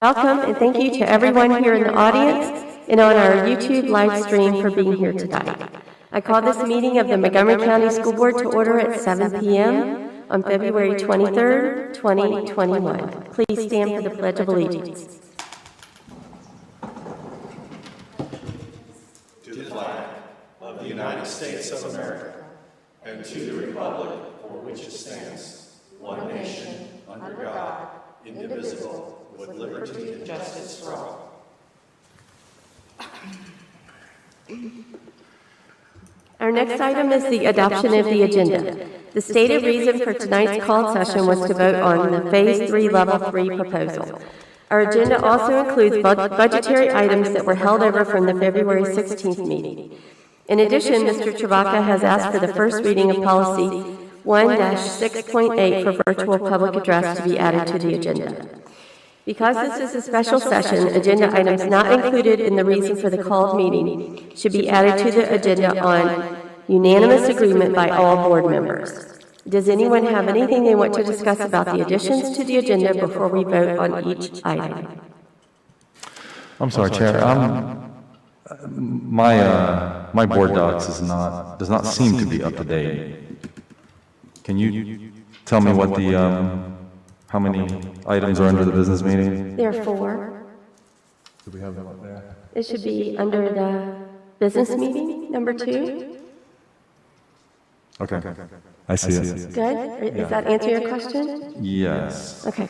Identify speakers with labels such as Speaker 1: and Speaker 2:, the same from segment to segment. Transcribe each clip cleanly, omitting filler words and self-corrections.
Speaker 1: Welcome and thank you to everyone here in the audience and on our YouTube live stream for being here tonight. I call this meeting of the Montgomery County School Board to order at 7 p.m. on February 23rd, 2021. Please stand for the Pledge of Allegiance.
Speaker 2: To the flag of the United States of America and to the republic for which it stands, one nation, under God, indivisible, with liberty and justice for all.
Speaker 1: Our next item is the adoption of the agenda. The stated reason for tonight's called session was to vote on the Phase 3 Level 3 proposal. Our agenda also includes budgetary items that were held over from the February 16th meeting. In addition, Mr. Chewbacca has asked for the first reading of Policy 1-6.8 for virtual public address to be added to the agenda. Because this is a special session, agenda items not included in the reason for the called meeting should be added to the agenda on unanimous agreement by all board members. Does anyone have anything they want to discuss about the additions to the agenda before we vote on each item?
Speaker 3: I'm sorry, Chair. My board docs does not seem to be up to date. Can you tell me what the how many items are under the business meeting?
Speaker 1: There are 4.
Speaker 3: Do we have them up there?
Speaker 1: It should be under the business meeting, number 2.
Speaker 3: Okay, I see it.
Speaker 1: Good? Does that answer your question?
Speaker 3: Yes.
Speaker 1: Okay.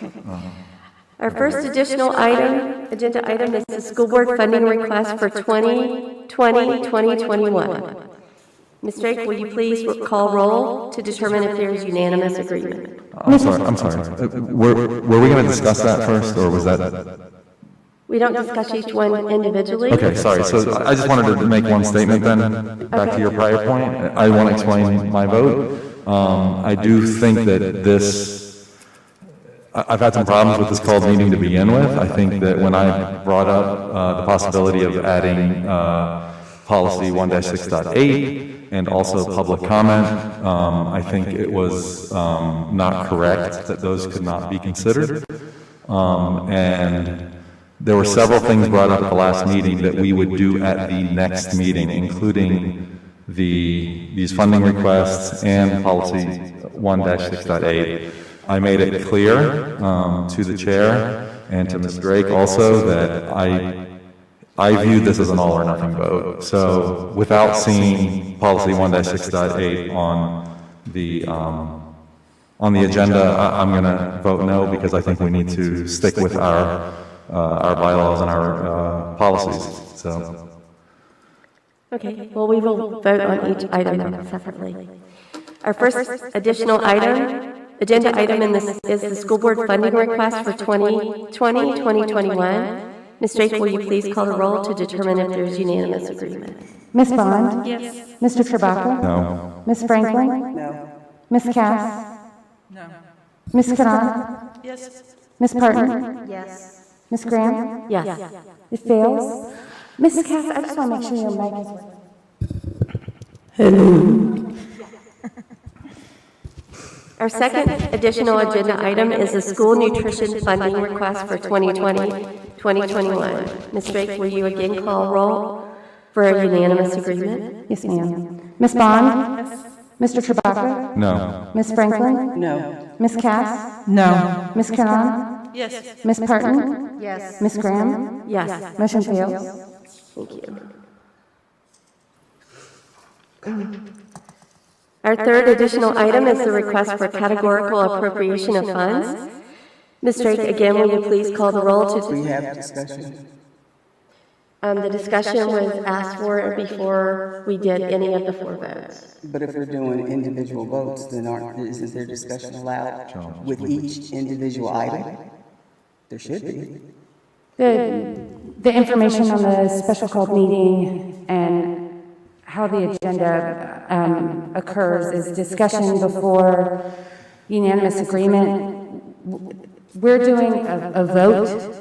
Speaker 1: Our first additional agenda item is the school board funding request for 2020-2021. Ms. Drake, will you please call roll to determine if there is unanimous agreement?
Speaker 3: I'm sorry. Were we going to discuss that first, or was that?
Speaker 1: We don't discuss each one individually.
Speaker 3: Okay, sorry. So I just wanted to make one statement then, back to your prior point. I want to explain my vote. I do think that I've had some problems with this called meeting to begin with. I think that when I brought up the possibility of adding policy 1-6.8 and also public comment, I think it was not correct that those could not be considered. And there were several things brought up at the last meeting that we would do at the next meeting, including these funding requests and policy 1-6.8. I made it clear to the chair and to Ms. Drake also that I viewed this as an all or nothing vote. So without seeing policy 1-6.8 on the agenda, I'm going to vote no, because I think we need to stick with our bylaws and our policies. So.
Speaker 1: Okay. Well, we will vote on each item separately. Our first additional agenda item in this is the school board funding request for 2020-2021. Ms. Drake, will you please call the roll to determine if there is unanimous agreement?
Speaker 4: Ms. Bond?
Speaker 1: Yes.
Speaker 4: Mr. Chewbacca?
Speaker 3: No.
Speaker 4: Ms. Franklin?
Speaker 5: No.
Speaker 4: Ms. Cass?
Speaker 5: No.
Speaker 4: Ms. Kanan?
Speaker 5: Yes.
Speaker 4: Ms. Parton?
Speaker 5: Yes.
Speaker 4: Ms. Graham?
Speaker 1: Yes.
Speaker 4: It fails. Ms. Cass, I just want to make sure your mic is working.
Speaker 1: Our second additional agenda item is the school nutrition funding request for 2020-2021. Ms. Drake, will you again call roll for a unanimous agreement?
Speaker 4: Yes, ma'am. Ms. Bond? Yes. Mr. Chewbacca?
Speaker 3: No.
Speaker 4: Ms. Franklin?
Speaker 5: No.
Speaker 4: Ms. Cass?
Speaker 5: No.
Speaker 4: Ms. Kanan?
Speaker 5: Yes.
Speaker 4: Ms. Parton?
Speaker 5: Yes.
Speaker 4: Ms. Graham?
Speaker 1: Yes.
Speaker 4: Motion fails.
Speaker 1: Thank you. Our third additional item is the request for categorical appropriation of funds. Ms. Drake, again, will you please call the roll to...
Speaker 5: We have discussion.
Speaker 1: The discussion was asked for before we did any of the 4 votes.
Speaker 5: But if we're doing individual votes, then isn't there discussion allowed with each individual item? There should be.
Speaker 4: The information on the special called meeting and how the agenda occurs is discussion before unanimous agreement. We're doing a vote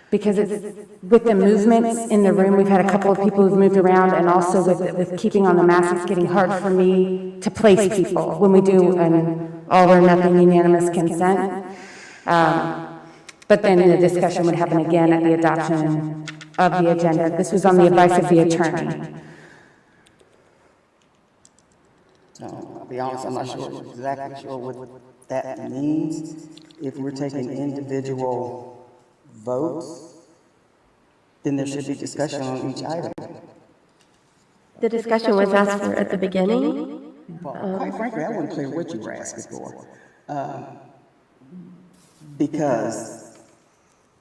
Speaker 4: because it's with the movements in the room. We've had a couple of people who've moved around, and also with keeping on the mask, it's getting hard for me to place people when we do an all or nothing unanimous consent. but then the discussion would happen again at the adoption of the agenda. This was on the advice of the attorney.
Speaker 5: So, I'll be honest, I'm not exactly sure what that means. If we're taking individual votes, then there should be discussion on each item.
Speaker 1: The discussion was asked for at the beginning.
Speaker 5: Well, quite frankly, I wasn't clear what you were asking for. Because,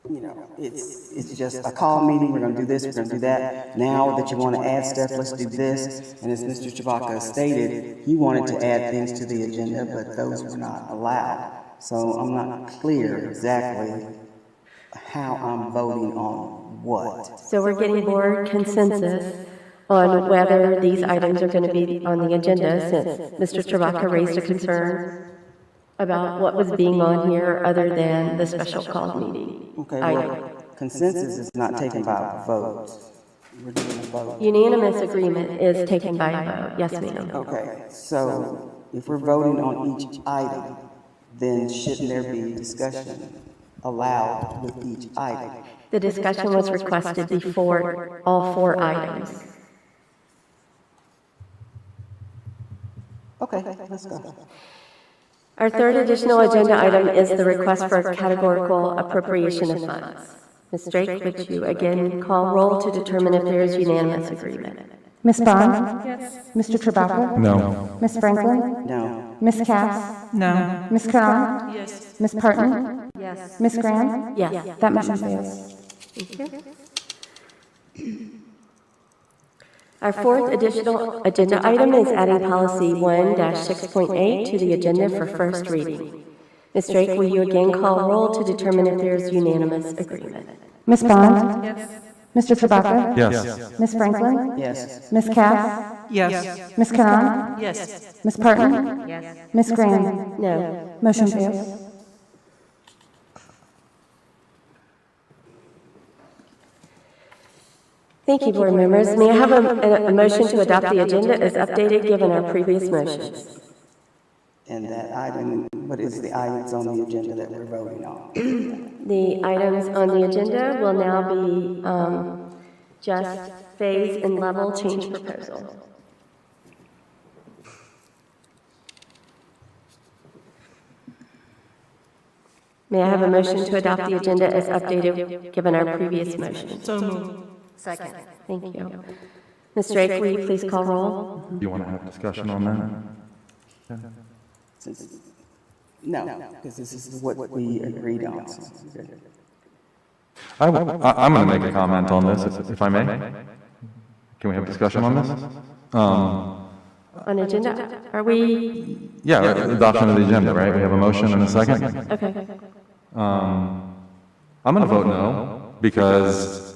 Speaker 5: you know, it's just a call meeting, we're gonna do this, we're gonna do that. Now that you wanna add stuff, let's do this. And as Mr. Chewbacca stated, he wanted to add things to the agenda, but those were not allowed. So I'm not clear exactly how I'm voting on what.
Speaker 1: So we're getting board consensus on whether these items are going to be on the agenda, since Mr. Chewbacca raised a concern about what was being on here other than the special call meeting
Speaker 5: Okay,
Speaker 1: item.
Speaker 5: well, consensus is not taken by votes. We're doing a vote.
Speaker 1: Unanimous agreement is taken by a vote. Yes, ma'am.
Speaker 5: Okay, so if we're voting on each item, then shouldn't there be discussion allowed with each item?
Speaker 1: The discussion was requested before all 4 items.
Speaker 5: Okay, let's go.
Speaker 1: Our third additional agenda item is the request for categorical appropriation of funds. Ms. Drake, would you again call roll to determine if there is unanimous agreement?
Speaker 4: Ms. Bond? Yes. Mr. Chewbacca?
Speaker 3: No.
Speaker 4: Ms. Franklin?
Speaker 5: No.
Speaker 4: Ms. Cass? No. Ms. Karan? Yes. Ms. Parton? Yes. Ms. Graham?
Speaker 1: Yes.
Speaker 4: That motion fails.
Speaker 1: Thank you. Our fourth additional agenda item is adding policy 1-6.8 to the agenda for first reading. Ms. Drake, will you again call roll to determine if there is unanimous agreement?
Speaker 4: Ms. Bond? Yes. Mr. Chewbacca?
Speaker 3: Yes.
Speaker 4: Ms. Franklin?
Speaker 5: Yes.
Speaker 4: Ms. Cass?
Speaker 6: Yes.
Speaker 4: Ms. Karan? Yes. Ms. Parton? Yes. Ms. Graham?
Speaker 1: No.
Speaker 4: Motion fails.
Speaker 1: Thank you, board members. May I have a motion to adopt the agenda as updated given our previous motions?
Speaker 5: And that item, what is the items on the agenda that we're voting on?
Speaker 1: The items on the agenda will now be just phase and level change proposal. May I have a motion to adopt the agenda as updated given our previous motions?
Speaker 6: So moved.
Speaker 1: Second. Thank you. Ms. Drake, will you please call roll?
Speaker 3: Do you want to have discussion on that?
Speaker 5: No, because this is what we agreed on.
Speaker 3: I'm going to make a comment on this, if I may. Can we have discussion on this?
Speaker 1: On agenda, are we?
Speaker 3: Yeah, adoption of the agenda, right? We have a motion and a second.
Speaker 1: Okay.
Speaker 3: I'm going to vote no, because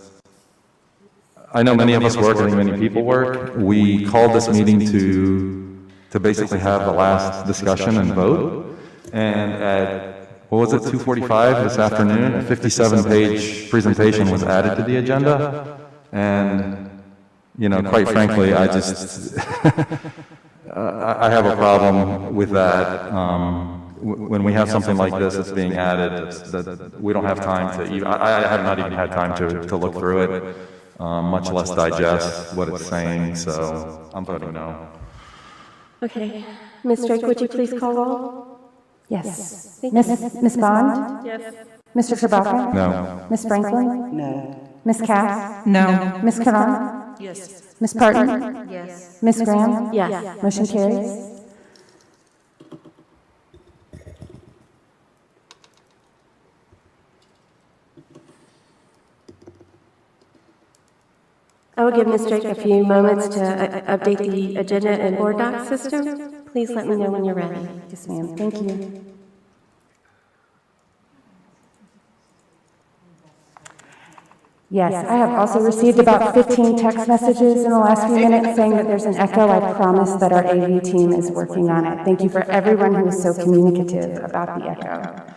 Speaker 3: I know many of us work, I think many people work. We called this meeting to basically have the last discussion and vote. And at, what was it, 2:45 this afternoon, a 57-page presentation was added to the agenda. And, you know, quite frankly, I just, I have a problem with that. When we have something like this that's being added, that we don't have time to even, I have not even had time to look through it, much less digest what it's saying, so I'm voting no.
Speaker 1: Okay. Ms. Drake, would you please call roll?
Speaker 4: Yes. Ms. Bond? Yes. Mr. Chewbacca?
Speaker 3: No.
Speaker 4: Ms. Franklin?
Speaker 5: No.
Speaker 4: Ms. Cass?
Speaker 6: No.
Speaker 4: Ms. Karan?
Speaker 6: Yes.
Speaker 4: Ms. Parton? Yes. Ms. Graham?
Speaker 1: Yes.
Speaker 4: Motion carries.
Speaker 1: I will give Ms. Drake a few moments to update the agenda and board doc system. Please let me know when you're ready.
Speaker 4: Yes, ma'am. Thank you. Yes, I have also received about 15 text messages in the last few minutes saying that there's an echo. I promise that our AV team is working on it. Thank you for everyone who is so communicative about the echo.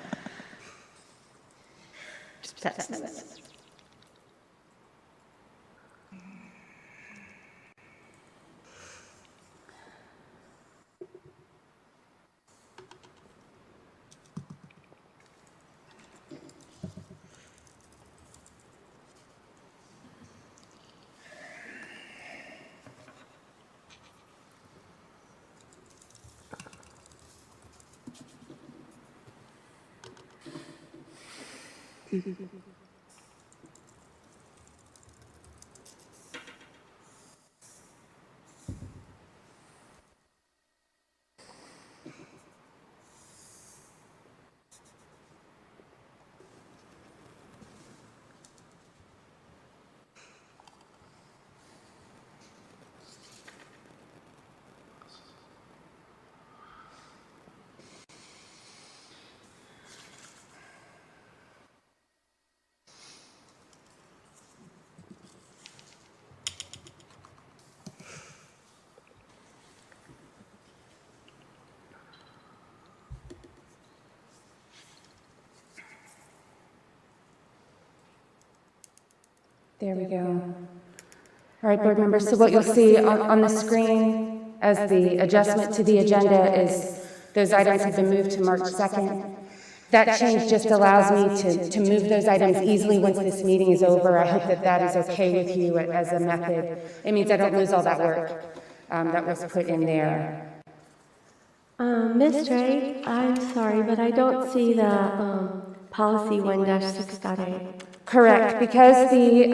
Speaker 4: There we go. All right, board members, so what you'll see on the screen as the adjustment to the agenda is those items have been moved to March 2nd. That change just allows me to move those items easily once this meeting is over. I hope that that is okay with you as a method. It means I don't lose all that work that was put in there.
Speaker 1: Ms. Drake, I'm sorry, but I don't see the policy 1-6.8.
Speaker 4: Correct, because the,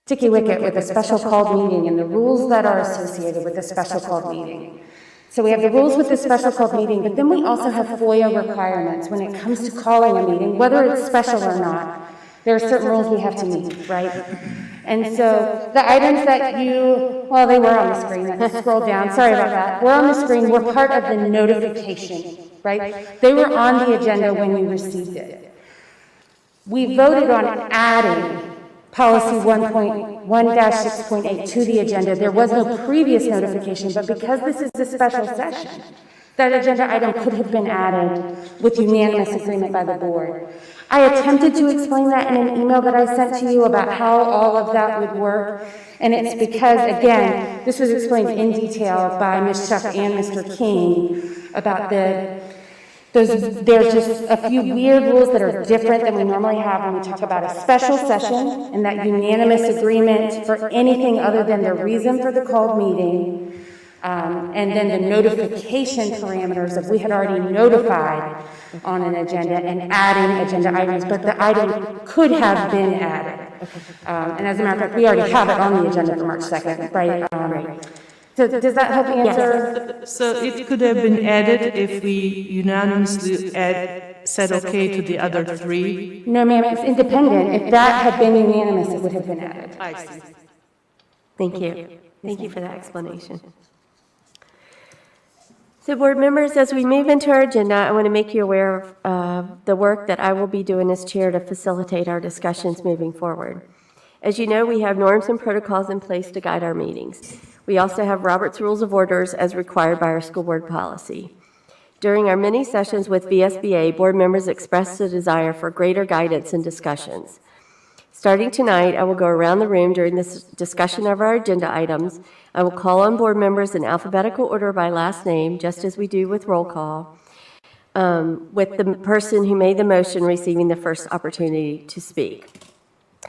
Speaker 4: sticky wicket with a special called meeting and the rules that are associated with a special called meeting. So we have the rules with the special called meeting, but then we also have FOIA requirements when it comes to calling a meeting, whether it's special or not. There are certain rules we have to meet, right? And so the items that well, they were on the screen. Let's scroll down. Sorry about that. We're on the screen. We're part of the notification, right? They were on the agenda when we received it. We voted on adding policy 1.1-6.8 to the agenda. There was no previous notification, but because this is a special session, that agenda item could have been added with unanimous agreement by the board. I attempted to explain that in an email that I sent to you about how all of that would work, and it's because, again, this was explained in detail by Ms. Chuck and Mr. King about there's just a few weird rules that are different than we normally have when we talk about a special session and that unanimous agreement for anything other than the reason for the called meeting. And then the notification parameters of we had already notified on an agenda and adding agenda items, but the item could have been added. And as a matter of fact, we already have it on the agenda for March 2nd, right? So does that help answer?
Speaker 6: So it could have been added if we unanimously said okay to the other three?
Speaker 4: No, ma'am, it's independent. If that had been unanimous, it would have been added.
Speaker 6: I see.
Speaker 1: Thank you. Thank you for that explanation. So board members, as we move into our agenda, I want to make you aware of the work that I will be doing as chair to facilitate our discussions moving forward. As you know, we have norms and protocols in place to guide our meetings. We also have Robert's Rules of Orders as required by our school board policy. During our many sessions with VSBA, board members expressed a desire for greater guidance and discussions. Starting tonight, I will go around the room during this discussion of our agenda items. I will call on board members in alphabetical order by last name, just as we do with roll call, with the person who made the motion receiving the first opportunity to speak.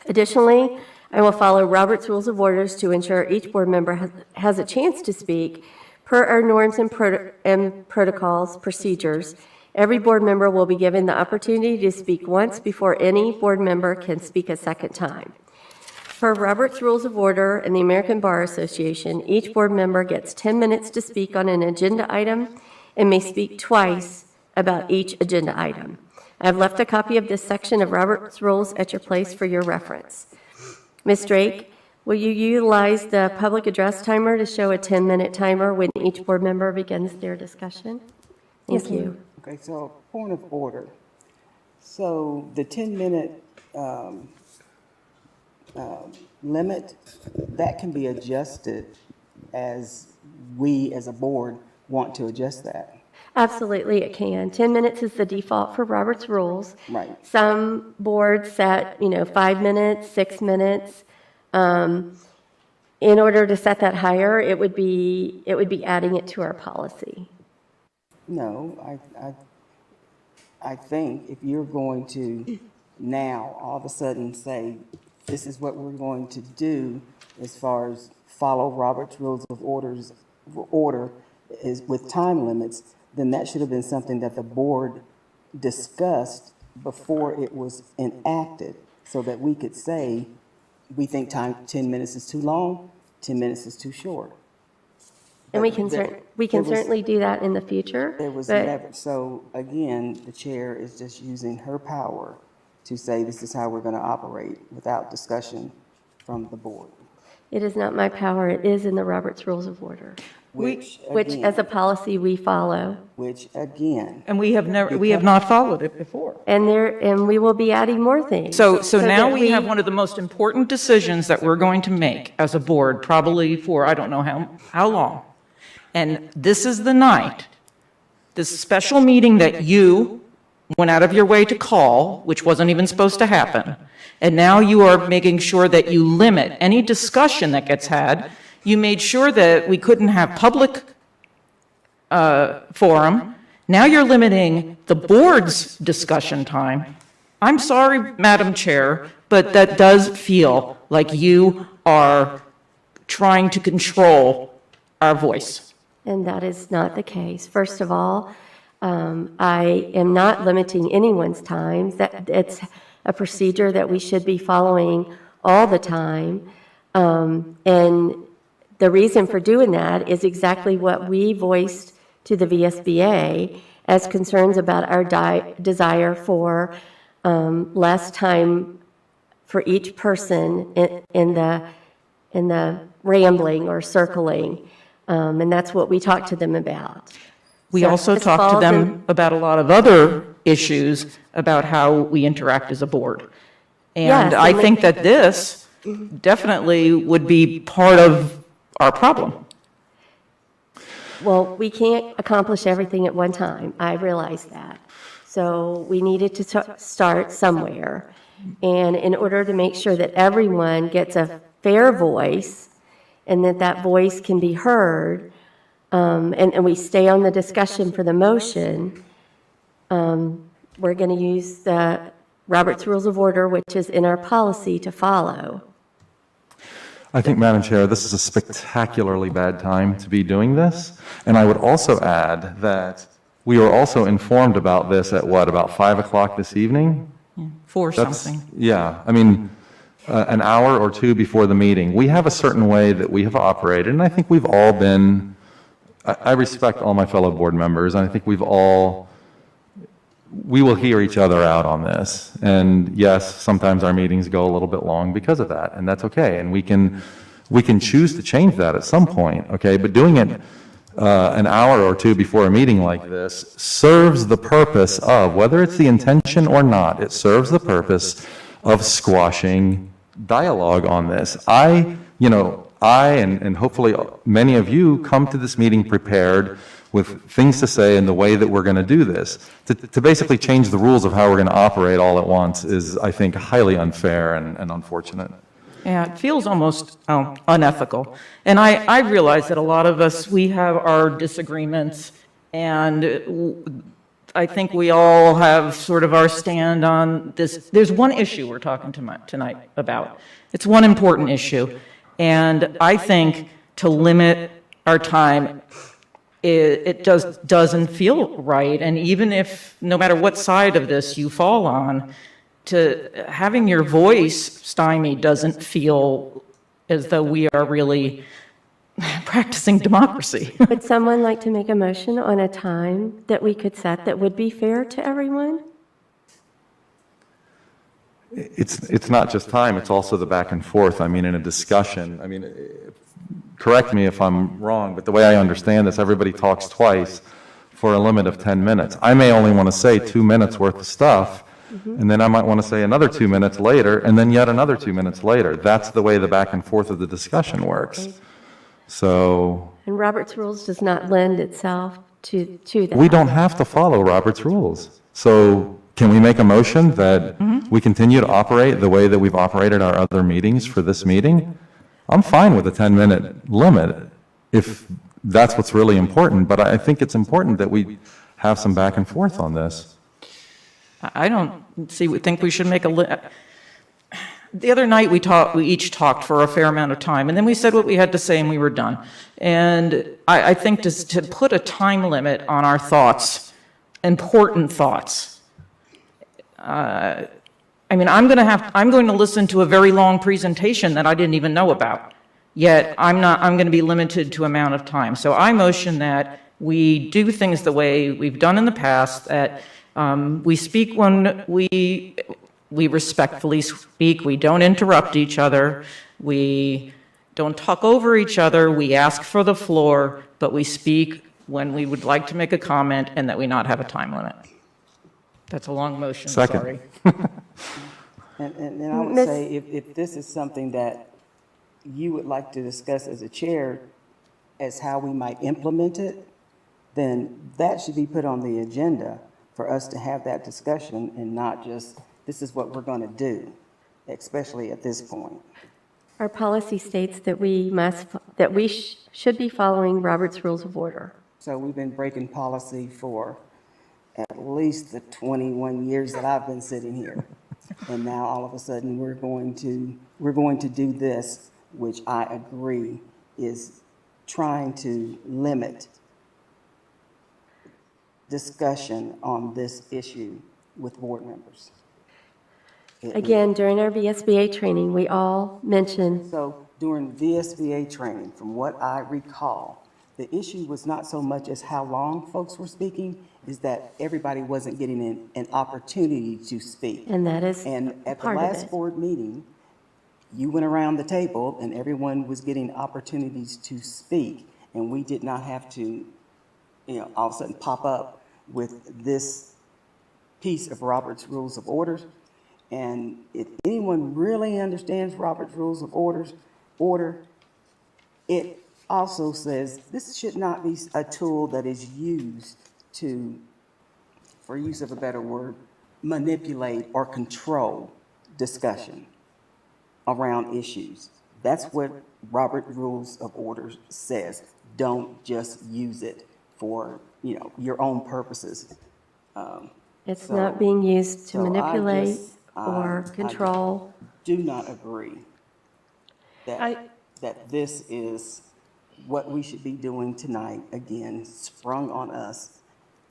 Speaker 1: Additionally, I will follow Robert's Rules of Orders to ensure each board member has a chance to speak per our norms and protocols, procedures. Every board member will be given the opportunity to speak once before any board member can speak a second time. Per Robert's Rules of Order and the American Bar Association, each board member gets 10 minutes to speak on an agenda item and may speak twice about each agenda item. I've left a copy of this section of Robert's Rules at your place for your reference. Ms. Drake, will you utilize the public address timer to show a 10-minute timer when each board member begins their discussion? Thank you.
Speaker 5: Okay, so point of order. So the 10-minute limit, that can be adjusted as we as a board want to adjust that.
Speaker 1: Absolutely, it can. 10 minutes is the default for Robert's Rules.
Speaker 5: Right.
Speaker 1: Some boards set, 5 minutes, 6 minutes. In order to set that higher, it would be adding it to our policy.
Speaker 5: No, I think if you're going to now all of a sudden say, this is what we're going to do as far as follow Robert's Rules of Order, is with time limits, then that should have been something that the board discussed before it was enacted, so that we could say, we think 10 minutes is too long, 10 minutes is too short.
Speaker 1: And we can
Speaker 5: There
Speaker 1: certainly do that in the future.
Speaker 5: There was
Speaker 1: but
Speaker 5: never, so again, the chair is just using her power to say this is how we're going to operate without discussion from the board.
Speaker 1: It is not my power. It is in the Robert's Rules of Order, which as a
Speaker 5: again,
Speaker 1: policy we follow.
Speaker 5: which again,
Speaker 7: And we have not followed it before.
Speaker 1: And we will be adding more things.
Speaker 7: So now
Speaker 1: that
Speaker 7: we have one of the most important decisions that we're going to make as a board, probably for, I don't know how long. And this is the night, this special meeting that you went out of your way to call, which wasn't even supposed to happen. And now you are making sure that you limit any discussion that gets had. You made sure that we couldn't have public forum. Now you're limiting the board's discussion time. I'm sorry, Madam Chair, but that does feel like you are trying to control our voice.
Speaker 1: And that is not the case. First of all, I am not limiting anyone's time. That it's a procedure that we should be following all the time. And the reason for doing that is exactly what we voiced to the VSBA as concerns about our desire for less time for each person in the rambling or circling. And that's what we talked to them about.
Speaker 7: We
Speaker 1: So
Speaker 7: also
Speaker 1: this
Speaker 7: talked to
Speaker 1: falls
Speaker 7: them
Speaker 1: in-
Speaker 7: about a lot of other issues about how we interact as a board. And
Speaker 1: Yes,
Speaker 7: I
Speaker 1: and
Speaker 7: think that this definitely would be part of our problem.
Speaker 1: Well, we can't accomplish everything at one time. I realize that. So we needed to start somewhere. And in order to make sure that everyone gets a fair voice and that voice can be heard, and we stay on the discussion for the motion, we're going to use the Robert's Rules of Order, which is in our policy, to follow.
Speaker 3: I think, Madam Chair, this is a spectacularly bad time to be doing this. And I would also add that we were also informed about this at about 5 o'clock this evening?
Speaker 7: For
Speaker 3: That's-
Speaker 7: something.
Speaker 3: Yeah, I mean, an hour or two before the meeting. We have a certain way that we have operated, and I think we've all been, I respect all my fellow board members, and I think we will hear each other out on this. And yes, sometimes our meetings go a little bit long because of that, and that's okay. And we can choose to change that at some point, okay? But doing it an hour or two before a meeting like this serves the purpose of, whether it's the intention or not, it serves the purpose of squashing dialogue on this. I and hopefully many of you come to this meeting prepared with things to say and the way that we're going to do this. To basically change the rules of how we're going to operate all at once is, I think, highly unfair and unfortunate.
Speaker 7: Yeah, it feels almost unethical. And I realize that a lot of us, we have our disagreements, and I think we all have sort of our stand on this. There's one issue we're talking tonight about. It's one important issue. And I think to limit our time, it just doesn't feel right. And even if, no matter what side of this you fall on, to having your voice stymied doesn't feel as though we are really practicing democracy.
Speaker 1: Would someone like to make a motion on a time that we could set that would be fair to everyone?
Speaker 3: It's not just time, it's also the back and forth. I mean, in a discussion, I mean, correct me if I'm wrong, but the way I understand this, everybody talks twice for a limit of 10 minutes. I may only want to say 2 minutes worth of stuff, and then I might want to say another 2 minutes later, and then yet another 2 minutes later. That's the way the back and forth of the discussion works. So
Speaker 1: And Robert's Rules does not lend itself to that.
Speaker 3: we don't have to follow Robert's rules. So can we make a motion that we continue to operate the way that we've operated our other meetings for this meeting? I'm fine with a 10-minute limit if that's what's really important, but I think it's important that we have some back and forth on this.
Speaker 7: I don't think we should make the other night we each talked for a fair amount of time, and then we said what we had to say and we were done. And I think to put a time limit on our thoughts, important thoughts, I mean, I'm going to listen to a very long presentation that I didn't even know about, yet I'm going to be limited to amount of time. So I motion that we do things the way we've done in the past, that we speak when we respectfully speak, we don't interrupt each other, we don't talk over each other, we ask for the floor, but we speak when we would like to make a comment, and that we not have a time limit. That's a long motion,
Speaker 3: Second.
Speaker 7: sorry.
Speaker 5: And I would
Speaker 1: Miss-
Speaker 5: say, if this is something that you would like to discuss as a chair as how we might implement it, then that should be put on the agenda for us to have that discussion, and not just, this is what we're going to do, especially at this point.
Speaker 1: Our policy states that we should be following Robert's Rules of Order.
Speaker 5: So we've been breaking policy for at least the 21 years that I've been sitting here. And now all of a sudden, we're going to do this, which I agree is trying to limit discussion on this issue with board members.
Speaker 1: Again, during our VSBA training, we all mentioned,
Speaker 5: So during VSBA training, from what I recall, the issue was not so much as how long folks were speaking, is that everybody wasn't getting an opportunity to speak.
Speaker 1: and that is
Speaker 5: And at the
Speaker 1: part of
Speaker 5: last
Speaker 1: it.
Speaker 5: board meeting, you went around the table and everyone was getting opportunities to speak. And we did not have to, all of a sudden pop up with this piece of Robert's Rules of Orders. And if anyone really understands Robert's Rules of Order, it also says this should not be a tool that is used to, for use of a better word, manipulate or control discussion around issues. That's what Robert Rules of Order says. Don't just use it for, your own purposes.
Speaker 1: It's
Speaker 5: So-
Speaker 1: not being used to
Speaker 5: so I
Speaker 1: manipulate
Speaker 5: just-
Speaker 1: or
Speaker 5: I
Speaker 1: control.
Speaker 5: do not agree that this is what we should be doing tonight, again, sprung on us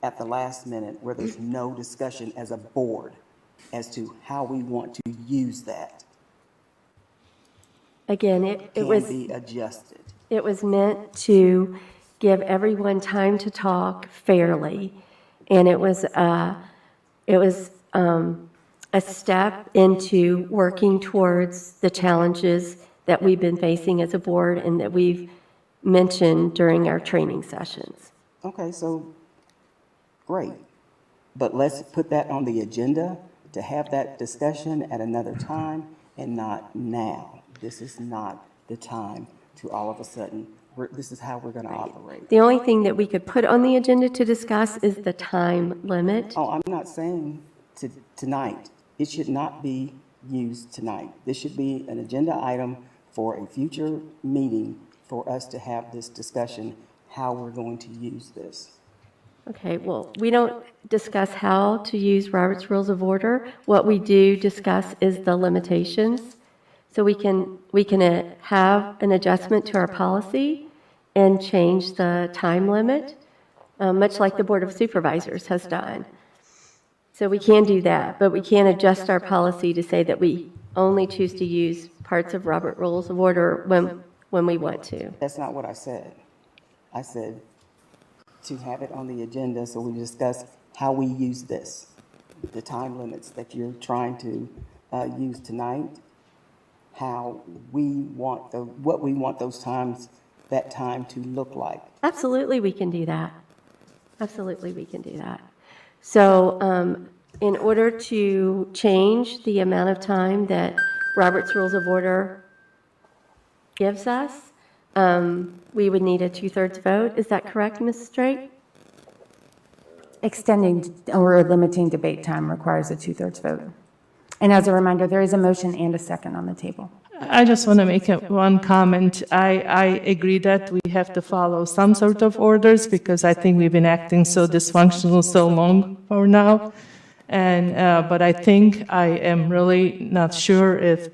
Speaker 5: at the last minute, where there's no discussion as a board as to how we want to use that.
Speaker 1: Again, it
Speaker 5: Can
Speaker 1: was,
Speaker 5: be adjusted.
Speaker 1: it was meant to give everyone time to talk fairly. And it was a step into working towards the challenges that we've been facing as a board and that we've mentioned during our training sessions.
Speaker 5: Okay, so, great. But let's put that on the agenda to have that discussion at another time and not now. This is not the time to all of a sudden, this is how we're going to operate.
Speaker 1: The only thing that we could put on the agenda to discuss is the time limit.
Speaker 5: Oh, I'm not saying tonight. It should not be used tonight. This should be an agenda item for a future meeting for us to have this discussion, how we're going to use this.
Speaker 1: Okay, well, we don't discuss how to use Robert's Rules of Order. What we do discuss is the limitations. So we can have an adjustment to our policy and change the time limit, much like the Board of Supervisors has done. So we can do that, but we can't adjust our policy to say that we only choose to use parts of Robert Rules of Order when we want to.
Speaker 5: That's not what I said. I said to have it on the agenda so we discuss how we use this, the time limits that you're trying to use tonight, how we want what we want that time to look like.
Speaker 1: Absolutely, we can do that. Absolutely, we can do that. So in order to change the amount of time that Robert's Rules of Order gives us, we would need a 2/3 vote. Is that correct, Ms. Straight?
Speaker 4: Extending or limiting debate time requires a 2/3 vote. And as a reminder, there is a motion and a second on the table.
Speaker 6: I just want to make one comment. I agree that we have to follow some sort of orders because I think we've been acting so dysfunctional so long for now. And, but I think I am really not sure if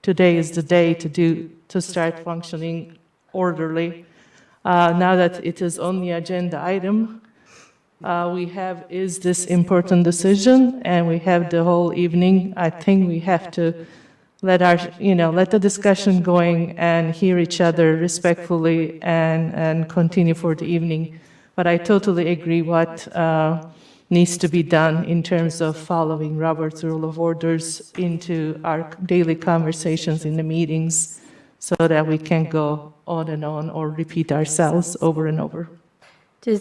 Speaker 6: today is the day to start functioning orderly. Now that it is on the agenda item, we have, is this important decision, and we have the whole evening. I think we have to let the discussion going and hear each other respectfully and continue for the evening. But I totally agree what needs to be done in terms of following Robert's Rule of Orders into our daily conversations in the meetings so that we can go on and on or repeat ourselves over and over.
Speaker 1: Go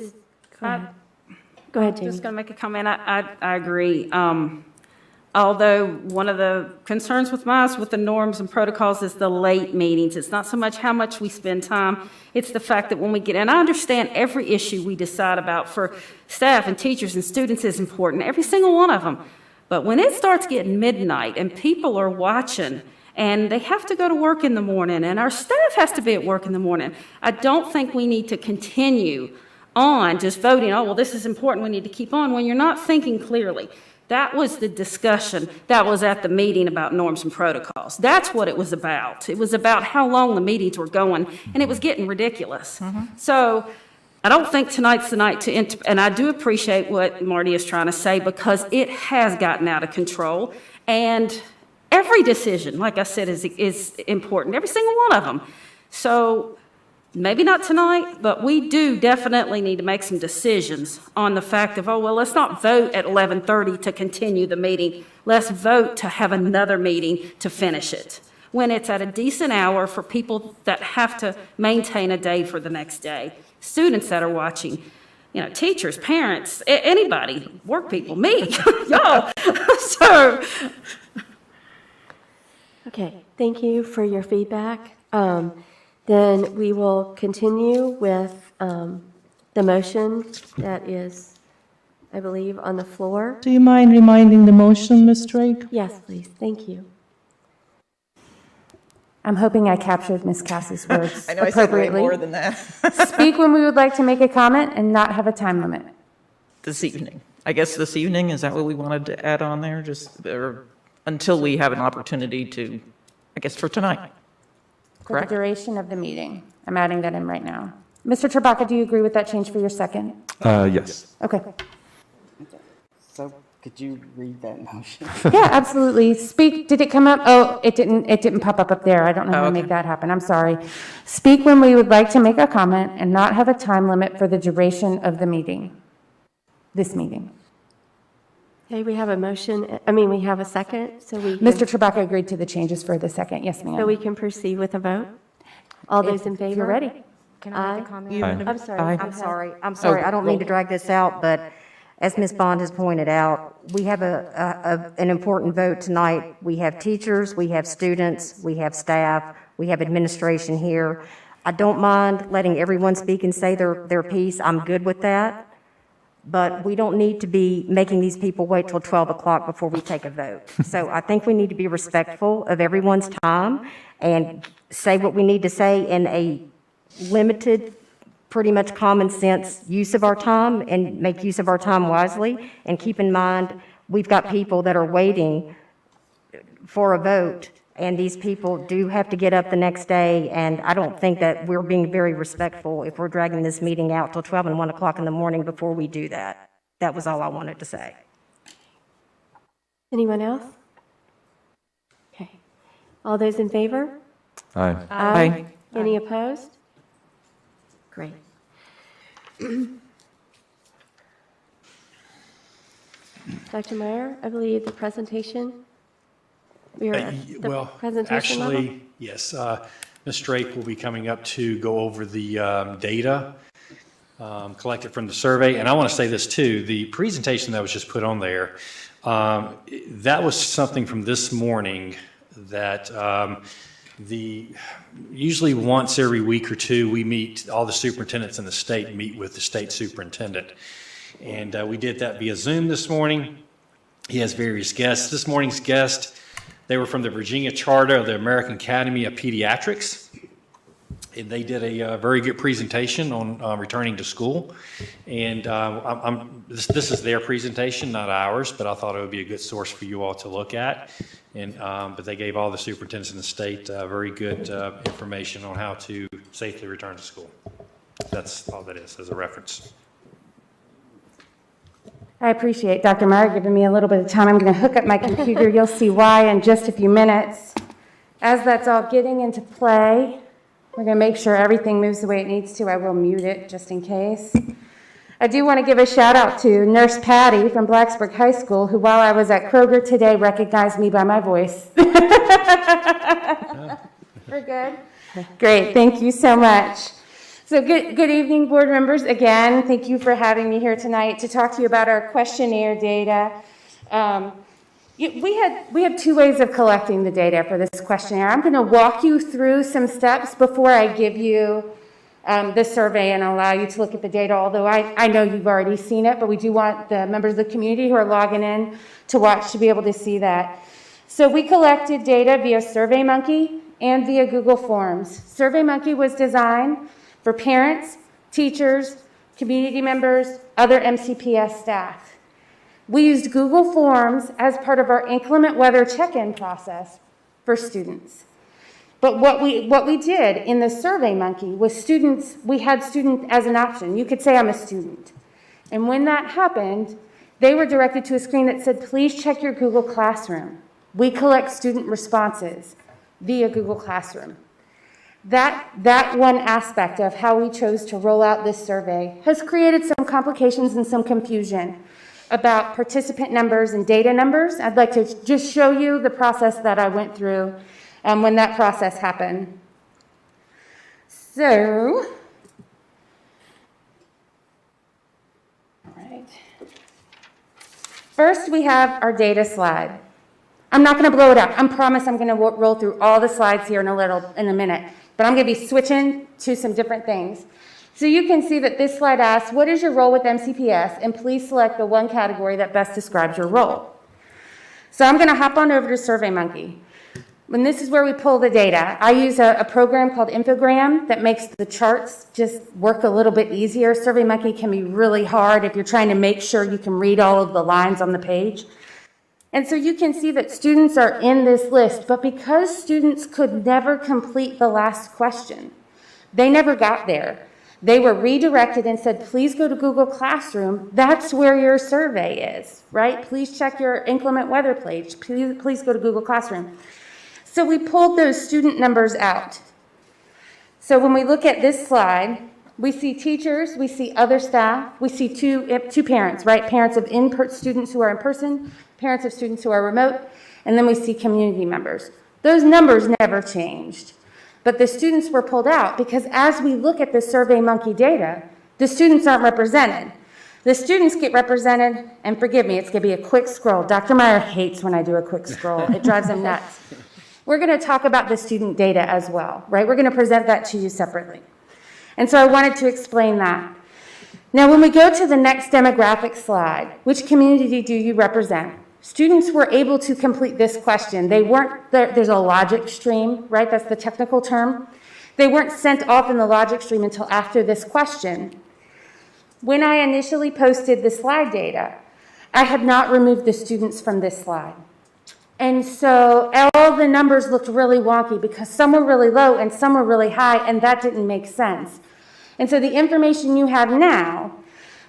Speaker 1: ahead, Jamie.
Speaker 8: Just going to make a comment. I agree. Although one of the concerns with mine with the norms and protocols is the late meetings. It's not so much how much we spend time, it's the fact that when we get, and I understand every issue we decide about for staff and teachers and students is important, every single one of them. But when it starts getting midnight and people are watching and they have to go to work in the morning and our staff has to be at work in the morning, I don't think we need to continue on just voting, oh, well, this is important, we need to keep on, when you're not thinking clearly. That was the discussion that was at the meeting about norms and protocols. That's what it was about. It was about how long the meetings were going, and it was getting ridiculous. So I don't think tonight's the night to, and I do appreciate what Marty is trying to say, because it has gotten out of control, and every decision, like I said, is important, every single one of them. So maybe not tonight, but we do definitely need to make some decisions on the fact of, oh, well, let's not vote at 11:30 to continue the meeting. Let's vote to have another meeting to finish it, when it's at a decent hour for people that have to maintain a day for the next day, students that are watching, teachers, parents, anybody, work people, me, y'all. So.
Speaker 1: Okay, thank you for your feedback. Then we will continue with the motion that is, I believe, on the floor.
Speaker 6: Do you mind reminding the motion, Ms. Drake?
Speaker 1: Yes, please. Thank you.
Speaker 4: I'm hoping I captured Ms. Cass's words
Speaker 7: I know I said way
Speaker 4: appropriately.
Speaker 7: more than that.
Speaker 4: Speak when we would like to make a comment and not have a time limit.
Speaker 7: This evening. I guess this evening, is that what we wanted to add on there? Or until we have an opportunity to, I guess, for tonight.
Speaker 4: For
Speaker 7: Correct.
Speaker 4: the duration of the meeting. I'm adding that in right now. Mr. Trabaka, do you agree with that change for your second?
Speaker 3: Yes.
Speaker 4: Okay.
Speaker 5: So could you read that motion?
Speaker 4: Yeah, absolutely. Speak, did it come up? Oh, it didn't pop up there. I don't know how to
Speaker 7: okay.
Speaker 4: make that happen. I'm sorry. Speak when we would like to make a comment and not have a time limit for the duration of the meeting. This meeting.
Speaker 1: Okay, we have a motion, we have a second, so we
Speaker 4: Mr. Trabaka agreed to the changes for the second. Yes, ma'am.
Speaker 1: so we can proceed with a vote? All those in favor?
Speaker 4: If you're ready.
Speaker 9: Can I make a
Speaker 1: Aye.
Speaker 9: comment?
Speaker 3: Aye.
Speaker 1: I'm sorry.
Speaker 7: Aye.
Speaker 1: go
Speaker 9: I'm
Speaker 1: ahead.
Speaker 9: sorry, I don't mean to drag this out, but as Ms. Bond has pointed out, we have an important vote tonight. We have teachers, we have students, we have staff, we have administration here. I don't mind letting everyone speak and say their piece, I'm good with that. But we don't need to be making these people wait till 12 o'clock before we take a vote. So I think we need to be respectful of everyone's time and say what we need to say in a limited, pretty much common sense use of our time, and make use of our time wisely. And keep in mind, we've got people that are waiting for a vote, and these people do have to get up the next day, and I don't think that we're being very respectful if we're dragging this meeting out till 12 and 1 o'clock in the morning before we do that. That was all I wanted to say.
Speaker 1: Anyone else? Okay. All those in favor?
Speaker 3: Aye.
Speaker 7: Aye.
Speaker 1: Any opposed? Great. Dr. Meyer, I believe the presentation, we are at the
Speaker 2: Well,
Speaker 1: presentation level?
Speaker 2: actually, yes. Ms. Drake will be coming up to go over the data collected from the survey. And I want to say this too, the presentation that was just put on there, that was something from this morning that usually once every week or two, we meet, all the superintendents in the state meet with the state superintendent. And we did that via Zoom this morning. He has various guests. This morning's guest, they were from the Virginia Charter of the American Academy of Pediatrics. They did a very good presentation on returning to school. And this is their presentation, not ours, but I thought it would be a good source for you all to look at. And but they gave all the superintendents in the state very good information on how to safely return to school. That's all that is, as a reference.
Speaker 4: I appreciate Dr. Meyer giving me a little bit of time. I'm going to hook up my computer. You'll see why in just a few minutes. As that's all getting into play, we're going to make sure everything moves the way it needs to. I will mute it just in case. I do want to give a shout out to Nurse Patty from Blacksburg High School, who while I was at Kroger today recognized me by my voice. We're good? Great. Thank you so much. So good evening, board members. Again, thank you for having me here tonight to talk to you about our questionnaire data. We had two ways of collecting the data for this questionnaire. I'm going to walk you through some steps before I give you the survey and allow you to look at the data, although I know you've already seen it, but we do want the members of the community who are logging in to watch to be able to see that. So we collected data via SurveyMonkey and via Google Forms. SurveyMonkey was designed for parents, teachers, community members, other MCPS staff. We used Google Forms as part of our inclement weather check-in process for students. But what we did in the SurveyMonkey was students, we had student as an option. You could say I'm a student. And when that happened, they were directed to a screen that said, please check your Google Classroom. We collect student responses via Google Classroom. That one aspect of how we chose to roll out this survey has created some complications and some confusion about participant numbers and data numbers. I'd like to just show you the process that I went through when that process happened. So, all right. First, we have our data slide. I'm not going to blow it up. I promise I'm going to roll through all the slides here in a minute. But I'm going to be switching to some different things. So you can see that this slide asks, what is your role with MCPS? And please select the one category that best describes your role. So I'm going to hop on over to SurveyMonkey. And this is where we pull the data. I use a program called Infogram that makes the charts just work a little bit easier. SurveyMonkey can be really hard if you're trying to make sure you can read all of the lines on the page. And so you can see that students are in this list, but because students could never complete the last question, they never got there. They were redirected and said, please go to Google Classroom. That's where your survey is, right? Please check your inclement weather page. Please go to Google Classroom. So we pulled those student numbers out. So when we look at this slide, we see teachers, we see other staff, we see two parents, right? Parents of students who are in person, parents of students who are remote, and then we see community members. Those numbers never changed, but the students were pulled out because as we look at the SurveyMonkey data, the students aren't represented. The students get represented, and forgive me, it's going to be a quick scroll. Dr. Meyer hates when I do a quick scroll. It drives him nuts. We're going to talk about the student data as well, right? We're going to present that to you separately. And so I wanted to explain that. Now, when we go to the next demographic slide, which community do you represent? Students were able to complete this question. They weren't, there's a logic stream, right? That's the technical term. They weren't sent off in the logic stream until after this question. When I initially posted the slide data, I had not removed the students from this slide. And so all the numbers looked really wonky because some were really low and some were really high, and that didn't make sense. And so the information you have now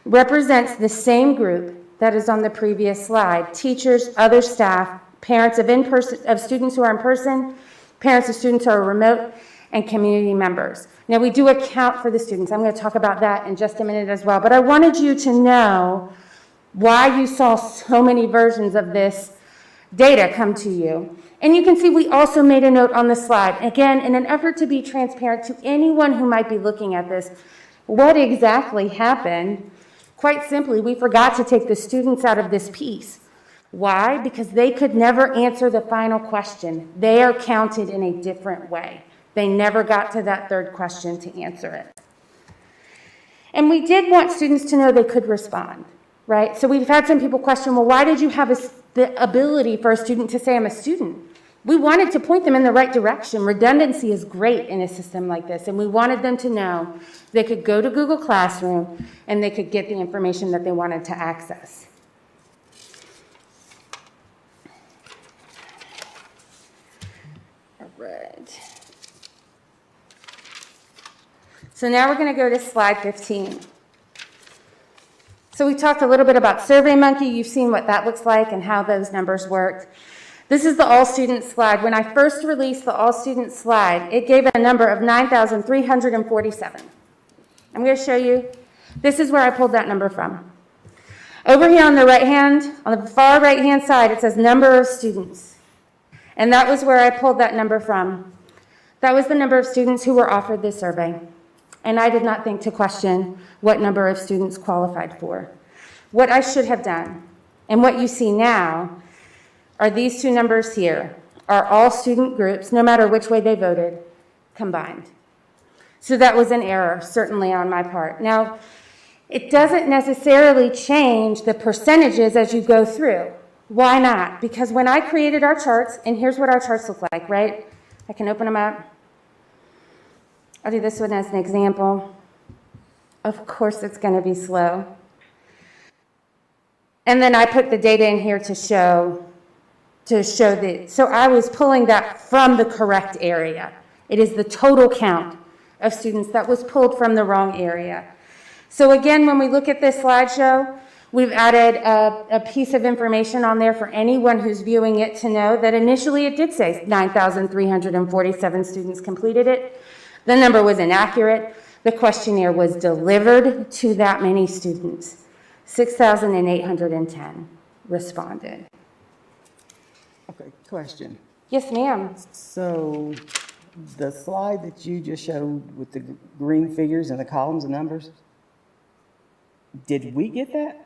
Speaker 4: represents the same group that is on the previous slide: teachers, other staff, parents of students who are in person, parents of students who are remote, and community members. Now, we do account for the students. I'm going to talk about that in just a minute as well. But I wanted you to know why you saw so many versions of this data come to you. And you can see we also made a note on the slide. Again, in an effort to be transparent to anyone who might be looking at this, what exactly happened? Quite simply, we forgot to take the students out of this piece. Why? Because they could never answer the final question. They are counted in a different way. They never got to that third question to answer it. And we did want students to know they could respond, right? So we've had some people question, well, why did you have the ability for a student to say, I'm a student? We wanted to point them in the right direction. Redundancy is great in a system like this, and we wanted them to know they could go to Google Classroom and they could get the information that they wanted to access. All right. So now we're going to go to slide 15. So we talked a little bit about SurveyMonkey. You've seen what that looks like and how those numbers worked. This is the all-student slide. When I first released the all-student slide, it gave a number of 9,347. I'm going to show you. This is where I pulled that number from. Over here on the right hand, on the far right-hand side, it says number of students. And that was where I pulled that number from. That was the number of students who were offered this survey. And I did not think to question what number of students qualified for. What I should have done, and what you see now, are these two numbers here, are all student groups, no matter which way they voted, combined. So that was an error, certainly on my part. Now, it doesn't necessarily change the percentages as you go through. Why not? Because when I created our charts, and here's what our charts look like, right? I can open them up. I'll do this one as an example. Of course, it's going to be slow. And then I put the data in here to show so I was pulling that from the correct area. It is the total count of students that was pulled from the wrong area. So again, when we look at this slideshow, we've added a piece of information on there for anyone who's viewing it to know that initially it did say 9,347 students completed it. The number was inaccurate. The questionnaire was delivered to that many students. 6,810 responded.
Speaker 5: Okay, question.
Speaker 4: Yes, ma'am.
Speaker 5: So the slide that you just showed with the green figures and the columns and numbers, did we get that?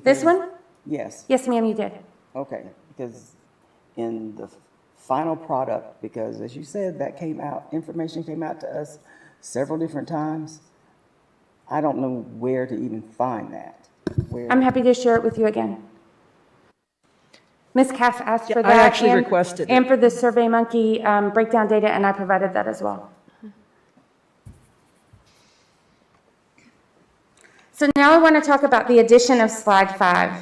Speaker 4: This one?
Speaker 5: Yes.
Speaker 4: Yes, ma'am, you did.
Speaker 5: Okay, because in the final product, because as you said, that came out, information came out to us several different times. I don't know where to even find that.
Speaker 4: I'm happy to share it with you again. Ms. Cass asked for that.
Speaker 7: I actually requested it.
Speaker 4: And for the SurveyMonkey breakdown data, and I provided that as well. So now I want to talk about the addition of slide 5.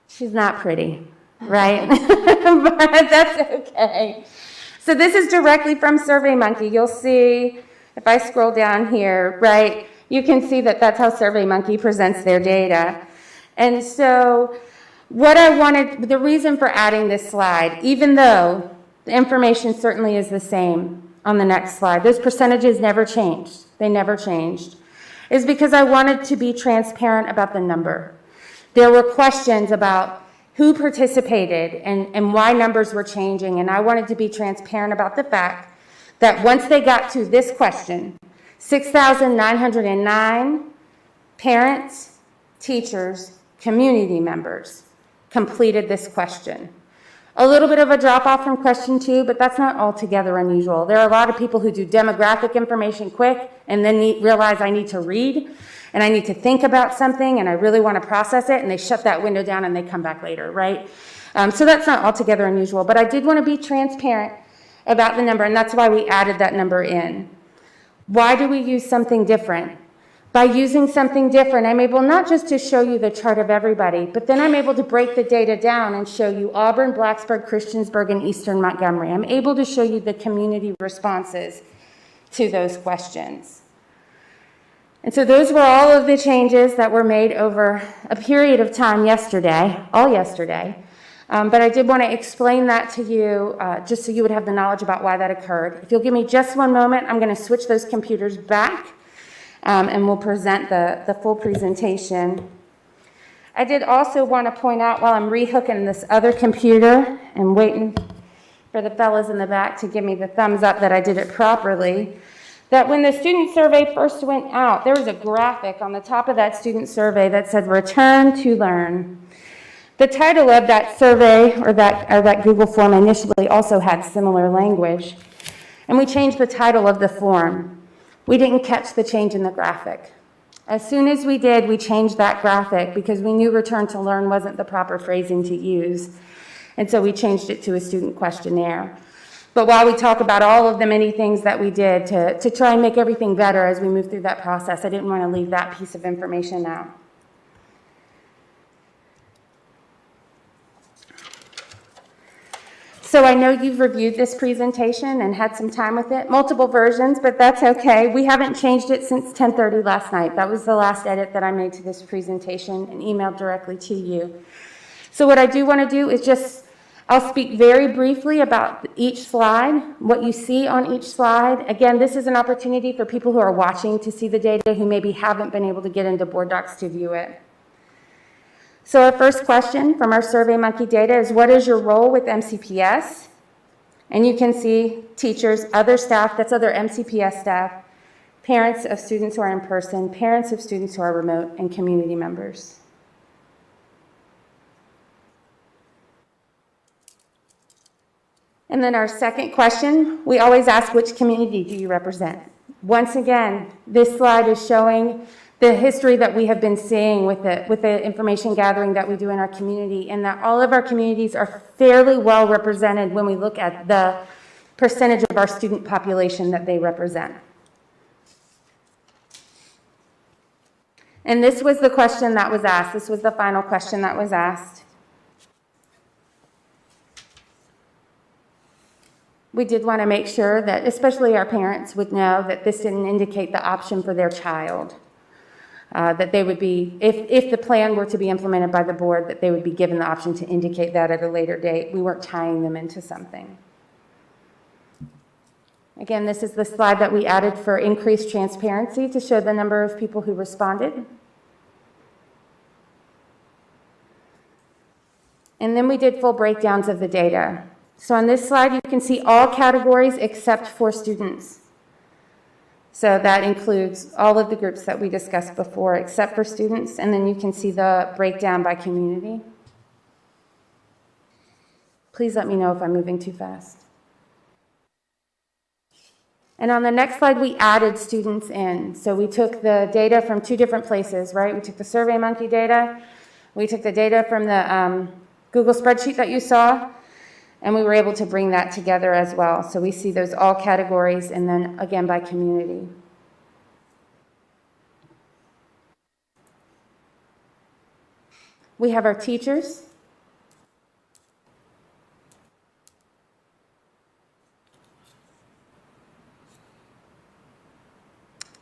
Speaker 4: She's not pretty, right? But that's okay. So this is directly from SurveyMonkey. You'll see, if I scroll down here, right, you can see that that's how SurveyMonkey presents their data. And so what I wanted, the reason for adding this slide, even though the information certainly is the same on the next slide, those percentages never changed. They never changed. Is because I wanted to be transparent about the number. There were questions about who participated and why numbers were changing, and I wanted to be transparent about the fact that once they got to this question, 6,909 parents, teachers, community members completed this question. A little bit of a drop-off from question 2, but that's not altogether unusual. There are a lot of people who do demographic information quick and then realize I need to read and I need to think about something and I really want to process it, and they shut that window down and they come back later, right? So that's not altogether unusual, but I did want to be transparent about the number, and that's why we added that number in. Why do we use something different? By using something different, I'm able not just to show you the chart of everybody, but then I'm able to break the data down and show you Auburn, Blacksburg, Christiansburg, and Eastern Montgomery. I'm able to show you the community responses to those questions. And so those were all of the changes that were made over a period of time yesterday, all yesterday. But I did want to explain that to you just so you would have the knowledge about why that occurred. If you'll give me just one moment, I'm going to switch those computers back. And we'll present the full presentation. I did also want to point out while I'm rehooking this other computer and waiting for the fellas in the back to give me the thumbs up that I did it properly, that when the student survey first went out, there was a graphic on the top of that student survey that said "Return to Learn." The title of that survey or that Google form initially also had similar language, and we changed the title of the form. We didn't catch the change in the graphic. As soon as we did, we changed that graphic because we knew return to learn wasn't the proper phrasing to use. And so we changed it to a student questionnaire. But while we talk about all of the many things that we did to try and make everything better as we move through that process, I didn't want to leave that piece of information out. So I know you've reviewed this presentation and had some time with it, multiple versions, but that's okay. We haven't changed it since 10:30 last night. That was the last edit that I made to this presentation and emailed directly to you. So what I do want to do is I'll speak very briefly about each slide, what you see on each slide. Again, this is an opportunity for people who are watching to see the data who maybe haven't been able to get into Board Docs to view it. So our first question from our SurveyMonkey data is, what is your role with MCPS? And you can see teachers, other staff, that's other MCPS staff, parents of students who are in person, parents of students who are remote, and community members. And then our second question, we always ask, which community do you represent? Once again, this slide is showing the history that we have been seeing with the information gathering that we do in our community, and that all of our communities are fairly well represented when we look at the percentage of our student population that they represent. And this was the question that was asked. This was the final question that was asked. We did want to make sure that, especially our parents, would know that this didn't indicate the option for their child. That they would be, if the plan were to be implemented by the board, that they would be given the option to indicate that at a later date. We weren't tying them into something. Again, this is the slide that we added for increased transparency to show the number of people who responded. And then we did full breakdowns of the data. So on this slide, you can see all categories except for students. So that includes all of the groups that we discussed before, except for students, and then you can see the breakdown by community. Please let me know if I'm moving too fast. And on the next slide, we added students in. So we took the data from two different places, right? We took the SurveyMonkey data, we took the data from the Google spreadsheet that you saw, and we were able to bring that together as well. So we see those all categories, and then again by community. We have our teachers.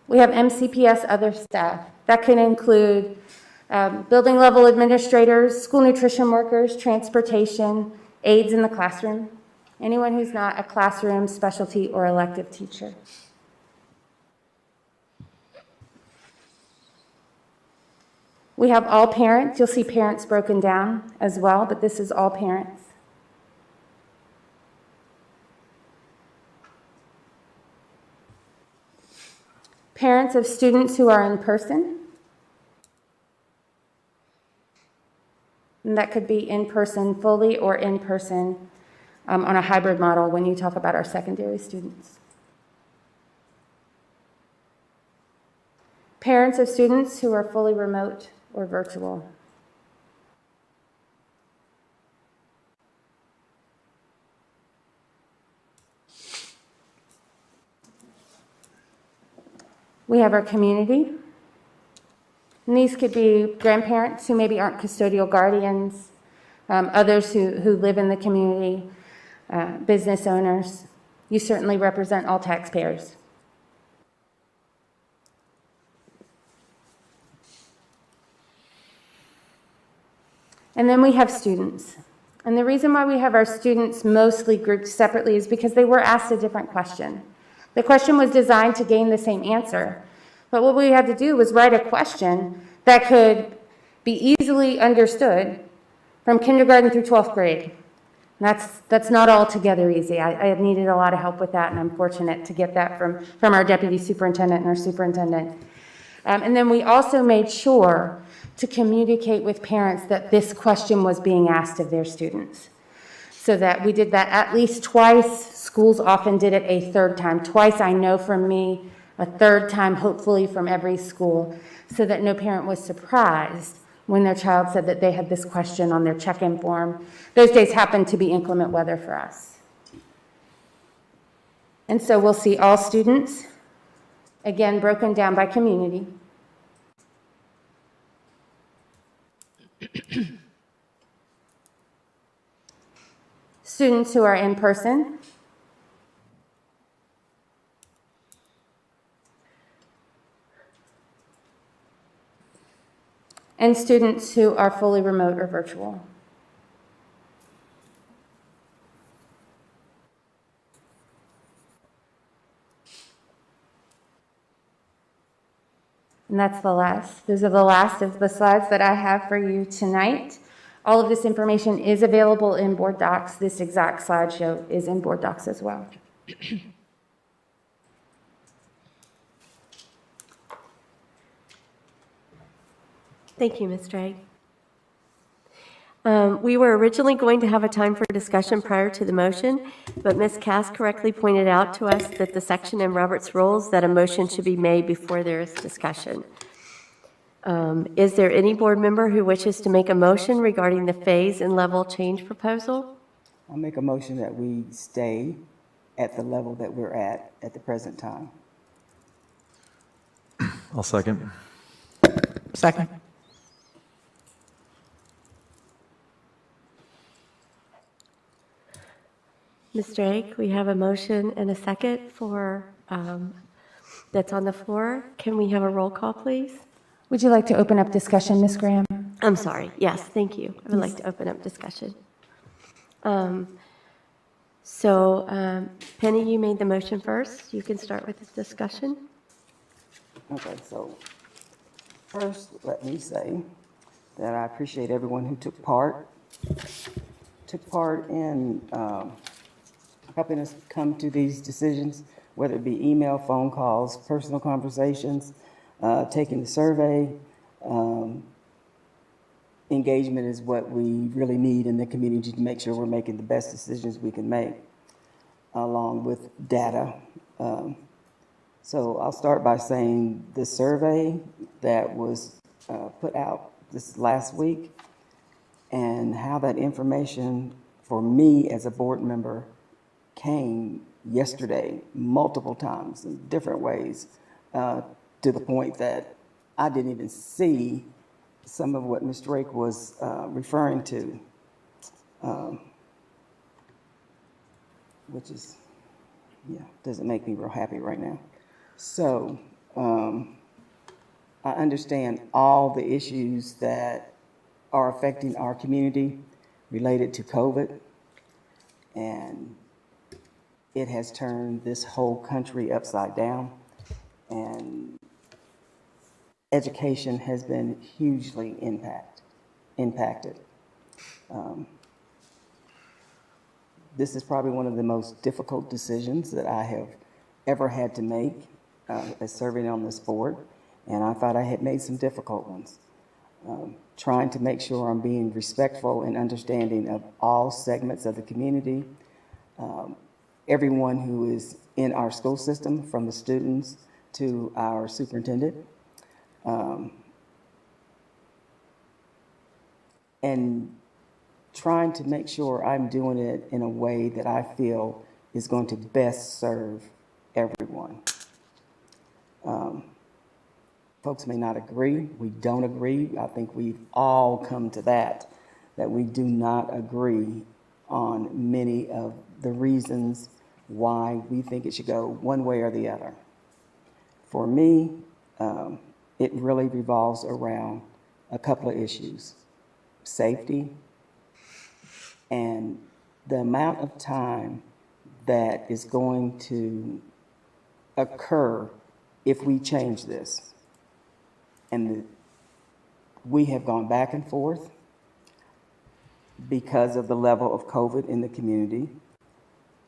Speaker 4: We have MCPS other staff. That can include building level administrators, school nutrition workers, transportation, aides in the classroom, anyone who's not a classroom, specialty, or elective teacher. We have all parents. You'll see parents broken down as well, but this is all parents. Parents of students who are in person. And that could be in person fully or in person on a hybrid model when you talk about our secondary students. Parents of students who are fully remote or virtual. We have our community. And these could be grandparents who maybe aren't custodial guardians, others who live in the community, business owners. You certainly represent all taxpayers. And then we have students. And the reason why we have our students mostly grouped separately is because they were asked a different question. The question was designed to gain the same answer. But what we had to do was write a question that could be easily understood from kindergarten through 12th grade. And that's not altogether easy. I needed a lot of help with that, and I'm fortunate to get that from our deputy superintendent and our superintendent. And then we also made sure to communicate with parents that this question was being asked of their students. So that we did that at least twice. Schools often did it a third time. Twice, I know from me, a third time, hopefully from every school, so that no parent was surprised when their child said that they had this question on their check-in form. Those days happened to be inclement weather for us. And so we'll see all students, again, broken down by community. Students who are in person. And students who are fully remote or virtual. And that's the last. Those are the last of the slides that I have for you tonight. All of this information is available in board docs. This exact slideshow is in board docs as well.
Speaker 1: Thank you, Ms. Drake. We were originally going to have a time for discussion prior to the motion, but Ms. Cass correctly pointed out to us that the section in Robert's rules that a motion should be made before there is discussion. Is there any board member who wishes to make a motion regarding the phase and level change proposal?
Speaker 5: I'll make a motion that we stay at the level that we're at the present time.
Speaker 3: I'll second.
Speaker 7: Second.
Speaker 1: Ms. Drake, we have a motion and a second for, that's on the floor. Can we have a roll call, please?
Speaker 4: Would you like to open up discussion, Ms. Graham?
Speaker 1: I'm sorry. Yes, thank you. I would like to open up discussion. Penny, you made the motion first. You can start with the discussion.
Speaker 5: Okay, so first, let me say that I appreciate everyone who took part in helping us come to these decisions, whether it be email, phone calls, personal conversations, taking the survey. Engagement is what we really need in the community to make sure we're making the best decisions we can make, along with data. So I'll start by saying the survey that was put out this last week and how that information for me as a board member came yesterday multiple times in different ways, to the point that I didn't even see some of what Ms. Drake was referring to, which is, doesn't make me real happy right now. So I understand all the issues that are affecting our community related to COVID, and it has turned this whole country upside down, and education has been hugely impacted. This is probably one of the most difficult decisions that I have ever had to make as serving on this board, and I thought I had made some difficult ones. Trying to make sure I'm being respectful and understanding of all segments of the community, everyone who is in our school system, from the students to our superintendent, and trying to make sure I'm doing it in a way that I feel is going to best serve everyone. Folks may not agree. We don't agree. I think we've all come to that we do not agree on many of the reasons why we think it should go one way or the other. For me, it really revolves around a couple of issues: safety and the amount of time that is going to occur if we change this. And we have gone back and forth because of the level of COVID in the community.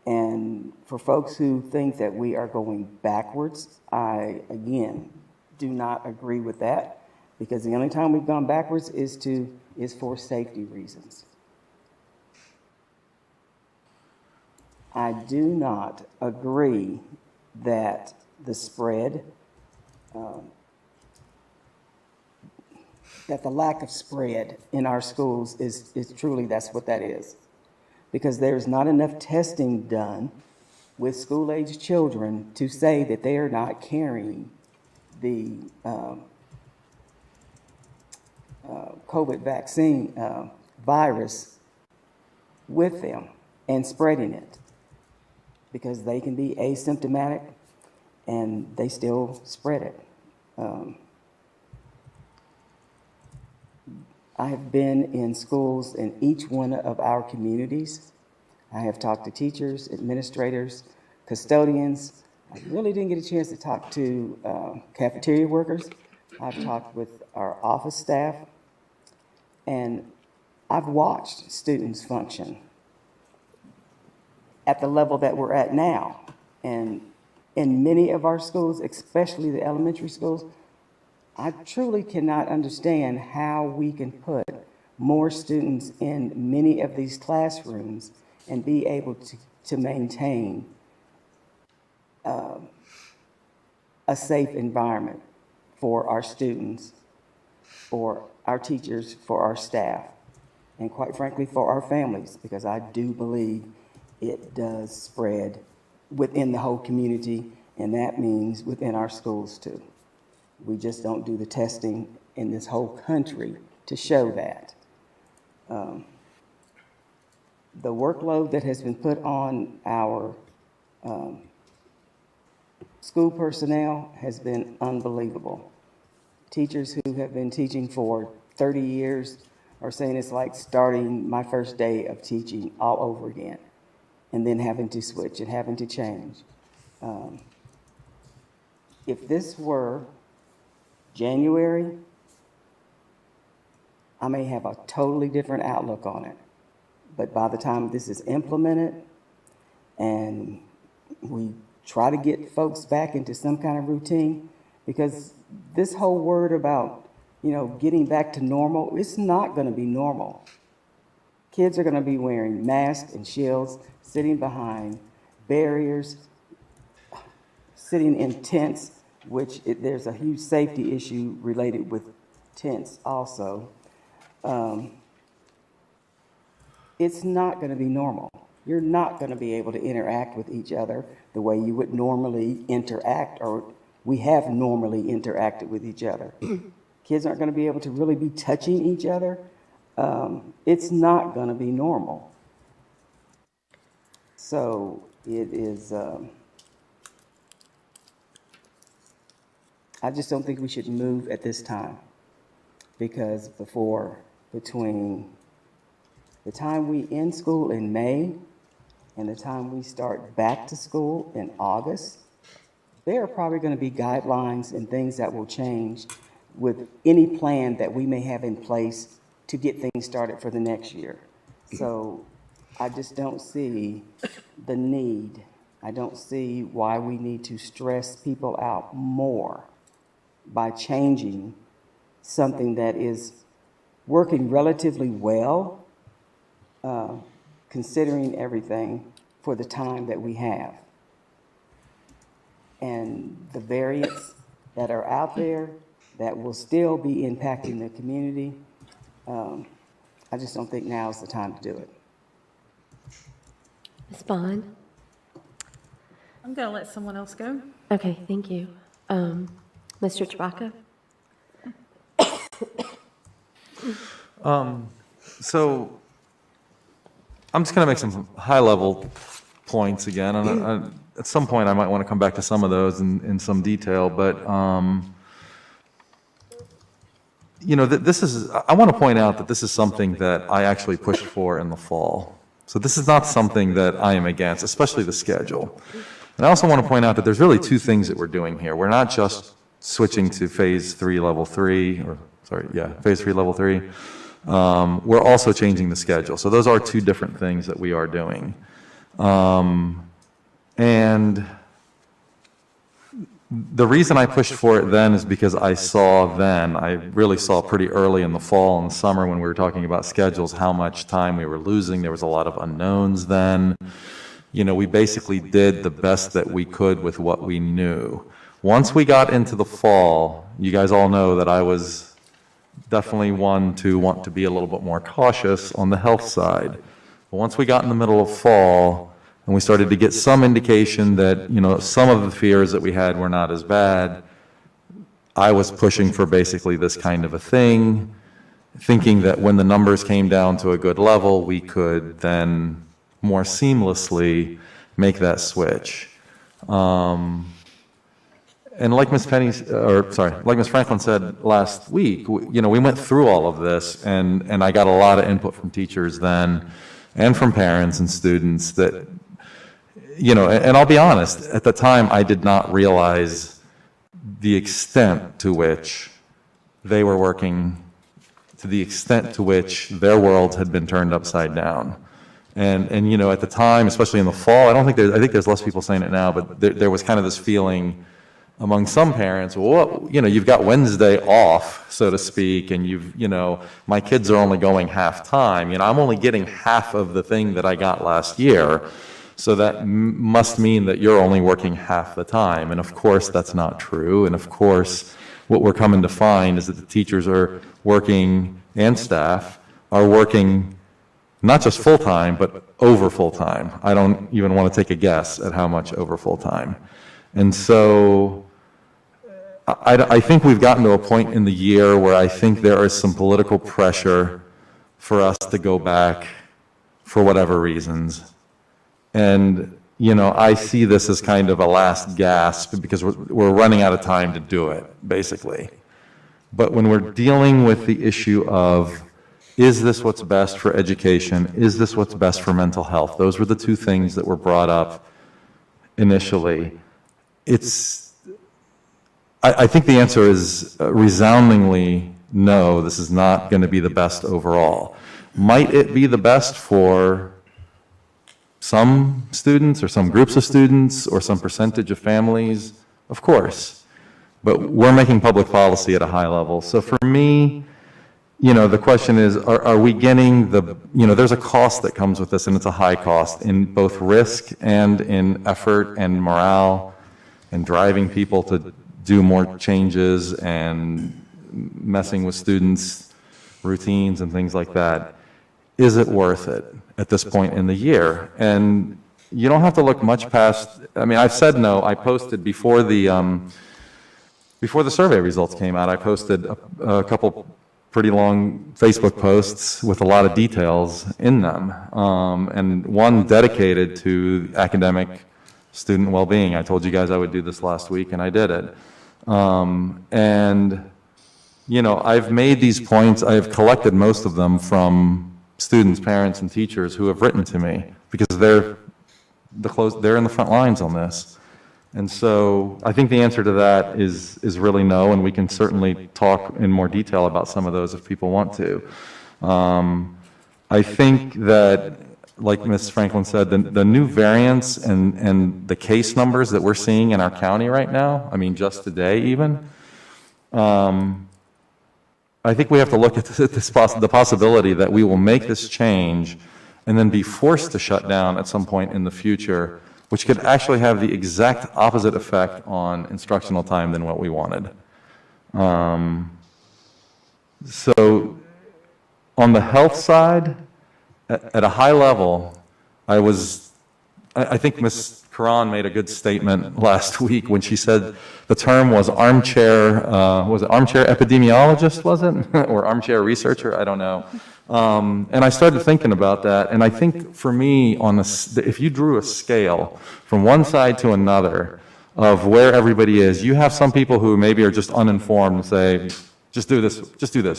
Speaker 5: And for folks who think that we are going backwards, I, again, do not agree with that, because the only time we've gone backwards is for safety reasons. I do not agree that the spread that the lack of spread in our schools is truly, that's what that is. Because there's not enough testing done with school-age children to say that they are not carrying the COVID vaccine virus with them and spreading it. Because they can be asymptomatic and they still spread it. I have been in schools in each one of our communities. I have talked to teachers, administrators, custodians. I really didn't get a chance to talk to cafeteria workers. I've talked with our office staff, and I've watched students function at the level that we're at now. And in many of our schools, especially the elementary schools, I truly cannot understand how we can put more students in many of these classrooms and be able to maintain a safe environment for our students, for our teachers, for our staff, and quite frankly, for our families, because I do believe it does spread within the whole community, and that means within our schools too. We just don't do the testing in this whole country to show that. The workload that has been put on our school personnel has been unbelievable. Teachers who have been teaching for 30 years are saying it's like starting my first day of teaching all over again, and then having to switch and having to change. If this were January, I may have a totally different outlook on it. But by the time this is implemented and we try to get folks back into some kind of routine, because this whole word about, getting back to normal, it's not going to be normal. Kids are going to be wearing masks and shields, sitting behind barriers, sitting in tents, which there's a huge safety issue related with tents also. It's not going to be normal. You're not going to be able to interact with each other the way you would normally interact, or we have normally interacted with each other. Kids aren't going to be able to really be touching each other. It's not going to be normal. So it is, I just don't think we should move at this time, because between the time we end school in May and the time we start back to school in August, there are probably going to be guidelines and things that will change with any plan that we may have in place to get things started for the next year. So I just don't see the need. I don't see why we need to stress people out more by changing something that is working relatively well, considering everything for the time that we have. And the variants that are out there that will still be impacting the community, I just don't think now is the time to do it.
Speaker 1: Ms. Bond?
Speaker 8: I'm going to let someone else go.
Speaker 1: Okay, thank you. Mr. Chewbacca?
Speaker 3: So I'm just going to make some high-level points again, and at some point I might want to come back to some of those in some detail, but this is, I want to point out that this is something that I actually pushed for in the fall. So this is not something that I am against, especially the schedule. And I also want to point out that there's really two things that we're doing here. We're not just switching to phase 3, level 3, phase 3, level 3. We're also changing the schedule. So those are two different things that we are doing. And the reason I pushed for it then is because I really saw pretty early in the fall and the summer when we were talking about schedules, how much time we were losing. There was a lot of unknowns then. We basically did the best that we could with what we knew. Once we got into the fall, you guys all know that I was definitely one to want to be a little bit more cautious on the health side. But once we got in the middle of fall, and we started to get some indication that, some of the fears that we had were not as bad, I was pushing for basically this kind of a thing, thinking that when the numbers came down to a good level, we could then more seamlessly make that switch. And like Ms. Franklin said last week, we went through all of this, and I got a lot of input from teachers then, and from parents and students that, and I'll be honest, at the time, I did not realize the extent to which they were working, to the extent to which their world had been turned upside down. And at the time, especially in the fall, I think there's less people saying it now, but there was kind of this feeling among some parents, well, you've got Wednesday off, so to speak, and my kids are only going half time. I'm only getting half of the thing that I got last year, so that must mean that you're only working half the time. And of course, that's not true. And of course, what we're coming to find is that the teachers are working, and staff are working not just full-time, but over full-time. I don't even want to take a guess at how much over full-time. And so I think we've gotten to a point in the year where I think there is some political pressure for us to go back for whatever reasons. And, I see this as kind of a last gasp because we're running out of time to do it, basically. But when we're dealing with the issue of, is this what's best for education? Is this what's best for mental health? Those were the two things that were brought up initially. I think the answer is resoundingly no, this is not going to be the best overall. Might it be the best for some students or some groups of students or some percentage of families? Of course. But we're making public policy at a high level. So for me, the question is, are we getting there's a cost that comes with this, and it's a high cost in both risk and in effort and morale and driving people to do more changes and messing with students' routines and things like that. Is it worth it at this point in the year? And you don't have to look much past, I've said no. I posted before the survey results came out, I posted a couple pretty long Facebook posts with a lot of details in them, and one dedicated to academic student well-being. I told you guys I would do this last week, and I did it. I've made these points, I have collected most of them from students, parents, and teachers who have written to me, because they're in the front lines on this. And so I think the answer to that is really no, and we can certainly talk in more detail about some of those if people want to. I think that, like Ms. Franklin said, the new variants and the case numbers that we're seeing in our county right now, just today even, I think we have to look at the possibility that we will make this change and then be forced to shut down at some point in the future, which could actually have the exact opposite effect on instructional time than what we wanted. So on the health side, at a high level, I think Ms. Karan made a good statement last week when she said the term was armchair epidemiologist, was it? Or armchair researcher, I don't know. And I started thinking about that, and I think for me, if you drew a scale from one side to another of where everybody is, you have some people who maybe are just uninformed and say, just do this,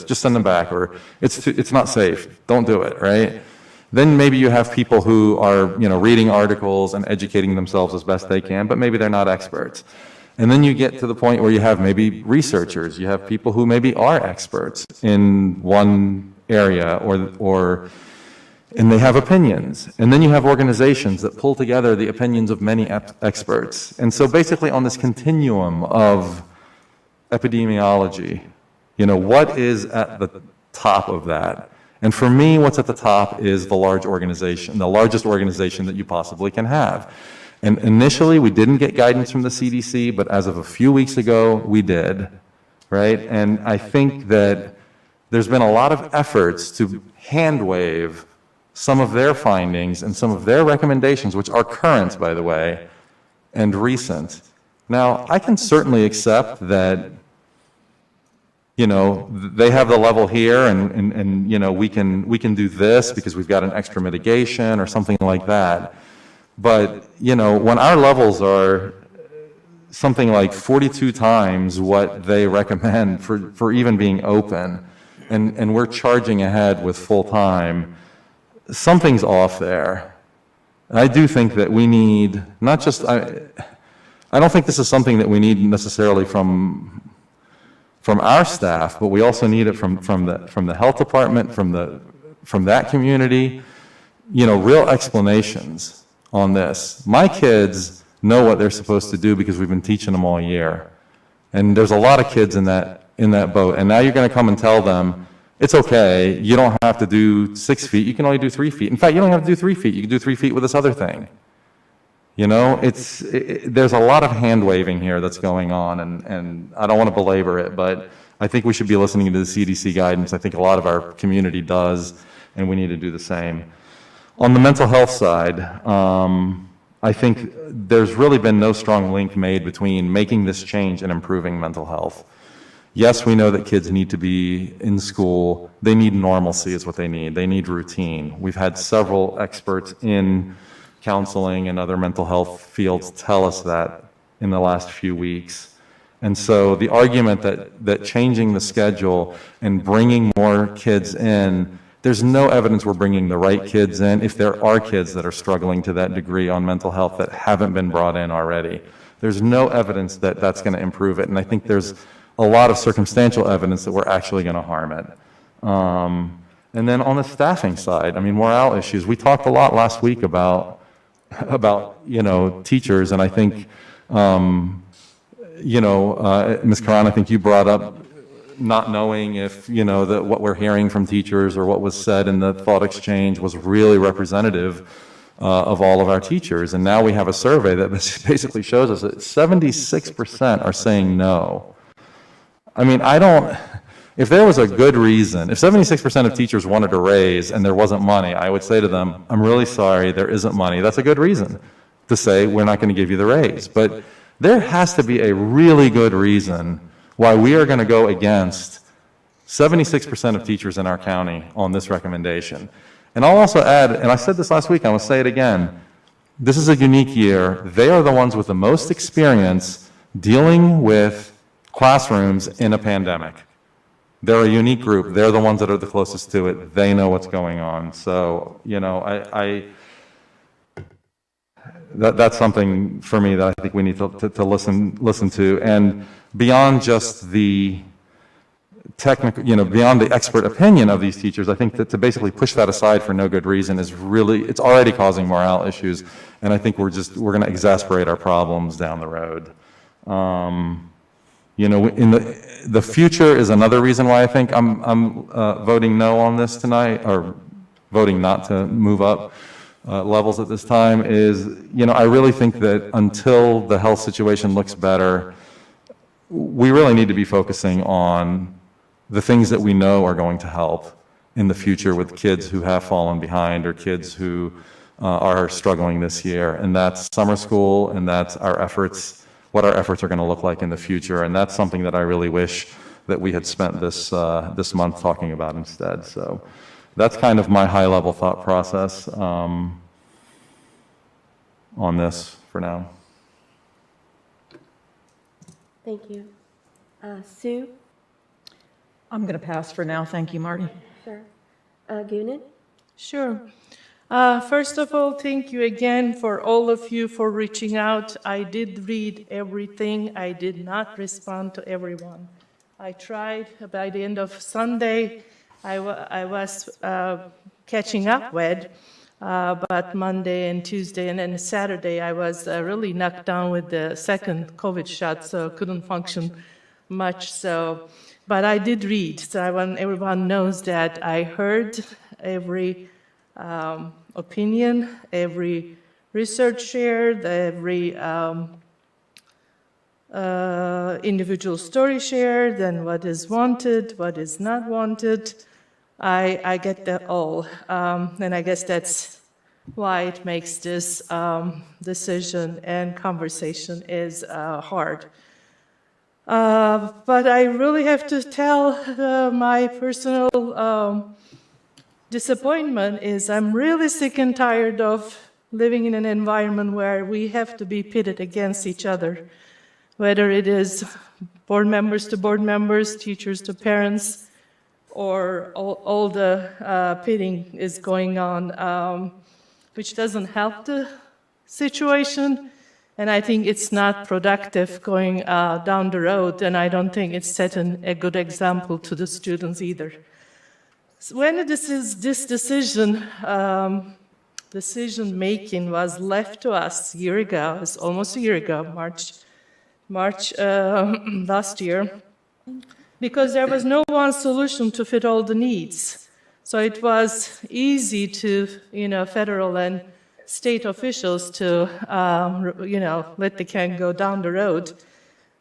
Speaker 3: just send them back, or it's not safe, don't do it, right? Then maybe you have people who are, reading articles and educating themselves as best they can, but maybe they're not experts. And then you get to the point where you have maybe researchers, you have people who maybe are experts in one area, and they have opinions. And then you have organizations that pull together the opinions of many experts. And so basically on this continuum of epidemiology, what is at the top of that? And for me, what's at the top is the large organization, the largest organization that you possibly can have. And initially, we didn't get guidance from the CDC, but as of a few weeks ago, we did, right? And I think that there's been a lot of efforts to hand wave some of their findings and some of their recommendations, which are current, by the way, and recent. Now, I can certainly accept that, you know, they have the level here and you know, we can do this because we've got an extra mitigation or something like that. But, you know, when our levels are something like 42 times what they recommend for even being open, and we're charging ahead with full-time, something's off there. And I do think that we need, not just, I don't think this is something that we need necessarily from our staff, but we also need it from the health department, from that community, you know, real explanations on this. My kids know what they're supposed to do because we've been teaching them all year. And there's a lot of kids in that boat. And now you're going to come and tell them, it's okay, you don't have to do 6 feet, you can only do 3 feet. In fact, you don't have to do 3 feet, you can do 3 feet with this other thing. You know, there's a lot of hand waving here that's going on, and I don't want to belabor it, but I think we should be listening to the CDC guidance. I think a lot of our community does, and we need to do the same. On the mental health side, I think there's really been no strong link made between making this change and improving mental health. Yes, we know that kids need to be in school. They need normalcy is what they need. They need routine. We've had several experts in counseling and other mental health fields tell us that in the last few weeks. And so the argument that changing the schedule and bringing more kids in, there's no evidence we're bringing the right kids in if there are kids that are struggling to that degree on mental health that haven't been brought in already. There's no evidence that that's going to improve it, and I think there's a lot of circumstantial evidence that we're actually going to harm it. And then on the staffing side, I mean, morale issues. We talked a lot last week about you know, teachers, and I think, you know, Ms. Karan, I think you brought up not knowing if, you know, that what we're hearing from teachers or what was said in the thought exchange was really representative of all of our teachers. And now we have a survey that basically shows us that 76% are saying no. I mean, if there was a good reason, if 76% of teachers wanted a raise and there wasn't money, I would say to them, I'm really sorry, there isn't money. That's a good reason to say we're not going to give you the raise. But there has to be a really good reason why we are going to go against 76% of teachers in our county on this recommendation. And I'll also add, and I said this last week, I will say it again, this is a unique year. They are the ones with the most experience dealing with classrooms in a pandemic. They're a unique group. They're the ones that are the closest to it. They know what's going on. So, you know, that's something for me that I think we need to listen to. And beyond just the technical, you know, beyond the expert opinion of these teachers, I think that to basically push that aside for no good reason is really, it's already causing morale issues. And I think we're going to exasperate our problems down the road. You know, in the future is another reason why I think I'm voting no on this tonight, or voting not to move up levels at this time is, you know, I really think that until the health situation looks better, we really need to be focusing on the things that we know are going to help in the future with kids who have fallen behind or kids who are struggling this year. And that's summer school, and that's our efforts, what our efforts are going to look like in the future. And that's something that I really wish that we had spent this month talking about instead. So that's kind of my high-level thought process on this for now.
Speaker 1: Thank you. Sue?
Speaker 7: I'm going to pass for now. Thank you, Marty.
Speaker 1: Sure. Goonan?
Speaker 6: Sure. First of all, thank you again for all of you for reaching out. I did read everything. I did not respond to everyone. I tried. By the end of Sunday, I was catching up with, but Monday and Tuesday and then Saturday, I was really knocked down with the second COVID shot, so couldn't function much. So, but I did read, so I want everyone knows that I heard every opinion, every research shared, every individual story shared and what is wanted, what is not wanted. I get that all. And I guess that's why it makes this decision and conversation is hard. But I really have to tell my personal disappointment is I'm really sick and tired of living in an environment where we have to be pitted against each other, whether it is board members to board members, teachers to parents, or all the pitting is going on, which doesn't help the situation. And I think it's not productive going down the road, and I don't think it's setting a good example to the students either. So when this decision making was left to us a year ago, it's almost a year ago, March last year, because there was no one solution to fit all the needs. So it was easy to, federal and state officials to, let the can go down the road.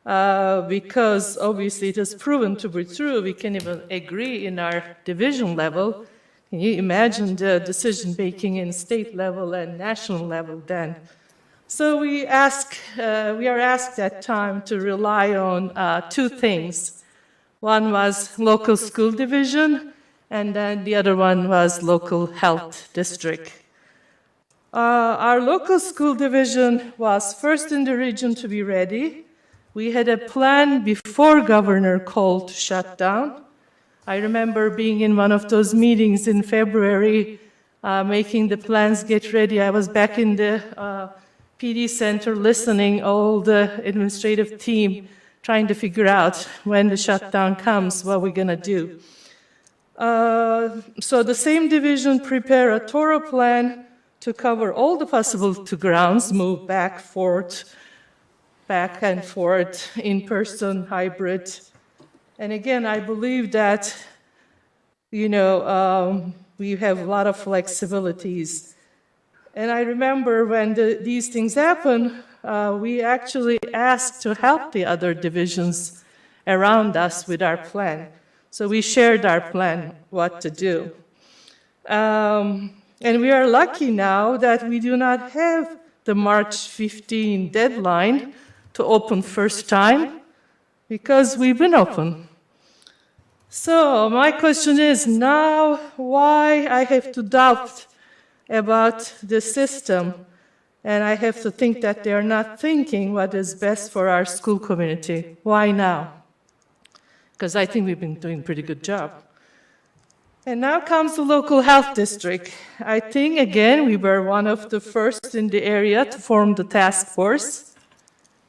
Speaker 6: Because obviously it is proven to be true. We can even agree in our division level. Can you imagine the decision making in state level and national level then? So we are asked at time to rely on two things. One was local school division, and then the other one was local health district. Our local school division was first in the region to be ready. We had a plan before governor called to shut down. I remember being in one of those meetings in February, making the plans get ready. I was back in the PD center listening, all the administrative team trying to figure out when the shutdown comes, what we're going to do. So the same division prepared a thorough plan to cover all the possible grounds, move back and forth, in-person, hybrid. And again, I believe that, we have a lot of flexibilities. And I remember when these things happened, we actually asked to help the other divisions around us with our plan. So we shared our plan, what to do. And we are lucky now that we do not have the March 15 deadline to open first time, because we've been open. So my question is now why I have to doubt about the system, and I have to think that they are not thinking what is best for our school community. Why now? Because I think we've been doing a pretty good job. And now comes the local health district. I think, again, we were one of the first in the area to form the task force.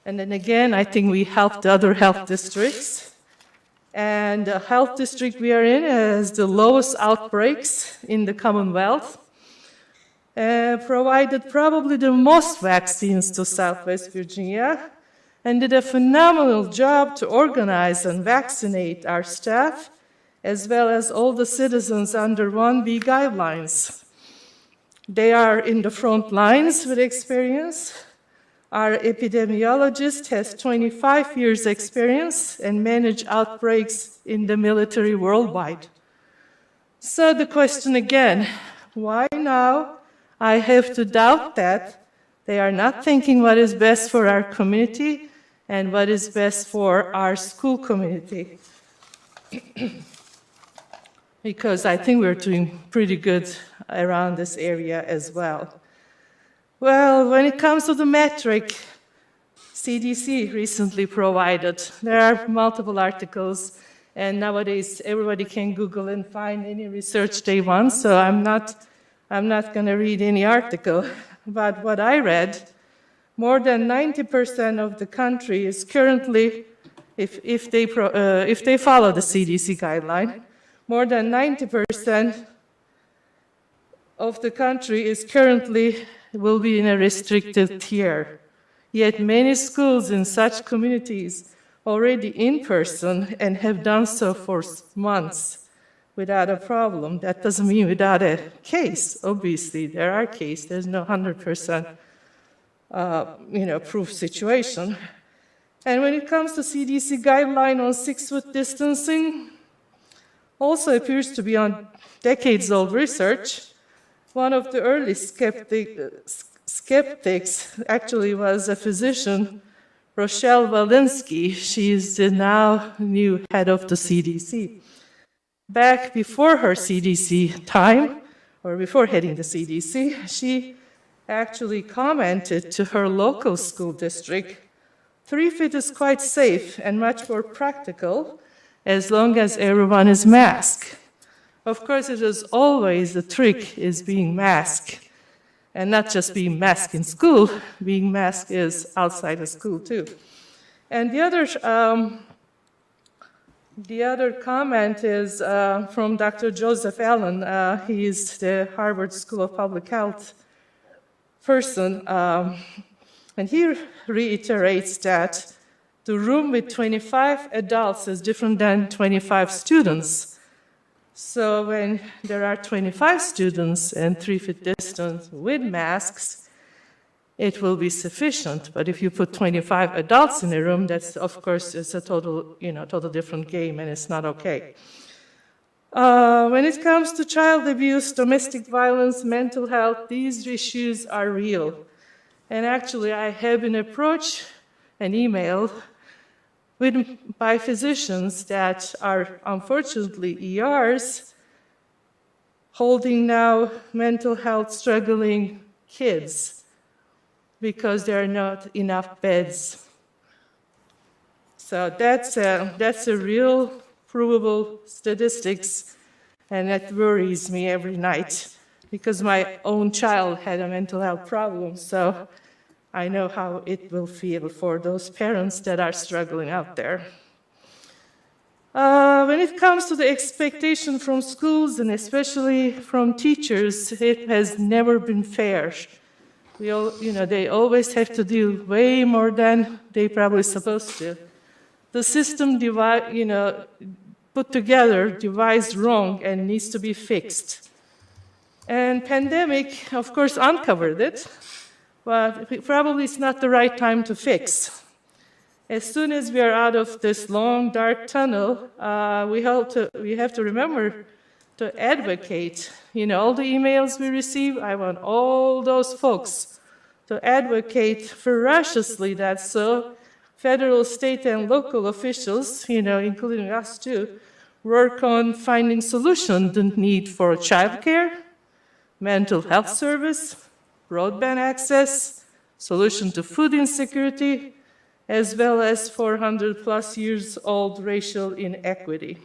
Speaker 6: And then again, I think we helped the other health districts. And the health district we are in has the lowest outbreaks in the Commonwealth, provided probably the most vaccines to Southwest Virginia, and did a phenomenal job to organize and vaccinate our staff, as well as all the citizens under 1B guidelines. They are in the front lines with experience. Our epidemiologist has 25 years experience and managed outbreaks in the military worldwide. So the question again, why now? I have to doubt that they are not thinking what is best for our community and what is best for our school community. Because I think we're doing pretty good around this area as well. Well, when it comes to the metric, CDC recently provided, there are multiple articles, and nowadays everybody can Google and find any research they want, so I'm not going to read any article. But what I read, more than 90% of the country is currently, if they follow the CDC guideline, more than 90% of the country is currently will be in a restricted tier. Yet many schools in such communities already in person and have done so for months without a problem. That doesn't mean without a case. Obviously, there are cases. There's no 100% proof situation. And when it comes to CDC guideline on 6-foot distancing, also appears to be on decades-old research. One of the early skeptics actually was a physician, Rochelle Walensky. She's the now new head of the CDC. Back before her CDC time, or before heading the CDC, she actually commented to her local school district, 3 feet is quite safe and much more practical as long as everyone is masked. Of course, it is always the trick is being masked, and not just being masked in school, being masked is outside of school too. And the other comment is from Dr. Joseph Allen. He is the Harvard School of Public Health person, and he reiterates that the room with 25 adults is different than 25 students. So when there are 25 students and 3 feet distance with masks, it will be sufficient. But if you put 25 adults in a room, that's, of course, it's a total different game, and it's not okay. When it comes to child abuse, domestic violence, mental health, these issues are real. And actually, I have been approached and emailed by physicians that are unfortunately ERs holding now mental health struggling kids because there are not enough beds. So that's a real provable statistics, and that worries me every night because my own child had a mental health problem. So I know how it will feel for those parents that are struggling out there. When it comes to the expectation from schools and especially from teachers, it has never been fair. They always have to do way more than they probably supposed to. The system put together, devised wrong, and needs to be fixed. And pandemic, of course, uncovered it. But probably it's not the right time to fix. As soon as we are out of this long, dark tunnel, we have to remember to advocate. All the emails we receive, I want all those folks to advocate ferociously that so federal, state, and local officials, including us too, work on finding solutions to the need for childcare, mental health service, broadband access, solution to food insecurity, as well as 400+ years old racial inequity.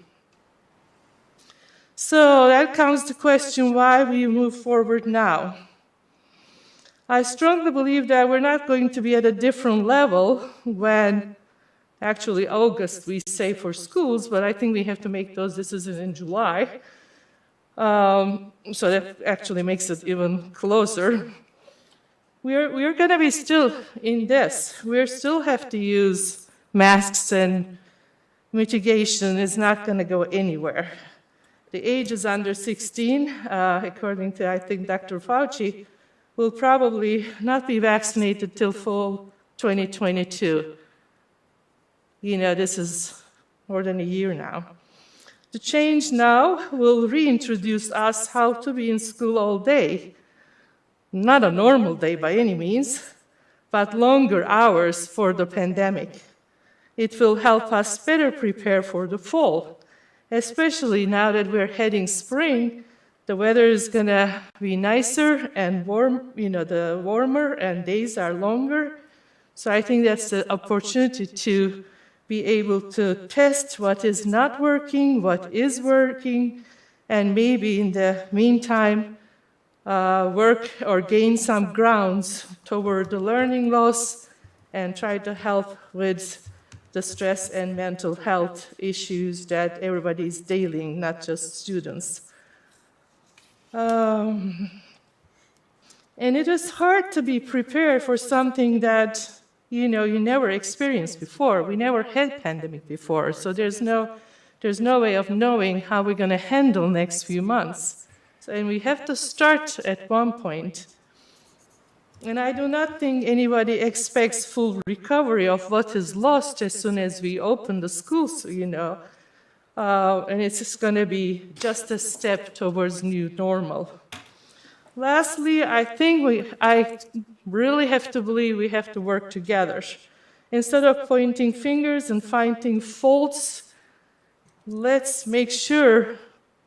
Speaker 6: So that comes to question why we move forward now. I strongly believe that we're not going to be at a different level when actually August we say for schools, but I think we have to make those decisions in July. So that actually makes it even closer. We're going to be still in this. We still have to use masks, and mitigation is not going to go anywhere. The age is under 16, according to, I think, Dr. Fauci, will probably not be vaccinated till fall 2022. This is more than a year now. The change now will reintroduce us how to be in school all day. Not a normal day by any means, but longer hours for the pandemic. It will help us better prepare for the fall, especially now that we're heading spring. The weather is going to be nicer and warmer, and days are longer. So I think that's the opportunity to be able to test what is not working, what is working, and maybe in the meantime, work or gain some grounds toward the learning loss and try to help with the stress and mental health issues that everybody is dealing, not just students. And it is hard to be prepared for something that you never experienced before. We never had pandemic before, so there's no way of knowing how we're going to handle next few months. And we have to start at one point. And I do not think anybody expects full recovery of what is lost as soon as we open the schools, and it's just going to be just a step towards new normal. Lastly, I think I really have to believe we have to work together. Instead of pointing fingers and finding faults, let's make sure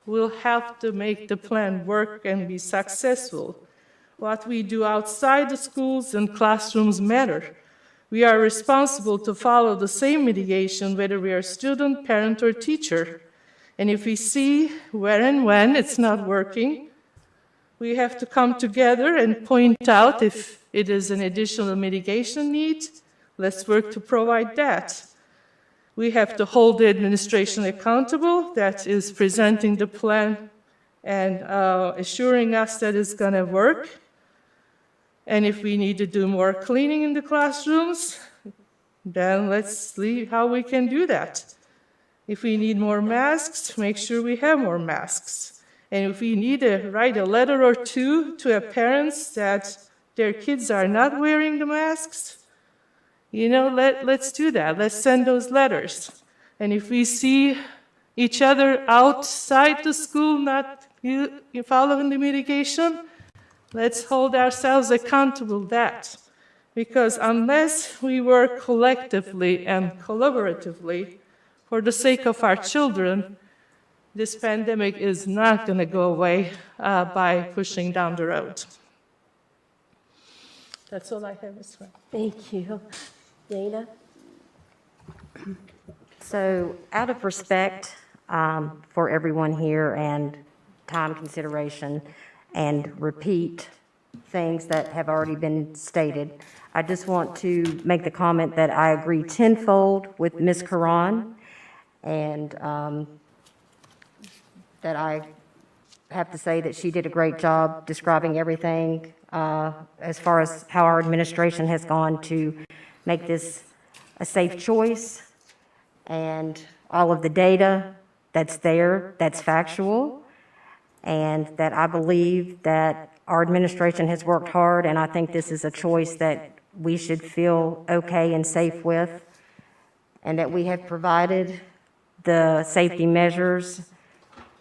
Speaker 6: we'll have to make the plan work and be successful. What we do outside the schools and classrooms matter. We are responsible to follow the same mitigation, whether we are student, parent, or teacher. And if we see where and when it's not working, we have to come together and point out if it is an additional mitigation need. Let's work to provide that. We have to hold the administration accountable, that is presenting the plan and assuring us that it's going to work. And if we need to do more cleaning in the classrooms, then let's see how we can do that. If we need more masks, make sure we have more masks. And if we need to write a letter or two to our parents that their kids are not wearing the masks, let's do that. Let's send those letters. And if we see each other outside the school not following the mitigation, let's hold ourselves accountable to that. Because unless we work collectively and collaboratively for the sake of our children, this pandemic is not going to go away by pushing down the road. That's all I have, Ms. Wright.
Speaker 1: Thank you. Dana?
Speaker 9: So out of respect for everyone here and time consideration and repeat things that have already been stated, I just want to make the comment that I agree tenfold with Ms. Karan, and that I have to say that she did a great job describing everything as far as how our administration has gone to make this a safe choice, and all of the data that's there, that's factual, and that I believe that our administration has worked hard, and I think this is a choice that we should feel okay and safe with, and that we have provided the safety measures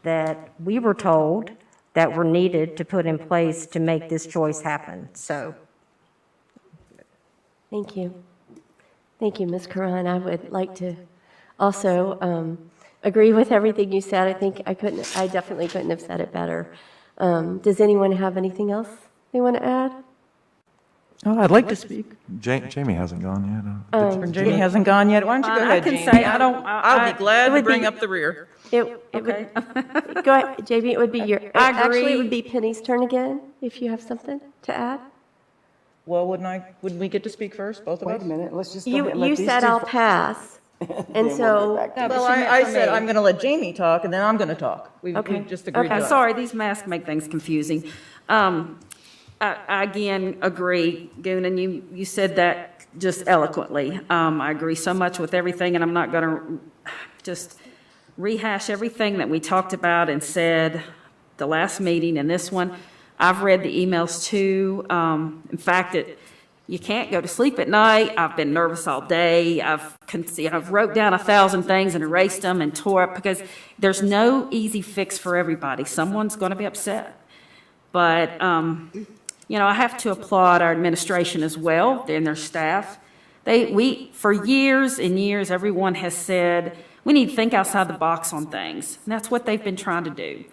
Speaker 9: that we were told that were needed to put in place to make this choice happen. So,
Speaker 1: Thank you. Thank you, Ms. Karan. I would like to also agree with everything you said. I think I definitely couldn't have said it better. Does anyone have anything else they want to add?
Speaker 3: Oh, I'd like to speak. Jamie hasn't gone yet.
Speaker 7: Jamie hasn't gone yet. Why don't you go ahead,
Speaker 8: I can
Speaker 7: Jamie?
Speaker 8: say
Speaker 7: I'll be glad to
Speaker 1: would
Speaker 7: bring
Speaker 1: be-
Speaker 7: up the rear.
Speaker 1: It would, go ahead, Jamie, it would be your,
Speaker 8: I
Speaker 1: actually, it
Speaker 8: agree.
Speaker 1: would be Penny's turn again, if you have something to add.
Speaker 7: Well, wouldn't we get to speak first, both of us?
Speaker 5: Wait a minute, let's just go ahead and let
Speaker 1: You
Speaker 5: these
Speaker 1: said
Speaker 5: two.
Speaker 1: I'll pass, and so,
Speaker 7: Well, I said I'm going to let Jamie talk, and then I'm going to talk. We
Speaker 1: Okay.
Speaker 7: just agreed to
Speaker 8: Okay,
Speaker 7: that.
Speaker 8: sorry, these masks make things confusing. I again agree, Goonan, you said that just eloquently. I agree so much with everything, and I'm not going to just rehash everything that we talked about and said the last meeting and this one. I've read the emails too. In fact, you can't go to sleep at night. I've been nervous all day. I've wrote down 1,000 things and erased them and tore up because there's no easy fix for everybody. Someone's going to be upset. But, I have to applaud our administration as well and their staff. For years and years, everyone has said, we need to think outside the box on things. And that's what they've been trying to do.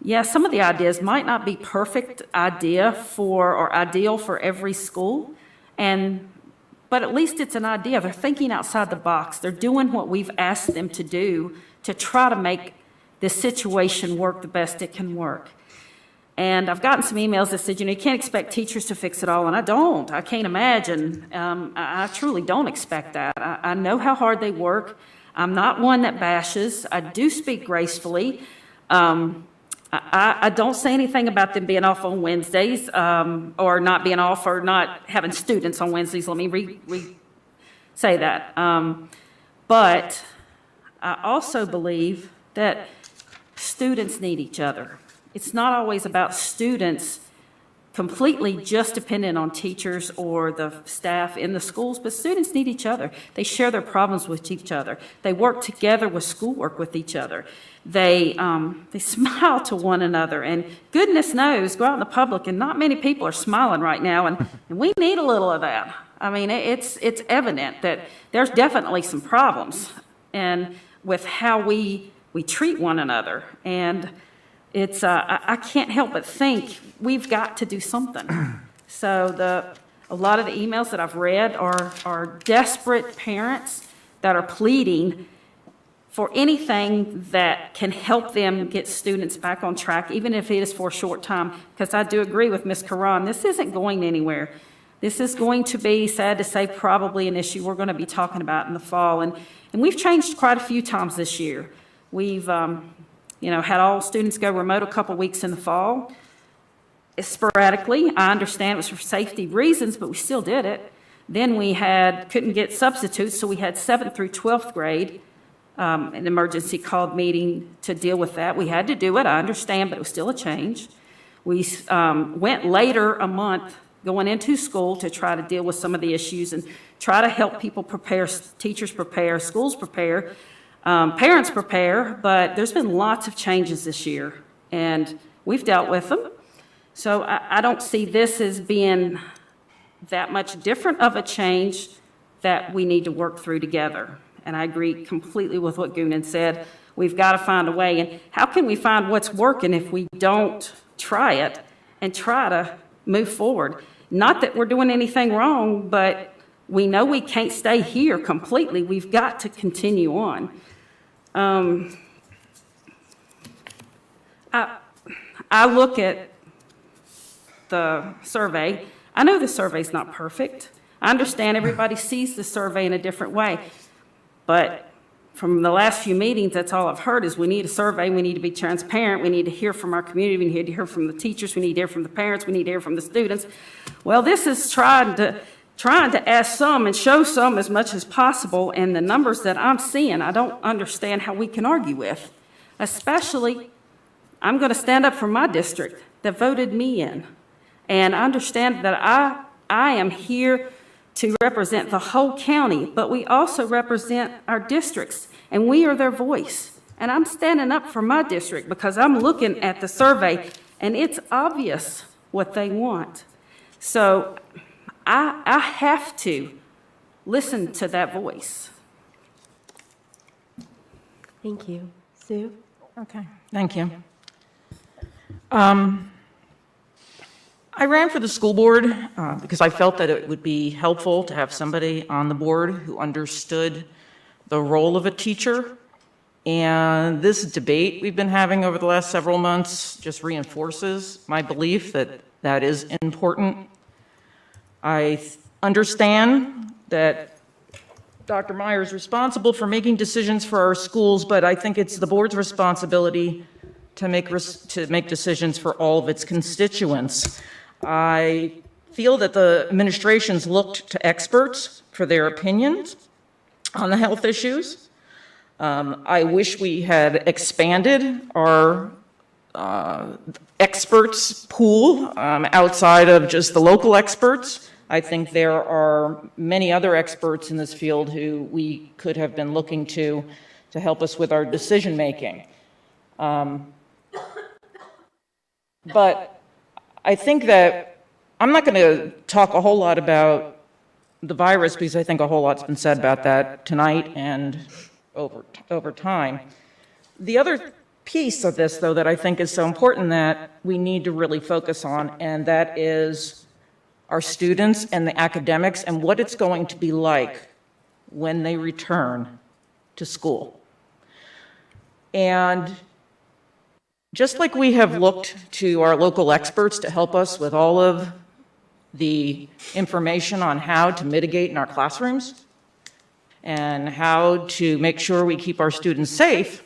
Speaker 8: Yeah, some of the ideas might not be perfect idea or ideal for every school, but at least it's an idea. They're thinking outside the box. They're doing what we've asked them to do to try to make this situation work the best it can work. And I've gotten some emails that said, you can't expect teachers to fix it all, and I don't. I can't imagine. I truly don't expect that. I know how hard they work. I'm not one that bashes. I do speak gracefully. I don't say anything about them being off on Wednesdays or not being off or not having students on Wednesdays. Let me say that. But I also believe that students need each other. It's not always about students completely just dependent on teachers or the staff in the schools, but students need each other. They share their problems with each other. They work together with schoolwork with each other. They smile to one another, and goodness knows, go out in the public, and not many people are smiling right now, and we need a little of that. I mean, it's evident that there's definitely some problems and with how we treat one another, and it's I can't help but think we've got to do something. So a lot of the emails that I've read are desperate parents that are pleading for anything that can help them get students back on track, even if it is for a short time. Because I do agree with Ms. Karan, this isn't going anywhere. This is going to be, sad to say, probably an issue we're going to be talking about in the fall. And we've changed quite a few times this year. We've had all students go remote a couple weeks in the fall. Sporadically, I understand it was for safety reasons, but we still did it. Then we couldn't get substitutes, so we had 7th through 12th grade, an emergency called meeting to deal with that. We had to do it, I understand, but it was still a change. We went later a month going into school to try to deal with some of the issues and try to help people prepare, teachers prepare, schools prepare, parents prepare, but there's been lots of changes this year, and we've dealt with them. So I don't see this as being that much different of a change that we need to work through together. And I agree completely with what Goonan said. We've got to find a way. And how can we find what's working if we don't try it and try to move forward? Not that we're doing anything wrong, but we know we can't stay here completely. We've got to continue on. I look at the survey. I know the survey's not perfect. I understand everybody sees the survey in a different way. But from the last few meetings, that's all I've heard is we need a survey, we need to be transparent, we need to hear from our community, we need to hear from the teachers, we need to hear from the parents, we need to hear from the students. Well, this is trying to ask some and show some as much as possible, and the numbers that I'm seeing, I don't understand how we can argue with. Especially, I'm going to stand up for my district that voted me in. And I understand that I am here to represent the whole county, but we also represent our districts, and we are their voice. And I'm standing up for my district because I'm looking at the survey, and it's obvious what they want. So I have to listen to that voice.
Speaker 1: Thank you. Sue?
Speaker 7: Okay, thank you. I ran for the school board because I felt that it would be helpful to have somebody on the board who understood the role of a teacher. And this debate we've been having over the last several months just reinforces my belief that that is important. I understand that Dr. Meyer is responsible for making decisions for our schools, but I think it's the board's responsibility to make decisions for all of its constituents. I feel that the administration's looked to experts for their opinions on the health issues. I wish we had expanded our experts pool outside of just the local experts. I think there are many other experts in this field who we could have been looking to help us with our decision making. But I think that I'm not going to talk a whole lot about the virus because I think a whole lot's been said about that tonight and over time. The other piece of this, though, that I think is so important that we need to really focus on, and that is our students and the academics and what it's going to be like when they return to school. And just like we have looked to our local experts to help us with all of the information on how to mitigate in our classrooms and how to make sure we keep our students safe,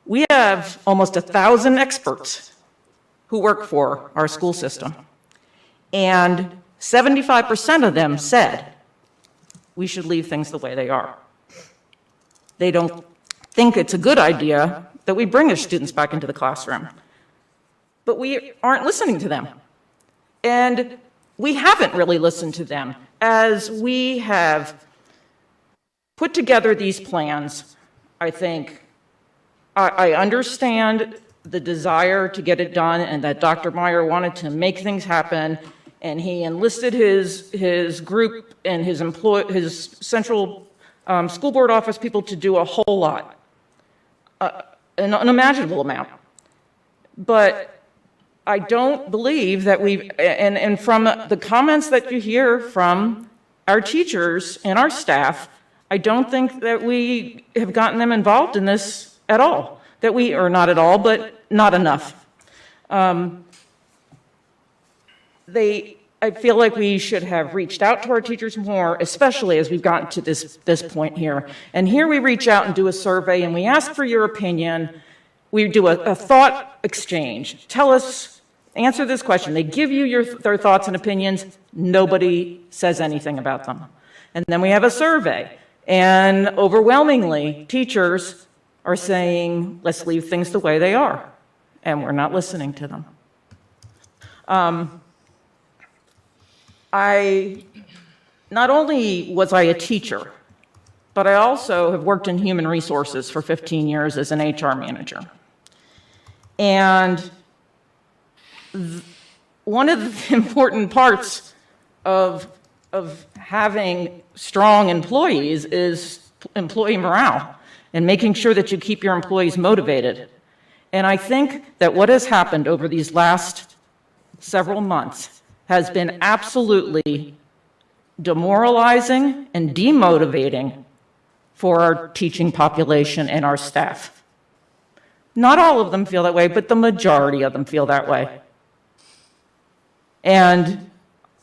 Speaker 7: we have almost 1,000 experts who work for our school system. And 75% of them said we should leave things the way they are. They don't think it's a good idea that we bring our students back into the classroom. But we aren't listening to them. And we haven't really listened to them. As we have put together these plans, I think I understand the desire to get it done and that Dr. Meyer wanted to make things happen, and he enlisted his group and his central school board office people to do a whole lot, an unimaginable amount. But I don't believe that and from the comments that you hear from our teachers and our staff, I don't think that we have gotten them involved in this at all. Or not at all, but not enough. I feel like we should have reached out to our teachers more, especially as we've gotten to this point here. And here we reach out and do a survey, and we ask for your opinion. We do a thought exchange. Tell us, answer this question. They give you their thoughts and opinions. Nobody says anything about them. And then we have a survey. And overwhelmingly, teachers are saying, let's leave things the way they are. And we're not listening to them. Not only was I a teacher, but I also have worked in human resources for 15 years as an HR manager. And one of the important parts of having strong employees is employee morale and making sure that you keep your employees motivated. And I think that what has happened over these last several months has been absolutely demoralizing and demotivating for our teaching population and our staff. Not all of them feel that way, but the majority of them feel that way. And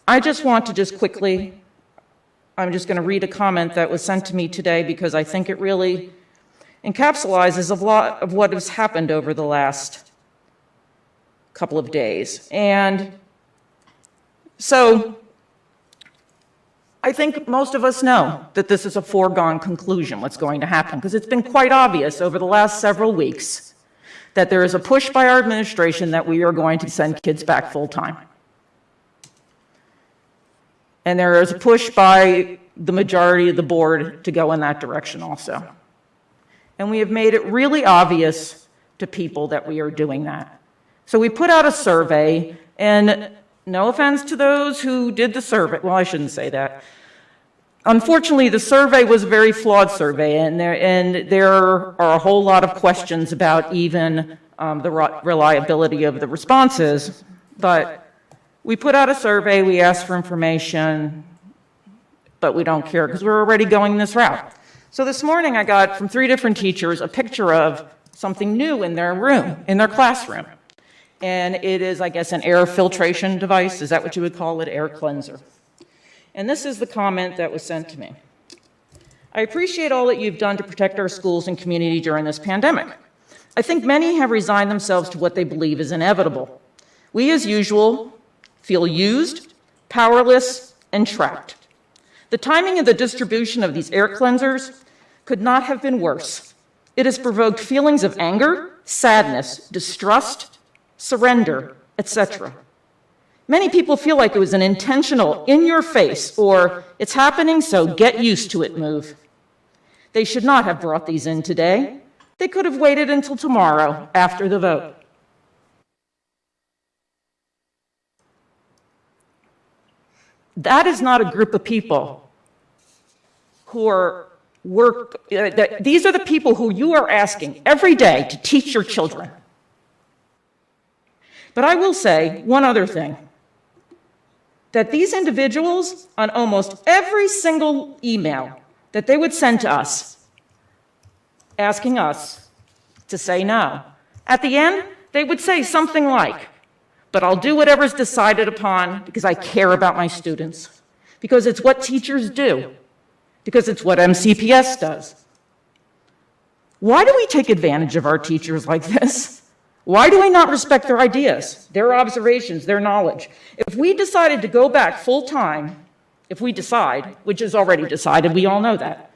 Speaker 7: I just want to quickly, I'm just going to read a comment that was sent to me today because I think it really encapsulates a lot of what has happened over the last couple of days. And so I think most of us know that this is a foregone conclusion, what's going to happen, because it's been quite obvious over the last several weeks that there is a push by our administration that we are going to send kids back full-time. And there is a push by the majority of the board to go in that direction also. And we have made it really obvious to people that we are doing that. So we put out a survey, and no offense to those who did the survey, well, I shouldn't say that. Unfortunately, the survey was a very flawed survey, and there are a whole lot of questions about even the reliability of the responses. But we put out a survey, we asked for information, but we don't care because we're already going this route. So this morning I got from 3 different teachers a picture of something new in their room, in their classroom. And it is, I guess, an air filtration device. Is that what you would call it? Air cleanser. And this is the comment that was sent to me. I appreciate all that you've done to protect our schools and community during this pandemic. I think many have resigned themselves to what they believe is inevitable. We, as usual, feel used, powerless, and trapped. The timing of the distribution of these air cleansers could not have been worse. It has provoked feelings of anger, sadness, distrust, surrender, etc. Many people feel like it was an intentional, in-your-face, or it's happening, so get used to it move. They should not have brought these in today. They could have waited until tomorrow after the vote. That is not a group of people who are these are the people who you are asking every day to teach your children. But I will say one other thing, that these individuals, on almost every single email that they would send to us, asking us to say no, at the end, they would say something like, but I'll do whatever's decided upon because I care about my students, because it's what teachers do, because it's what MCPS does. Why do we take advantage of our teachers like this? Why do we not respect their ideas, their observations, their knowledge? If we decided to go back full-time, if we decide, which is already decided, we all know that.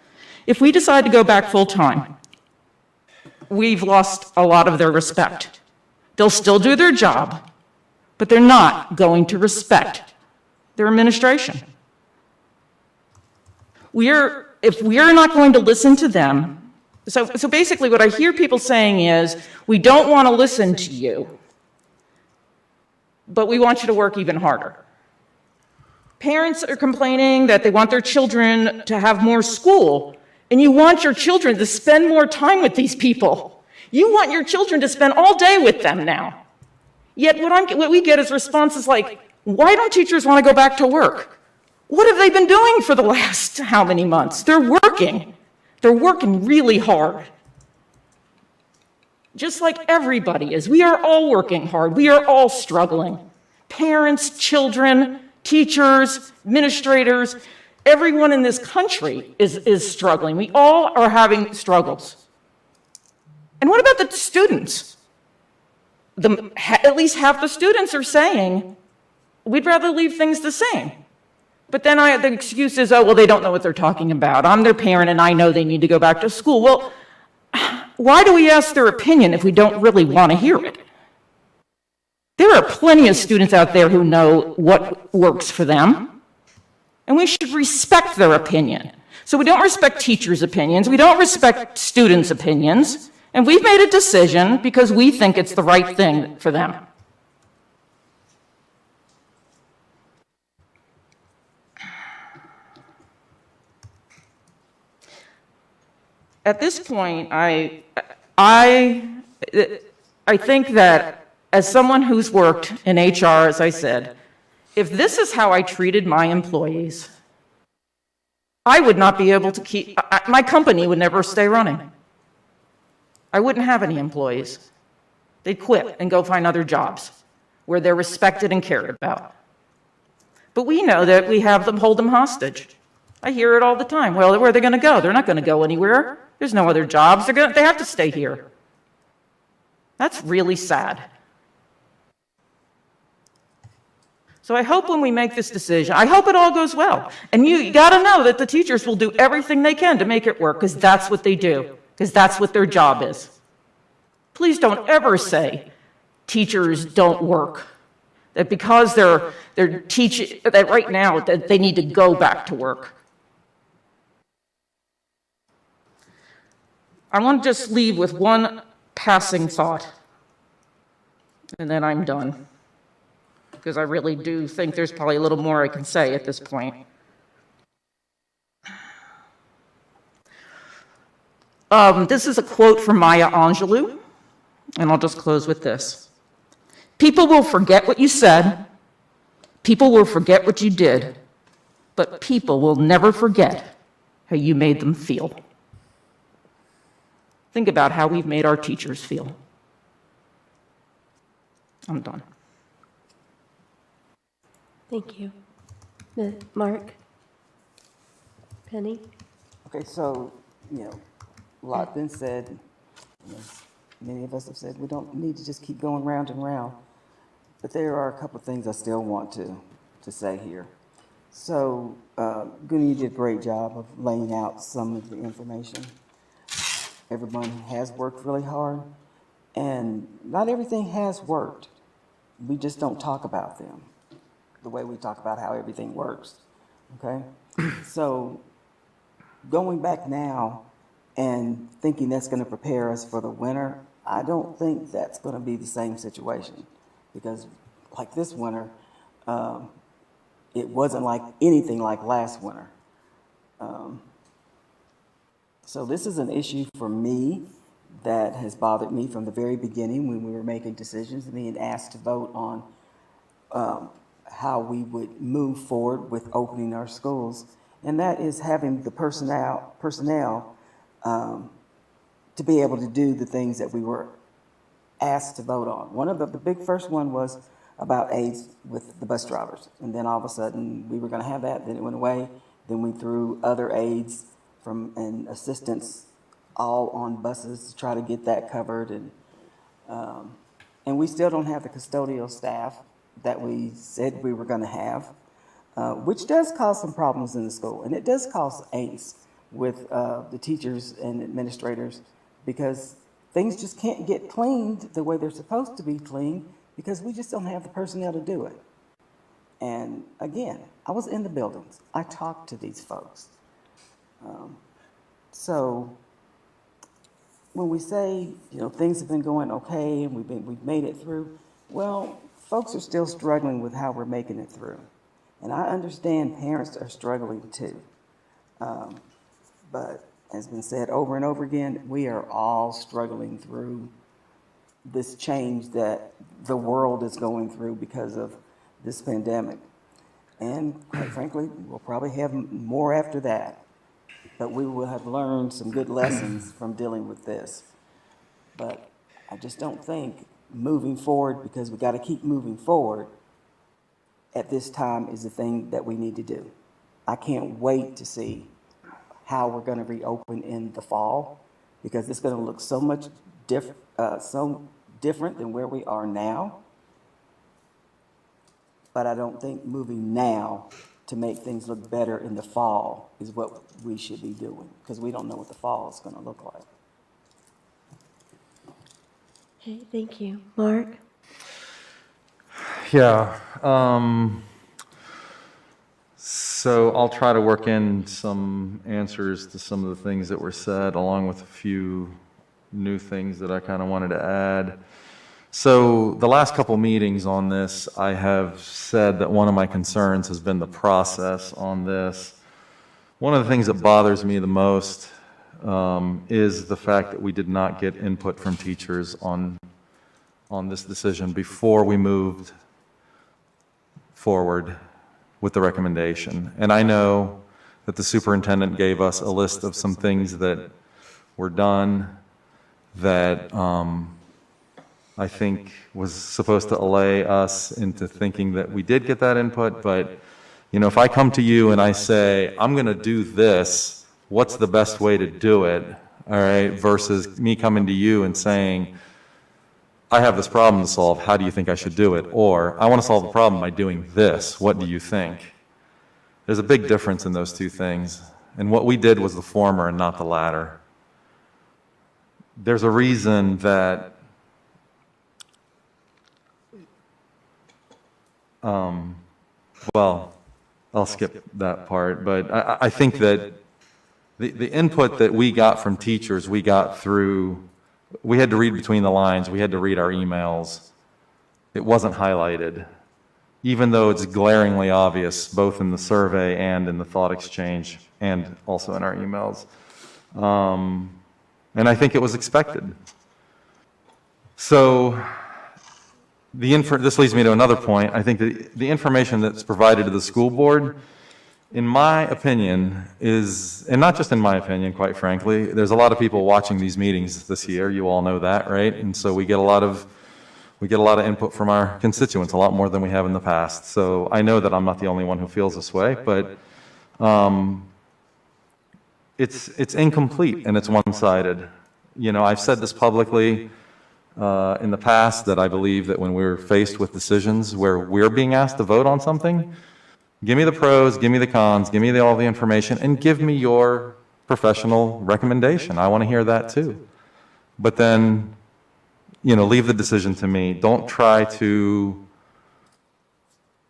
Speaker 7: If we decide to go back full-time, we've lost a lot of their respect. They'll still do their job, but they're not going to respect their administration. If we're not going to listen to them, so basically what I hear people saying is, we don't want to listen to you, but we want you to work even harder. Parents are complaining that they want their children to have more school, and you want your children to spend more time with these people. You want your children to spend all day with them now. Yet what we get is responses like, why don't teachers want to go back to work? What have they been doing for the last how many months? They're working. They're working really hard. Just like everybody is. We are all working hard. We are all struggling. Parents, children, teachers, administrators, everyone in this country is struggling. We all are having struggles. And what about the students? At least half the students are saying, we'd rather leave things the same. But then the excuse is, oh, well, they don't know what they're talking about. I'm their parent and I know they need to go back to school. Well, why do we ask their opinion if we don't really want to hear it? There are plenty of students out there who know what works for them, and we should respect their opinion. So we don't respect teachers' opinions, we don't respect students' opinions, and we've made a decision because we think it's the right thing for them. At this point, I think that as someone who's worked in HR, as I said, if this is how I treated my employees, I would not be able to keep, my company would never stay running. I wouldn't have any employees. They'd quit and go find other jobs where they're respected and cared about. But we know that we have them, hold them hostage. I hear it all the time. Well, where are they going to go? They're not going to go anywhere. There's no other jobs. They have to stay here. That's really sad. So I hope when we make this decision, I hope it all goes well. And you got to know that the teachers will do everything they can to make it work, because that's what they do, because that's what their job is. Please don't ever say teachers don't work, that because they're teaching, that right now that they need to go back to work. I want to just leave with one passing thought, and then I'm done, because I really do think there's probably a little more I can say at this point. This is a quote from Maya Angelou, and I'll just close with this. People will forget what you said, people will forget what you did, but people will never forget how you made them feel. Think about how we've made our teachers feel. I'm done.
Speaker 1: Thank you. Mark? Penny?
Speaker 5: Okay, so, a lot been said. Many of us have said we don't need to just keep going round and round. But there are a couple of things I still want to say here. So, Goonie, you did a great job of laying out some of the information. Everyone has worked really hard, and not everything has worked. We just don't talk about them the way we talk about how everything works, okay? So going back now and thinking that's going to prepare us for the winter, I don't think that's going to be the same situation, because like this winter, it wasn't like anything like last winter. So this is an issue for me that has bothered me from the very beginning when we were making decisions and being asked to vote on how we would move forward with opening our schools. And that is having the personnel to be able to do the things that we were asked to vote on. One of the big first one was about aids with the bus drivers. And then all of a sudden we were going to have that, then it went away. Then we threw other aids and assistance all on buses to try to get that covered. And we still don't have the custodial staff that we said we were going to have, which does cause some problems in the school. And it does cause angst with the teachers and administrators, because things just can't get cleaned the way they're supposed to be cleaned because we just don't have the personnel to do it. And again, I was in the buildings. I talked to these folks. So when we say, things have been going okay and we've made it through, well, folks are still struggling with how we're making it through. And I understand parents are struggling too. But as been said over and over again, we are all struggling through this change that the world is going through because of this pandemic. And quite frankly, we'll probably have more after that. But we will have learned some good lessons from dealing with this. But I just don't think moving forward, because we got to keep moving forward, at this time is the thing that we need to do. I can't wait to see how we're going to reopen in the fall, because it's going to look so much so different than where we are now. But I don't think moving now to make things look better in the fall is what we should be doing, because we don't know what the fall is going to look like.
Speaker 1: Okay, thank you. Mark?
Speaker 3: Yeah. So I'll try to work in some answers to some of the things that were said, along with a few new things that I kind of wanted to add. So the last couple meetings on this, I have said that one of my concerns has been the process on this. One of the things that bothers me the most is the fact that we did not get input from teachers on this decision before we moved forward with the recommendation. And I know that the superintendent gave us a list of some things that were done that I think was supposed to allay us into thinking that we did get that input. But, if I come to you and I say, I'm going to do this, what's the best way to do it? All right, versus me coming to you and saying, I have this problem to solve, how do you think I should do it? Or, I want to solve the problem by doing this, what do you think? There's a big difference in those two things. And what we did was the former and not the latter. There's a reason that well, I'll skip that part, but I think that the input that we got from teachers, we got through, we had to read between the lines, we had to read our emails. It wasn't highlighted, even though it's glaringly obvious, both in the survey and in the thought exchange, and also in our emails. And I think it was expected. So, this leads me to another point. I think the information that's provided to the school board, in my opinion, is, and not just in my opinion, quite frankly, there's a lot of people watching these meetings this year. You all know that, right? And so we get a lot of input from our constituents, a lot more than we have in the past. So I know that I'm not the only one who feels this way, but it's incomplete and it's one-sided. I've said this publicly in the past, that I believe that when we're faced with decisions where we're being asked to vote on something, give me the pros, give me the cons, give me all the information, and give me your professional recommendation. I want to hear that too. But then, leave the decision to me. Don't try to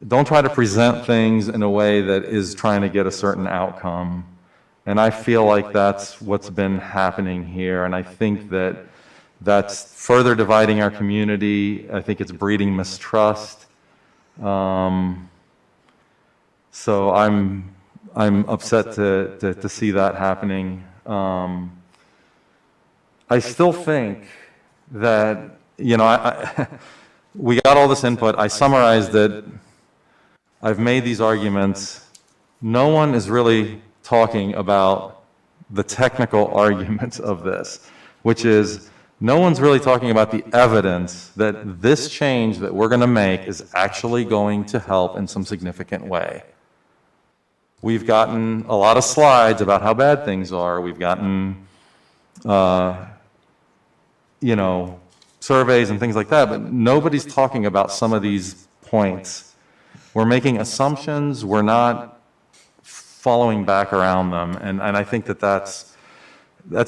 Speaker 3: present things in a way that is trying to get a certain outcome. And I feel like that's what's been happening here. And I think that that's further dividing our community. I think it's breeding mistrust. So I'm upset to see that happening. I still think that, we got all this input. I summarized it. I've made these arguments. No one is really talking about the technical arguments of this, which is, no one's really talking about the evidence that this change that we're going to make is actually going to help in some significant way. We've gotten a lot of slides about how bad things are. We've gotten, surveys and things like that, but nobody's talking about some of these points. We're making assumptions. We're not following back around them, and I think that's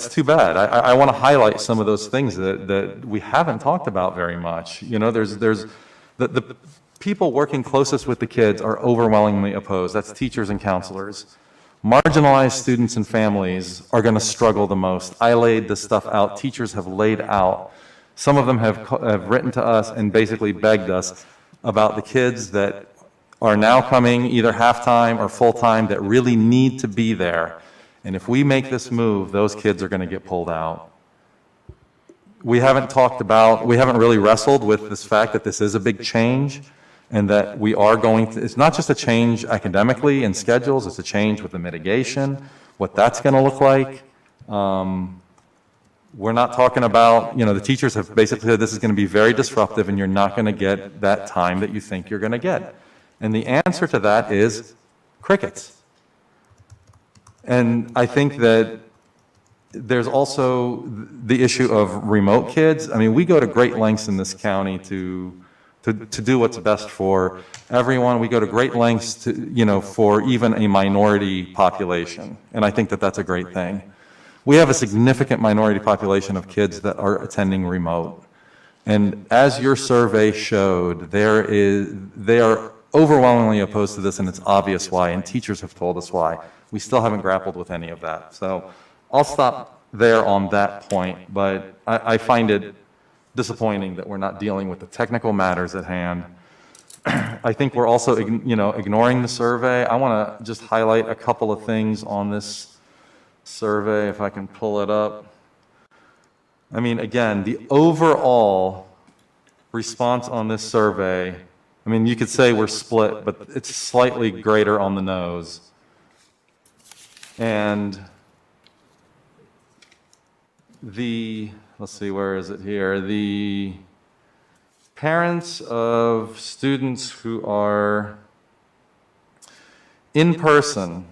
Speaker 3: too bad. I want to highlight some of those things that we haven't talked about very much. There's the people working closest with the kids are overwhelmingly opposed. That's teachers and counselors. Marginalized students and families are going to struggle the most. I laid this stuff out. Teachers have laid out. Some of them have written to us and basically begged us about the kids that are now coming either half-time or full-time that really need to be there. And if we make this move, those kids are going to get pulled out. We haven't really wrestled with this fact that this is a big change and that we are going to, it's not just a change academically in schedules, it's a change with the mitigation, what that's going to look like. We're not talking about, the teachers have basically said this is going to be very disruptive and you're not going to get that time that you think you're going to get. And the answer to that is crickets. And I think that there's also the issue of remote kids. I mean, we go to great lengths in this county to do what's best for everyone. We go to great lengths to, for even a minority population. And I think that that's a great thing. We have a significant minority population of kids that are attending remote. And as your survey showed, they are overwhelmingly opposed to this, and it's obvious why, and teachers have told us why. We still haven't grappled with any of that. So I'll stop there on that point, but I find it disappointing that we're not dealing with the technical matters at hand. I think we're also, ignoring the survey. I want to just highlight a couple of things on this survey, if I can pull it up. I mean, again, the overall response on this survey, I mean, you could say we're split, but it's slightly greater on the nose. And let's see, where is it here? The parents of students who are in person,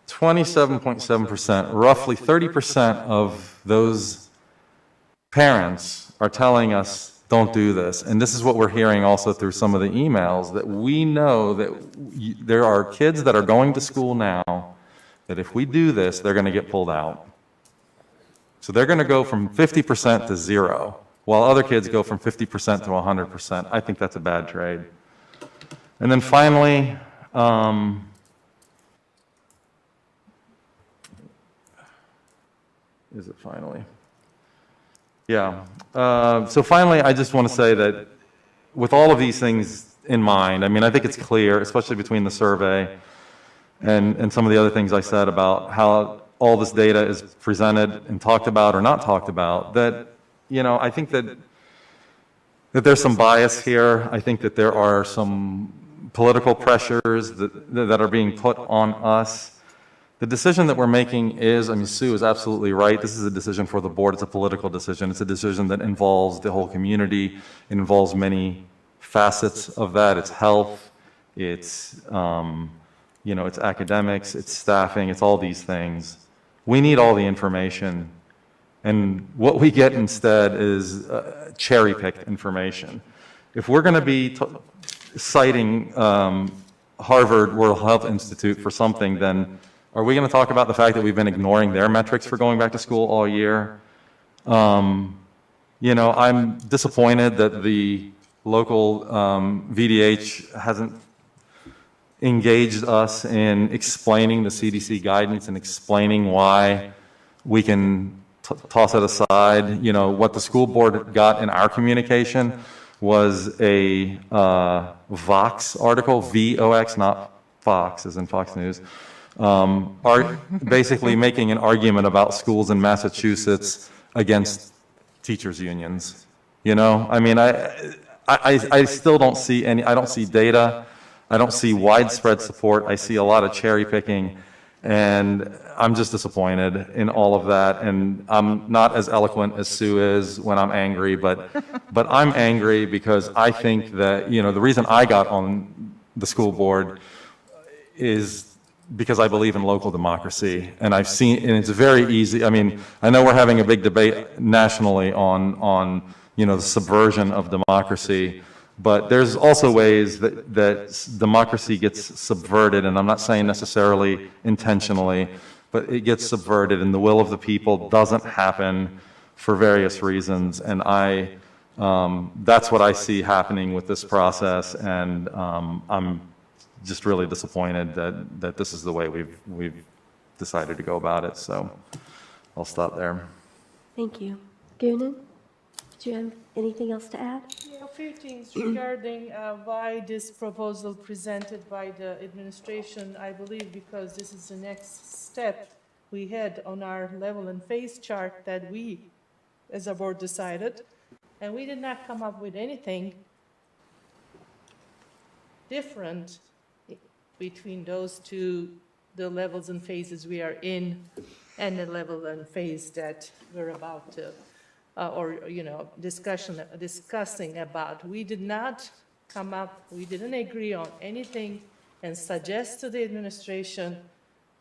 Speaker 3: 27.7%, roughly 30% of those parents are telling us, don't do this. And this is what we're hearing also through some of the emails, that we know that there are kids that are going to school now that if we do this, they're going to get pulled out. So they're going to go from 50% to 0, while other kids go from 50% to 100%. I think that's a bad trade. And then finally, is it finally? Yeah. So finally, I just want to say that with all of these things in mind, I mean, I think it's clear, especially between the survey and some of the other things I said about how all this data is presented and talked about or not talked about, that, I think that there's some bias here. I think that there are some political pressures that are being put on us. The decision that we're making is, Sue is absolutely right. This is a decision for the board. It's a political decision. It's a decision that involves the whole community. It involves many facets of that. It's health, it's, it's academics, it's staffing, it's all these things. We need all the information. And what we get instead is cherry-picked information. If we're going to be citing Harvard World Health Institute for something, then are we going to talk about the fact that we've been ignoring their metrics for going back to school all year? I'm disappointed that the local VDH hasn't engaged us in explaining the CDC guidance and explaining why we can toss it aside. What the school board got in our communication was a Vox article, VOX, not Fox, as in Fox News, are basically making an argument about schools in Massachusetts against teachers' unions. I still don't see I don't see data. I don't see widespread support. I see a lot of cherry picking, and I'm just disappointed in all of that. And I'm not as eloquent as Sue is when I'm angry, but I'm angry because I think that, the reason I got on the school board is because I believe in local democracy. And I've seen, and it's very easy. I know we're having a big debate nationally on the subversion of democracy. But there's also ways that democracy gets subverted, and I'm not saying necessarily intentionally, but it gets subverted, and the will of the people doesn't happen for various reasons. And I That's what I see happening with this process, and I'm just really disappointed that this is the way we've decided to go about it, so I'll stop there.
Speaker 1: Thank you. Goonan, do you have anything else to add?
Speaker 6: Yeah, a few things regarding why this proposal presented by the administration. I believe because this is the next step we had on our level and phase chart that we, as a board, decided. And we did not come up with anything different between those two, the levels and phases we are in, and the level and phase that we're about to, discussing about. We did not come up, we didn't agree on anything and suggest to the administration,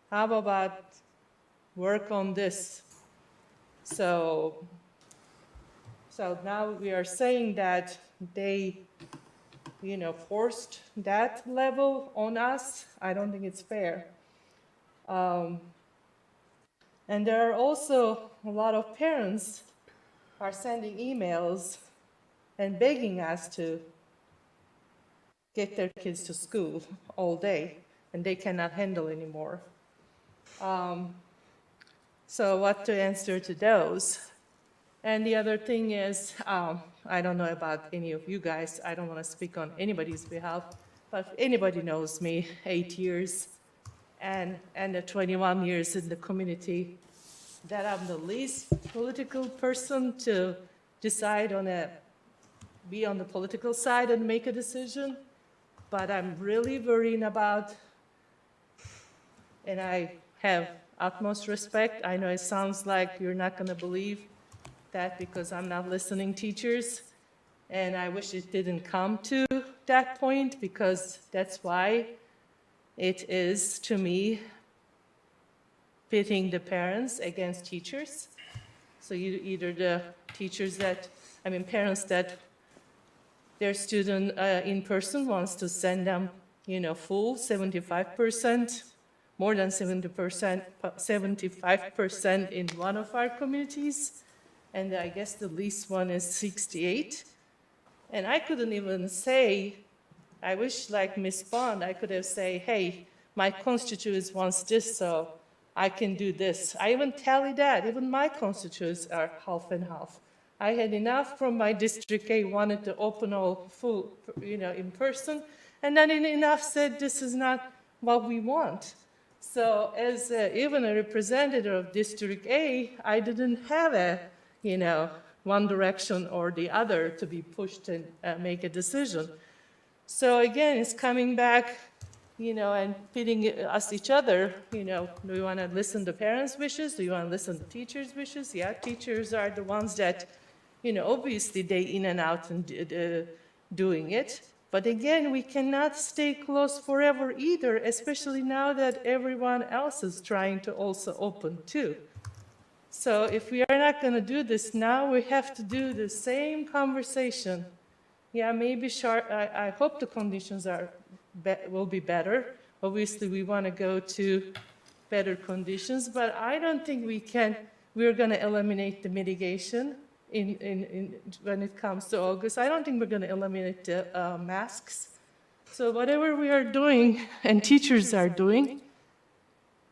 Speaker 6: how about work on this? So now we are saying that they, forced that level on us. I don't think it's fair. And there are also a lot of parents are sending emails and begging us to get their kids to school all day, and they cannot handle anymore. So what to answer to those? And the other thing is, I don't know about any of you guys, I don't want to speak on anybody's behalf, but if anybody knows me, 8 years and 21 years in the community, that I'm the least political person to decide be on the political side and make a decision, but I'm really worrying about, and I have utmost respect. I know it sounds like you're not going to believe that because I'm not listening teachers, and I wish it didn't come to that point, because that's why it is, to me, pitting the parents against teachers. So either the parents that their student in person wants to send them, full 75%, more than 70%, 75% in one of our communities, and I guess the least one is 68. And I couldn't even say, I wish, like Ms. Bond, I could have said, hey, my constituents wants this, so I can do this. I even tally that. Even my constituents are half and half. I had enough from my District A, wanted to open all full, in person, and then enough said this is not what we want. So as even a representative of District A, I didn't have one direction or the other to be pushed and make a decision. So again, it's coming back, and pitting us each other. Do we want to listen to parents' wishes? Do you want to listen to teachers' wishes? Yeah, teachers are the ones that, obviously they in and out and doing it. But again, we cannot stay closed forever either, especially now that everyone else is trying to also open too. So if we are not going to do this now, we have to do the same conversation. Yeah, maybe I hope the conditions will be better. Obviously, we want to go to better conditions, but I don't think we're going to eliminate the mitigation when it comes to August. I don't think we're going to eliminate the masks. So whatever we are doing and teachers are doing,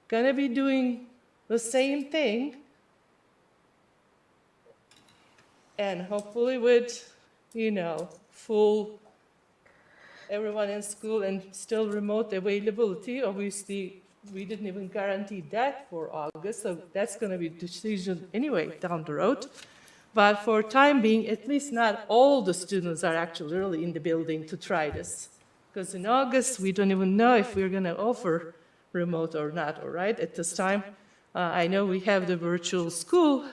Speaker 6: going to be doing the same thing, and hopefully with, full everyone in school and still remote availability. Obviously, we didn't even guarantee that for August, so that's going to be a decision anyway down the road. But for time being, at least not all the students are actually really in the building to try this. Because in August, we don't even know if we're going to offer remote or not, all right, at this time. I know we have the virtual school,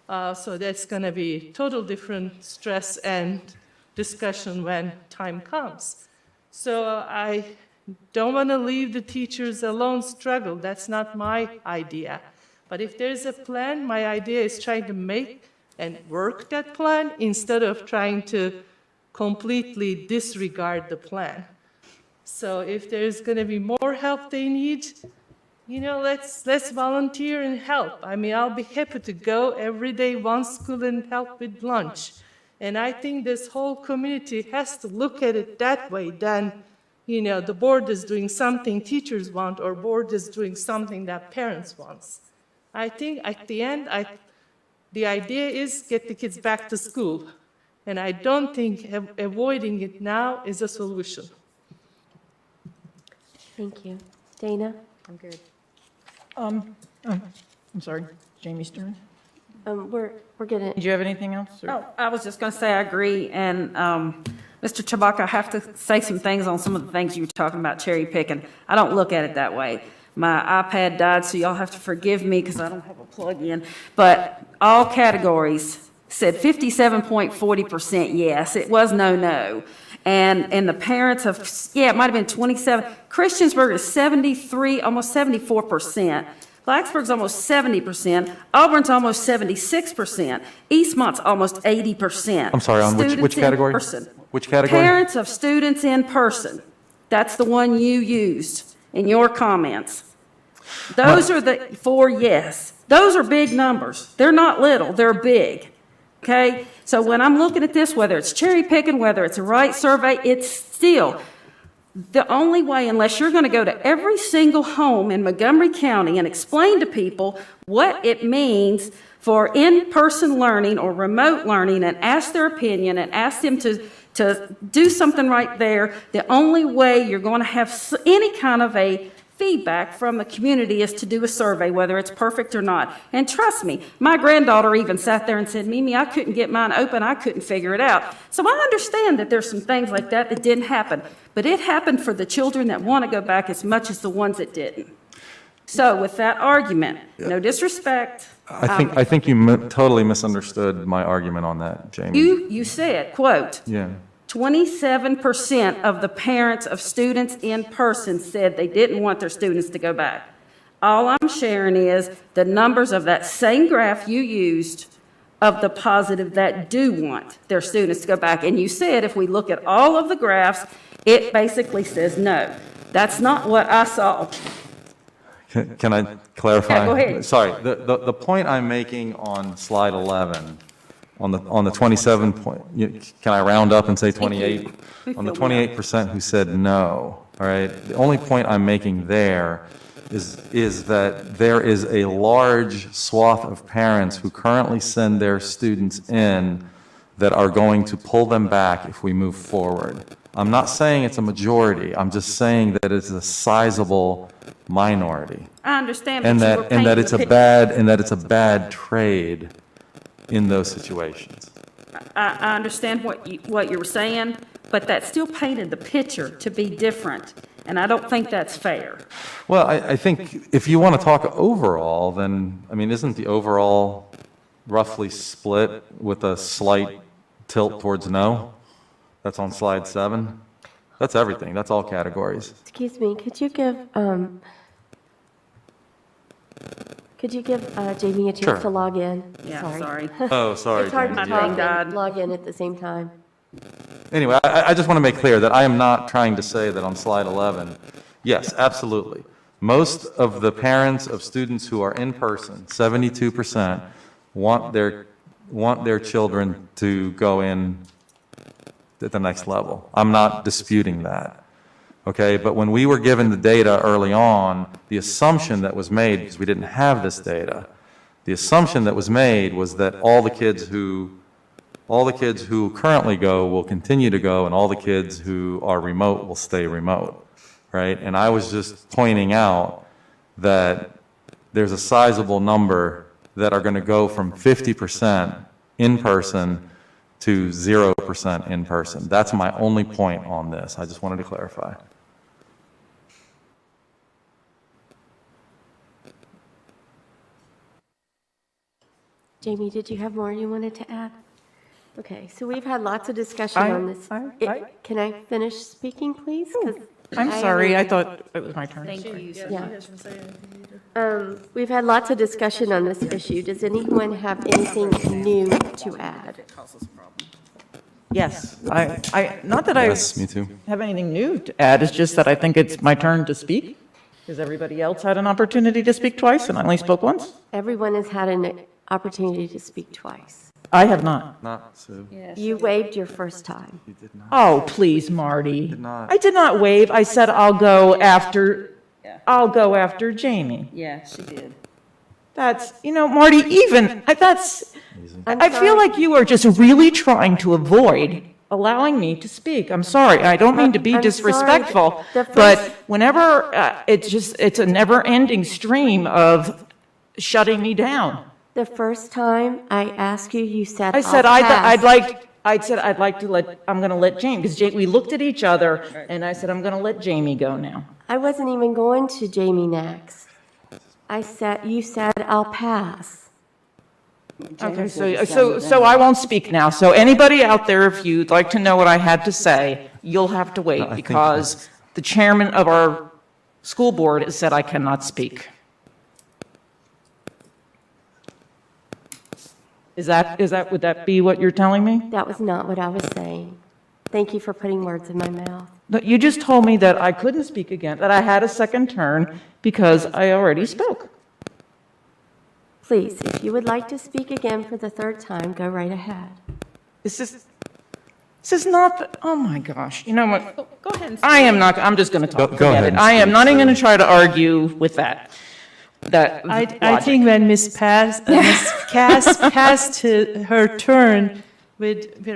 Speaker 6: so that's going to be total different stress and discussion when time comes. So I don't want to leave the teachers alone struggle. That's not my idea. But if there's a plan, my idea is trying to make and work that plan instead of trying to completely disregard the plan. So if there's going to be more help they need, let's volunteer and help. I'll be happy to go every day, one school, and help with lunch. And I think this whole community has to look at it that way, than, the board is doing something teachers want, or board is doing something that parents wants. I think at the end, the idea is get the kids back to school. And I don't think avoiding it now is a solution.
Speaker 1: Thank you. Dana?
Speaker 9: I'm good.
Speaker 7: I'm sorry, Jamie's turn.
Speaker 1: We're gonna,
Speaker 7: Did you have anything else? or-
Speaker 8: Oh, I was just going to say I agree, and Mr. Chewbacca, I have to say some things on some of the things you were talking about cherry picking. I don't look at it that way. My iPad died, so y'all have to forgive me because I don't have a plug-in. But all categories said 57.40% yes. It was no. And the parents have, it might have been 27. Christiansburg is 73, almost 74%. Blacksburg's almost 70%. Auburn's almost 76%. Eastmont's almost 80%.
Speaker 3: I'm sorry, on which
Speaker 8: Students in
Speaker 3: category?
Speaker 8: person.
Speaker 3: Which category?
Speaker 8: Parents of students in person. That's the one you used in your comments. Those are the 4 yes. Those are big numbers. They're not little, they're big. Okay? So when I'm looking at this, whether it's cherry picking, whether it's a right survey, it's still the only way, unless you're going to go to every single home in Montgomery County and explain to people what it means for in-person learning or remote learning and ask their opinion and ask them to do something right there, the only way you're going to have any kind of a feedback from the community is to do a survey, whether it's perfect or not. And trust me, my granddaughter even sat there and said, Mimi, I couldn't get mine open. I couldn't figure it out. So I understand that there's some things like that that didn't happen. But it happened for the children that want to go back as much as the ones that didn't. So with that argument, no disrespect.
Speaker 3: I think you totally misunderstood my argument on that, Jamie.
Speaker 8: You said, quote,
Speaker 3: Yeah.
Speaker 8: 27% of the parents of students in person said they didn't want their students to go back. All I'm sharing is the numbers of that same graph you used of the positive that do want their students to go back. And you said if we look at all of the graphs, it basically says no. That's not what I saw.
Speaker 3: Can I clarify?
Speaker 8: Yeah, go ahead.
Speaker 3: Sorry, the point I'm making on slide 11, on the 27 point, can I round up and say 28? On the 28% who said no, all right? The only point I'm making there is that there is a large swath of parents who currently send their students in that are going to pull them back if we move forward. I'm not saying it's a majority, I'm just saying that it's a sizable minority.
Speaker 8: I understand,
Speaker 3: And
Speaker 8: but you were
Speaker 3: that, and that
Speaker 8: painting
Speaker 3: it's
Speaker 8: the
Speaker 3: a
Speaker 8: picture.
Speaker 3: bad, and that it's a bad trade in those situations.
Speaker 8: I understand what you were saying, but that still painted the picture to be different, and I don't think that's fair.
Speaker 3: Well, I think if you want to talk overall, then, I mean, isn't the overall roughly split with a slight tilt towards no? That's on slide 7. That's everything, that's all categories.
Speaker 1: excuse me, could you give Jamie a chance
Speaker 3: Sure.
Speaker 1: to log in?
Speaker 8: Yeah, sorry.
Speaker 3: Oh, sorry,
Speaker 1: It's hard to
Speaker 3: Jamie.
Speaker 1: talk
Speaker 8: God.
Speaker 1: and log in at the same time.
Speaker 3: Anyway, I just want to make clear that I am not trying to say that on slide 11, yes, absolutely. Most of the parents of students who are in person, 72%, want their children to go in at the next level. I'm not disputing that. Okay, but when we were given the data early on, the assumption that was made, because we didn't have this data, the assumption that was made was that all the kids who currently go will continue to go, and all the kids who are remote will stay remote, right? And I was just pointing out that there's a sizable number that are going to go from 50% in person to 0% in person. That's my only point on this. I just wanted to clarify.
Speaker 1: Jamie, did you have more you wanted to add? Okay, so we've had lots of discussion on this. Can I finish speaking, please? 'Cause
Speaker 7: I'm sorry, I thought it was my turn.
Speaker 8: Thank you.
Speaker 1: Yeah. We've had lots of discussion on this issue. Does anyone have anything new to add?
Speaker 7: Yes, not that I
Speaker 3: Yes, me too.
Speaker 7: have anything new to add, it's just that I think it's my turn to speak, because everybody else had an opportunity to speak twice, and I only spoke once.
Speaker 1: Everyone has had an opportunity to speak twice.
Speaker 7: I have not.
Speaker 3: Not Sue.
Speaker 1: You waived your first time.
Speaker 3: You did not.
Speaker 7: Oh, please, Marty.
Speaker 3: Did not.
Speaker 7: I did not waive. I said I'll go after Jamie.
Speaker 8: Yeah, she did.
Speaker 7: That's, Marty, I feel
Speaker 1: sorry.
Speaker 7: like you are just really trying to avoid allowing me to speak. I'm sorry. I don't mean to be
Speaker 1: I'm sorry.
Speaker 7: disrespectful,
Speaker 1: The first-
Speaker 7: but whenever, it's a never-ending stream of shutting me down.
Speaker 1: The first time I asked you, you said,
Speaker 7: I said,
Speaker 1: "I'll pass."
Speaker 7: I'm going to let Jamie, because we looked at each other, and I said, I'm going to let Jamie go now.
Speaker 1: I wasn't even going to Jamie next. You said, "I'll pass."
Speaker 7: Okay, so I won't speak now. So anybody out there, if you'd like to know what I had to say, you'll have to wait,
Speaker 3: I think-
Speaker 7: because the chairman of our school board has said I cannot speak. Would that be what you're telling me?
Speaker 1: That was not what I was saying. Thank you for putting words in my mouth.
Speaker 7: No, you just told me that I couldn't speak again, that I had a second turn because I already spoke.
Speaker 1: Please, if you would like to speak again for the third time, go right ahead.
Speaker 7: This is not, oh my gosh, you know what?
Speaker 8: Go ahead and
Speaker 7: I'm just going to talk.
Speaker 3: Go
Speaker 7: Forget
Speaker 3: ahead
Speaker 7: it.
Speaker 3: and
Speaker 7: I am
Speaker 3: speak,
Speaker 7: not even
Speaker 3: Sue.
Speaker 7: going to try to argue with that.
Speaker 6: I
Speaker 7: logic.
Speaker 6: think when Ms. Cass passed her turn,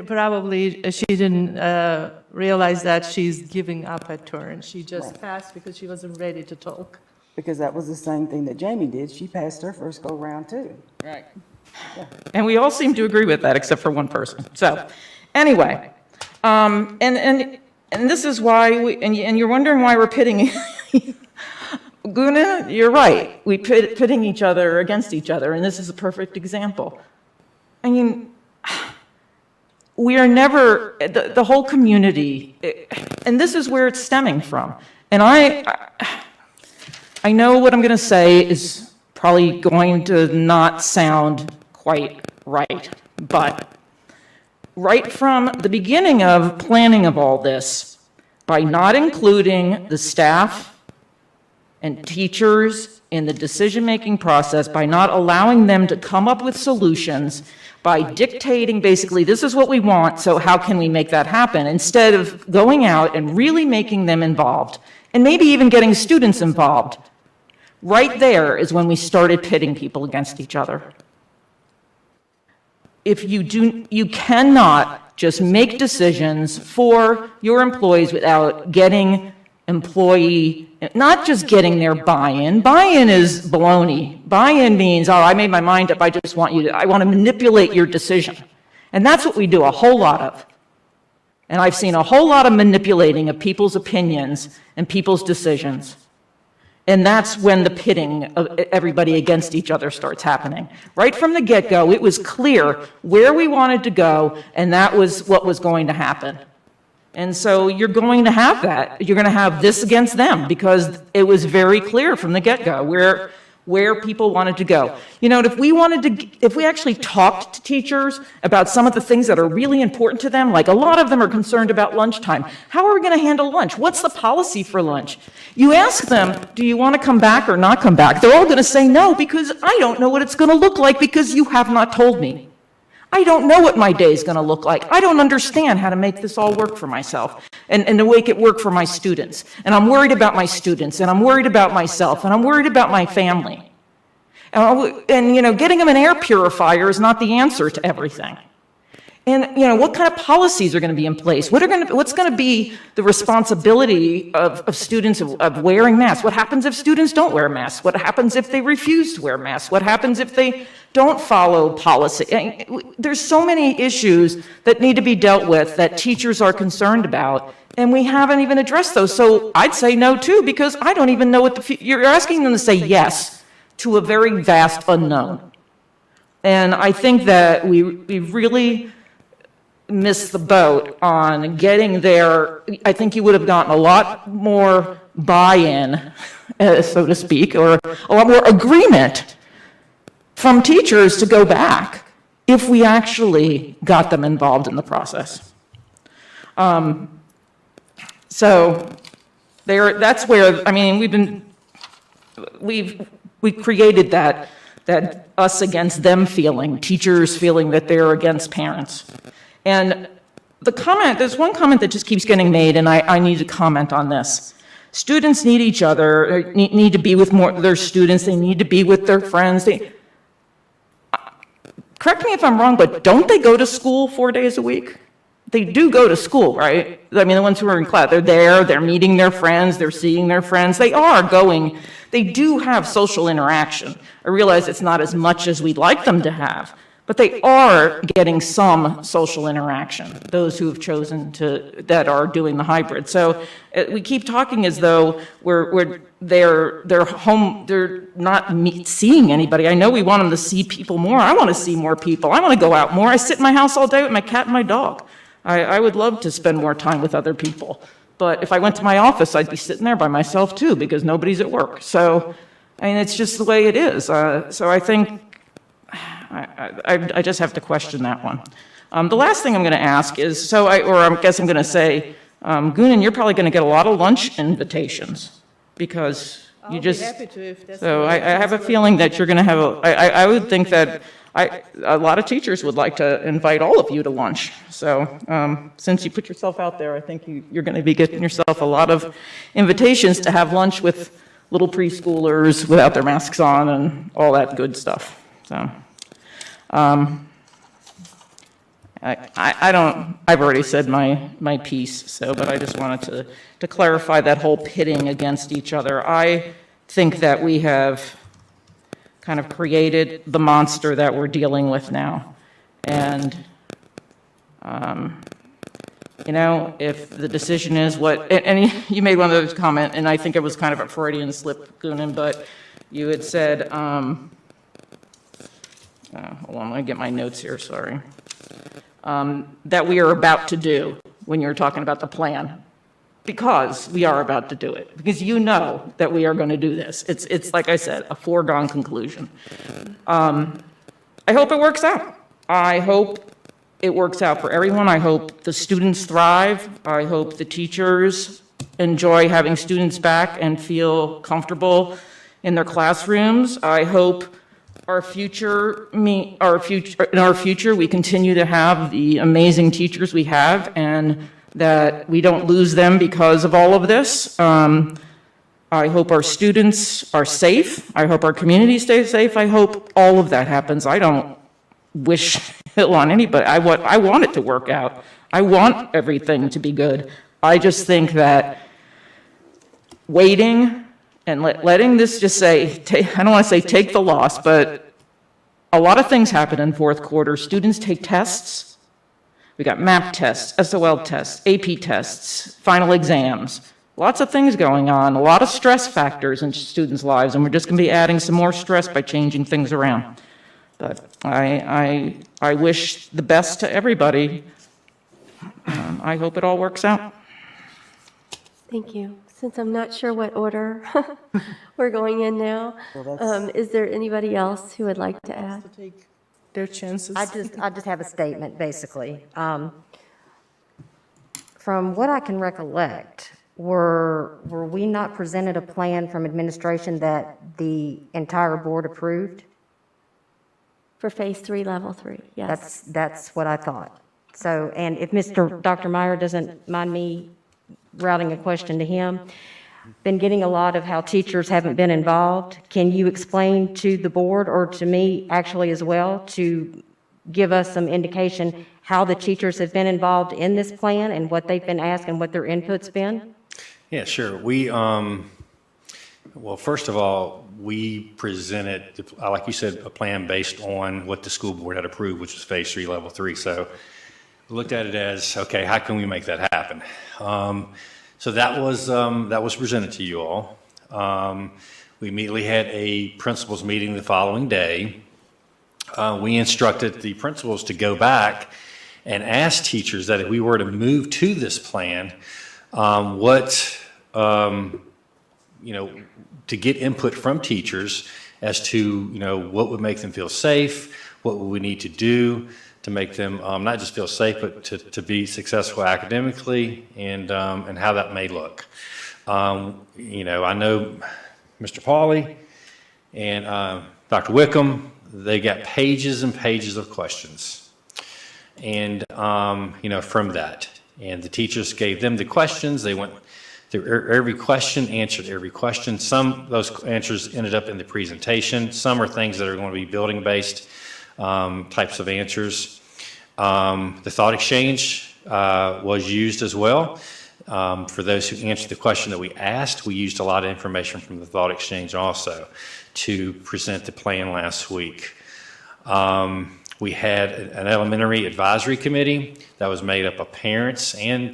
Speaker 6: probably she didn't realize that she's giving up her turn. She just passed because she wasn't ready to talk.
Speaker 5: Because that was the same thing that Jamie did. She passed her first go-round, too.
Speaker 8: Right.
Speaker 7: And we all seem to agree with that, except for one person. So, anyway, and this is why, and you're wondering why we're pitting, Guna, you're right. We pitting each other against each other, and this is a perfect example. I mean, we are never, the whole community, and this is where it's stemming from. And I know what I'm going to say is probably going to not sound quite right, but right from the beginning of planning of all this, by not including the staff and teachers in the decision-making process, by not allowing them to come up with solutions, by dictating basically, this is what we want, so how can we make that happen, instead of going out and really making them involved, and maybe even getting students involved. Right there is when we started pitting people against each other. You cannot just make decisions for your employees without getting not just getting their buy-in. Buy-in is baloney. Buy-in means, oh, I made my mind up, I want to manipulate your decision. And that's what we do a whole lot of. And I've seen a whole lot of manipulating of people's opinions and people's decisions. And that's when the pitting of everybody against each other starts happening. Right from the get-go, it was clear where we wanted to go, and that was what was going to happen. And so you're going to have that. You're going to have this against them, because it was very clear from the get-go where people wanted to go. You know, if we actually talked to teachers about some of the things that are really important to them, like a lot of them are concerned about lunchtime. How are we going to handle lunch? What's the policy for lunch? You ask them, do you want to come back or not come back? They're all going to say no, because I don't know what it's going to look like, because you have not told me. I don't know what my day is going to look like. I don't understand how to make this all work for myself and to make it work for my students. And I'm worried about my students, and I'm worried about myself, and I'm worried about my family. And you know, getting them an air purifier is not the answer to everything. And, you know, what kind of policies are going to be in place? What's going to be the responsibility of students of wearing masks? What happens if students don't wear masks? What happens if they refuse to wear masks? What happens if they don't follow policy? There's so many issues that need to be dealt with that teachers are concerned about, and we haven't even addressed those. So I'd say no, too, because I don't even know what you're asking them to say yes to a very vast unknown. And I think that we really missed the boat on getting there. I think you would have gotten a lot more buy-in, so to speak, or a lot more agreement from teachers to go back if we actually got them involved in the process. So that's where, I mean, we created that that us against them feeling, teachers feeling that they're against parents. And there's one comment that just keeps getting made, and I need to comment on this. Students need each other, need to be with their students, they need to be with their friends. Correct me if I'm wrong, but don't they go to school 4 days a week? They do go to school, right? I mean, the ones who are in class, they're there, they're meeting their friends, they're seeing their friends, they do have social interaction. I realize it's not as much as we'd like them to have, but they are getting some social interaction, those who have chosen that are doing the hybrid. So we keep talking as though they're home, they're not seeing anybody. I know we want them to see people more. I want to see more people. I want to go out more. I sit in my house all day with my cat and my dog. I would love to spend more time with other people. But if I went to my office, I'd be sitting there by myself too, because nobody's at work. So, I mean, it's just the way it is. So I think I just have to question that one. The last thing I'm going to ask is, I guess I'm going to say, Goonan, you're probably going to get a lot of lunch invitations because you just.
Speaker 6: I'll be happy to if that's.
Speaker 7: So I have a feeling that you're going to have I would think that a lot of teachers would like to invite all of you to lunch. So since you put yourself out there, I think you're going to be getting yourself a lot of invitations to have lunch with little preschoolers without their masks on and all that good stuff. So. I've already said my piece, but I just wanted to clarify that whole pitting against each other. I think that we have kind of created the monster that we're dealing with now. And, if the decision is and you made one of those comments, and I think it was kind of a Freudian slip, Goonan, but you had said, hold on, I'm going to get my notes here, sorry. That we are about to do when you're talking about the plan. Because we are about to do it. Because you know that we are going to do this. It's like I said, a foregone conclusion. I hope it works out. I hope it works out for everyone. I hope the students thrive. I hope the teachers enjoy having students back and feel comfortable in their classrooms. I hope in our future, we continue to have the amazing teachers we have, and that we don't lose them because of all of this. I hope our students are safe. I hope our community stays safe. I hope all of that happens. I don't wish it on anybody. I want it to work out. I want everything to be good. I just think that waiting and letting this just say, I don't want to say take the loss, but a lot of things happen in fourth quarter. Students take tests. We got MAP tests, SOL tests, AP tests, final exams. Lots of things going on, a lot of stress factors in students' lives, and we're just going to be adding some more stress by changing things around. But I wish the best to everybody. I hope it all works out.
Speaker 1: Thank you. Since I'm not sure what order we're going in now, is there anybody else who would like to add?
Speaker 6: To take their chances.
Speaker 9: I just have a statement, basically. From what I can recollect, were we not presented a plan from administration that the entire board approved?
Speaker 1: For Phase 3, Level 3, yes.
Speaker 9: That's what I thought. So, and if Dr. Meyer doesn't mind me routing a question to him, been getting a lot of how teachers haven't been involved. Can you explain to the board or to me actually as well to give us some indication how the teachers have been involved in this plan and what they've been asked and what their input's been?
Speaker 2: Yeah, sure. We, well, first of all, we presented, like you said, a plan based on what the school board had approved, which was Phase 3, Level 3. So we looked at it as, okay, how can we make that happen? So that was presented to you all. We immediately had a principals meeting the following day. We instructed the principals to go back and ask teachers that if we were to move to this plan, to get input from teachers as to, what would make them feel safe, what would we need to do to make them not just feel safe, but to be successful academically, and how that may look. I know Mr. Pauly And Dr. Wickham, they got pages and pages of questions. And, from that. And the teachers gave them the questions. They went through every question, answered every question. Some of those answers ended up in the presentation. Some are things that are going to be building-based types of answers. The thought exchange was used as well. For those who answered the question that we asked, we used a lot of information from the thought exchange also to present the plan last week. We had an elementary advisory committee that was made up of parents and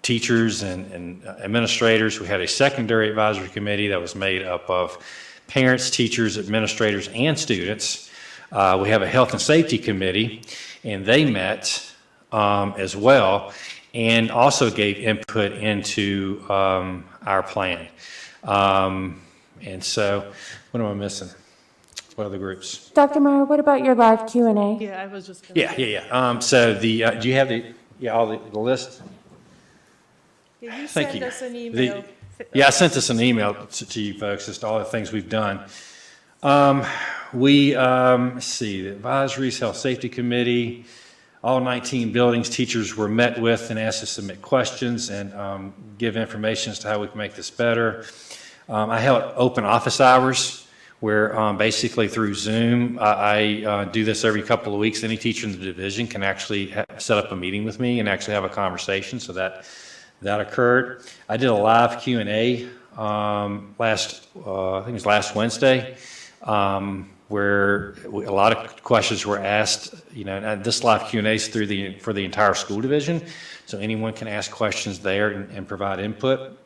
Speaker 2: teachers and administrators. We had a secondary advisory committee that was made up of parents, teachers, administrators, and students. We have a health and safety committee, and they met as well, and also gave input into our plan. And so, what am I missing? What other groups?
Speaker 4: Dr. Meyer, what about your live Q&A?
Speaker 6: Yeah, I was just gonna
Speaker 2: Yeah. So do you have all the list?
Speaker 6: Yeah, you
Speaker 2: Thank
Speaker 6: sent
Speaker 2: you.
Speaker 6: us an email.
Speaker 2: Yeah, I sent us an email to you folks, just all the things we've done. Let's see, the advisories, health safety committee, all 19 buildings, teachers were met with and asked to submit questions and give information as to how we can make this better. I held open office hours where basically through Zoom, I do this every couple of weeks. Any teacher in the division can actually set up a meeting with me and actually have a conversation, so that occurred. I did a live Q&A I think it was last Wednesday, where a lot of questions were asked. And this live Q&A is for the entire school division, so anyone can ask questions there and provide input.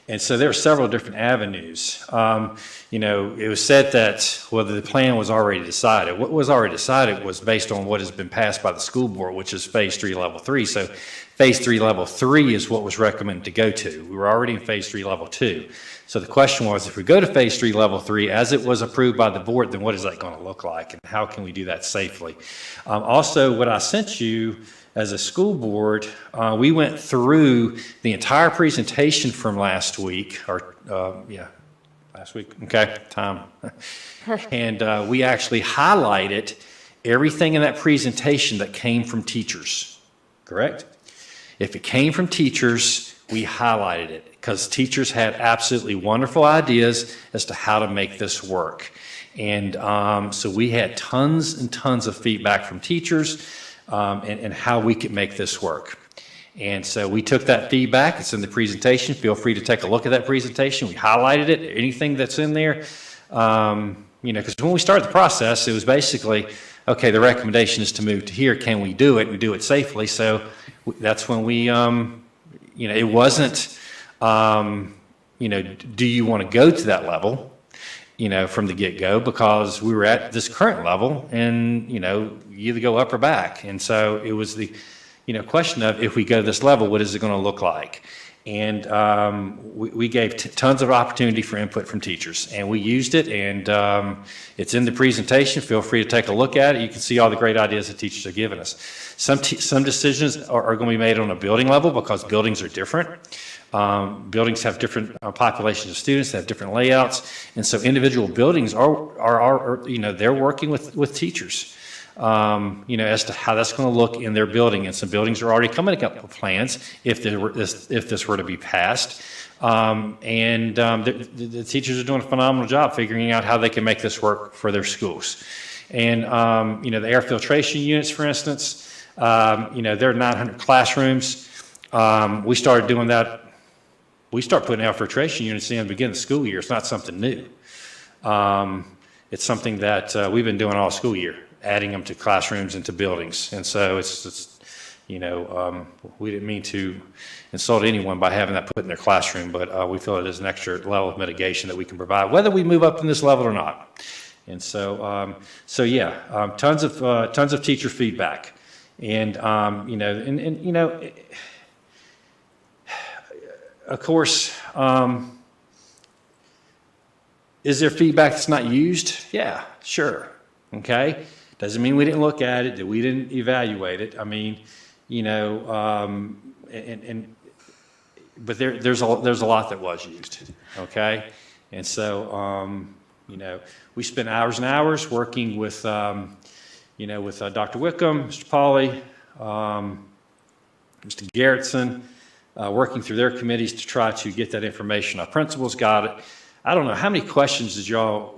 Speaker 2: And so there are several different avenues. It was said that, well, the plan was already decided. What was already decided was based on what has been passed by the school board, which is Phase 3, Level 3. So Phase 3, Level 3 is what was recommended to go to. We were already in Phase 3, Level 2. So the question was, if we go to Phase 3, Level 3, as it was approved by the board, then what is that going to look like, and how can we do that safely? Also, what I sent you as a school board, we went through the entire presentation from last week, last week, okay, time. And we actually highlighted everything in that presentation that came from teachers, correct? If it came from teachers, we highlighted it because teachers had absolutely wonderful ideas as to how to make this work. And so we had tons and tons of feedback from teachers and how we could make this work. And so we took that feedback. It's in the presentation. Feel free to take a look at that presentation. We highlighted it, anything that's in there. Because when we started the process, it was basically, okay, the recommendation is to move to here. Can we do it and do it safely? So that's when we, it wasn't, do you want to go to that level? From the get-go, because we were at this current level and, you either go up or back. And so it was the, question of, if we go to this level, what is it going to look like? And we gave tons of opportunity for input from teachers, and we used it, and it's in the presentation. Feel free to take a look at it. You can see all the great ideas that teachers have given us. Some decisions are going to be made on a building level because buildings are different. Buildings have different populations of students, they have different layouts, and so individual buildings are they're working with teachers, as to how that's going to look in their building. And some buildings are already coming up with plans if this were to be passed. The teachers are doing a phenomenal job figuring out how they can make this work for their schools. And the air filtration units, for instance, there are 900 classrooms. We started doing that. We start putting air filtration units in at the beginning of the school year. It's not something new. It's something that we've been doing all school year, adding them to classrooms and to buildings. And so we didn't mean to insult anyone by having that put in their classroom, but we feel it is an extra level of mitigation that we can provide, whether we move up in this level or not. And so, tons of teacher feedback, and of course, is there feedback that's not used? Yeah, sure. Okay. Doesn't mean we didn't look at it, that we didn't evaluate it. I mean, but there's a lot that was used, okay? And so, you know, we spent hours and hours working with, you know, with Dr. Wickham, Mr. Pauly, Mr. Garrettson, working through their committees to try to get that information. Our principals got it. I don't know, how many questions do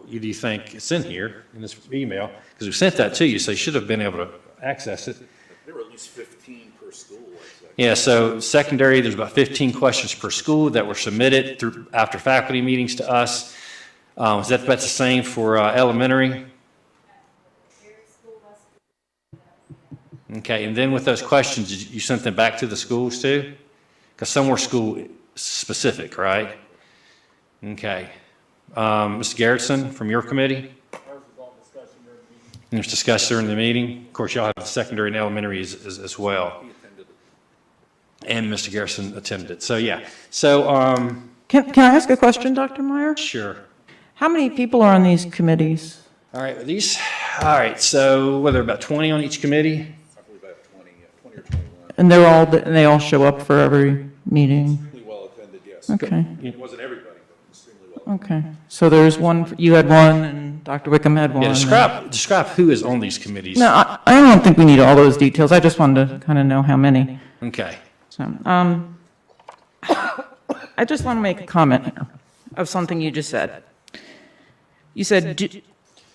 Speaker 2: you think it's in here, in this email? Because we sent that to you, so you should have been able to access it.
Speaker 10: There were at least 15 per school, I'd say.
Speaker 2: Yeah, so secondary, there's about 15 questions per school that were submitted through, after faculty meetings to us. Is that about the same for elementary? Okay, and then with those questions, you sent them back to the schools too? Because some were school specific, right? Okay. Mr. Garrettson, from your committee? It was discussed during the meeting. Of course, y'all have the secondary and elementary as well. And Mr. Garrison attended it. So, yeah. So,
Speaker 7: Can I ask a question, Dr. Meyer?
Speaker 2: sure.
Speaker 7: How many people are on these committees?
Speaker 2: All right, all right, so whether about 20 on each committee?
Speaker 10: I believe I have 20, yeah, 20 or 21.
Speaker 7: And they all show up for every meeting?
Speaker 10: Extremely well attended, yes.
Speaker 7: Okay,
Speaker 10: It wasn't everybody, but extremely well.
Speaker 7: okay. So there's one, you had one, and Dr. Wickham had one.
Speaker 2: Yeah, describe who is on these committees.
Speaker 7: No, I don't think we need all those details. I just wanted to kind of know how many.
Speaker 2: Okay.
Speaker 7: So, I just want to make a comment here of something you just said. You said,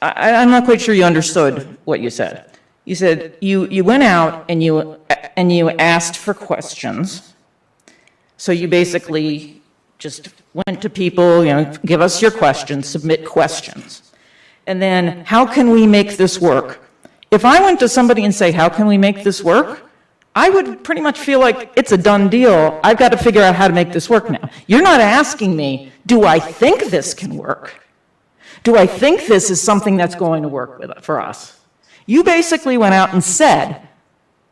Speaker 7: I'm not quite sure you understood what you said. You said you went out and you asked for questions. So you basically just went to people, you know, give us your questions, submit questions. And then, how can we make this work? If I went to somebody and say, how can we make this work? I would pretty much feel like it's a done deal. I've got to figure out how to make this work now. You're not asking me, do I think this can work? Do I think this is something that's going to work for us? You basically went out and said,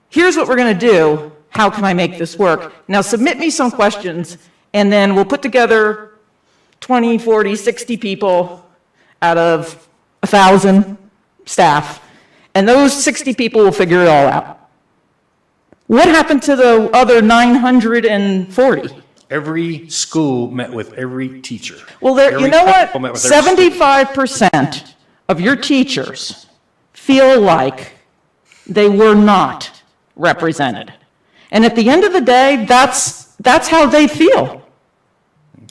Speaker 7: here's what we're going to do. How can I make this work? Now submit me some questions, and then we'll put together 20, 40, 60 people out of 1,000 staff, and those 60 people will figure it all out. What happened to the other 940?
Speaker 2: Every school met with every teacher.
Speaker 7: Well, you know what? 75% of your teachers feel like they were not represented. And at the end of the day, that's how they feel.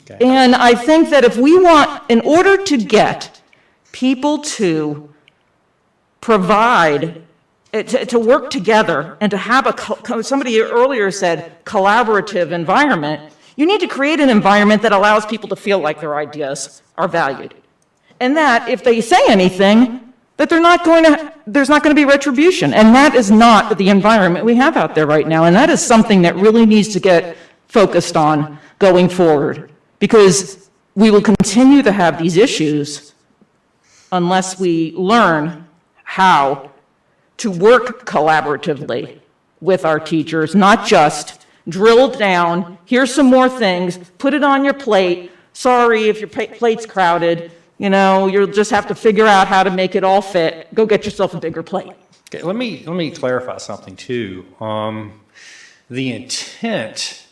Speaker 2: Okay.
Speaker 7: And I think that if we want, in order to get people to provide, to work together and to have somebody earlier said, collaborative environment, you need to create an environment that allows people to feel like their ideas are valued. And that if they say anything, that there's not going to be retribution. And that is not the environment we have out there right now. And that is something that really needs to get focused on going forward. Because we will continue to have these issues unless we learn how to work collaboratively with our teachers, not just drill down, here's some more things, put it on your plate. Sorry if your plate's crowded, you know, you'll just have to figure out how to make it all fit. Go get yourself a bigger plate.
Speaker 2: Okay, let me clarify something too. The intent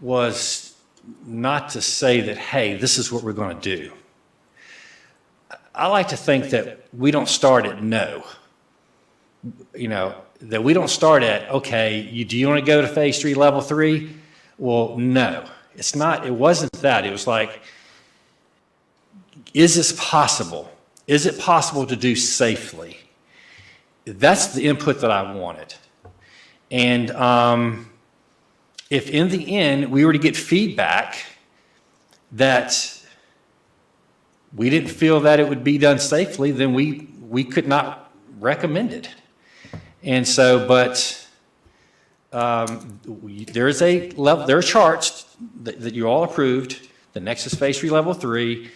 Speaker 2: was not to say that, hey, this is what we're going to do. I like to think that we don't start at no. You know, that we don't start at, okay, do you want to go to phase 3, level 3? Well, no, it wasn't that. It was like, is this possible? Is it possible to do safely? That's the input that I wanted. And if in the end we were to get feedback that we didn't feel that it would be done safely, then we could not recommend it. And so, but there are charts that you all approved, the Nexus Phase 3 Level 3.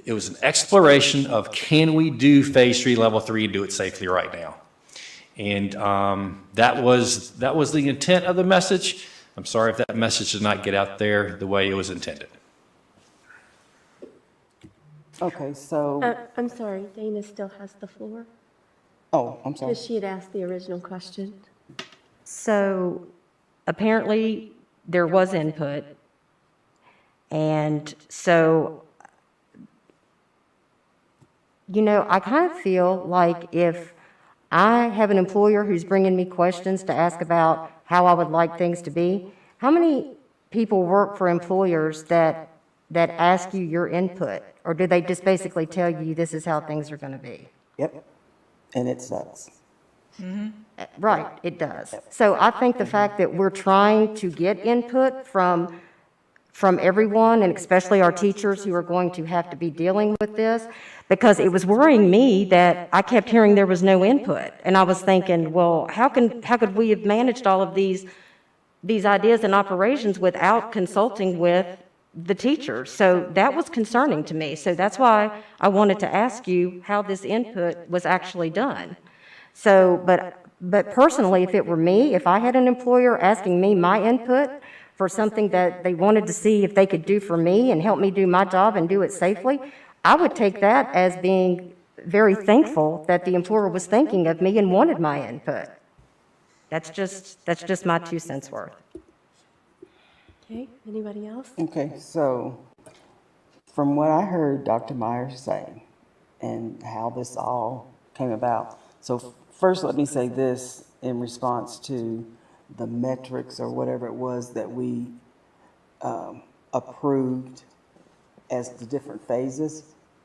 Speaker 2: It was an exploration of, can we do Phase 3 Level 3 and do it safely right now? And that was the intent of the message. I'm sorry if that message did not get out there the way it was intended.
Speaker 5: Okay, so,
Speaker 1: I'm sorry, Dana still has the floor,
Speaker 5: oh, I'm sorry.
Speaker 1: because she had asked the original question.
Speaker 9: So apparently, there was input. And so, I kind of feel like if I have an employer who's bringing me questions to ask about how I would like things to be, how many people work for employers that ask you your input? Or do they just basically tell you this is how things are going to be?
Speaker 5: Yep, and it sucks.
Speaker 9: Right, it does. So I think the fact that we're trying to get input from everyone, and especially our teachers who are going to have to be dealing with this, because it was worrying me that I kept hearing there was no input. And I was thinking, well, how could we have managed all of these ideas and operations without consulting with the teachers? So that was concerning to me. So that's why I wanted to ask you how this input was actually done. So, but personally, if it were me, if I had an employer asking me my input for something that they wanted to see if they could do for me and help me do my job and do it safely, I would take that as being very thankful that the employer was thinking of me and wanted my input. That's just my 2 cents worth.
Speaker 1: Okay, anybody else?
Speaker 5: Okay, so from what I heard Dr. Myers say and how this all came about, so first let me say this in response to the metrics or whatever it was that we approved as the different phases.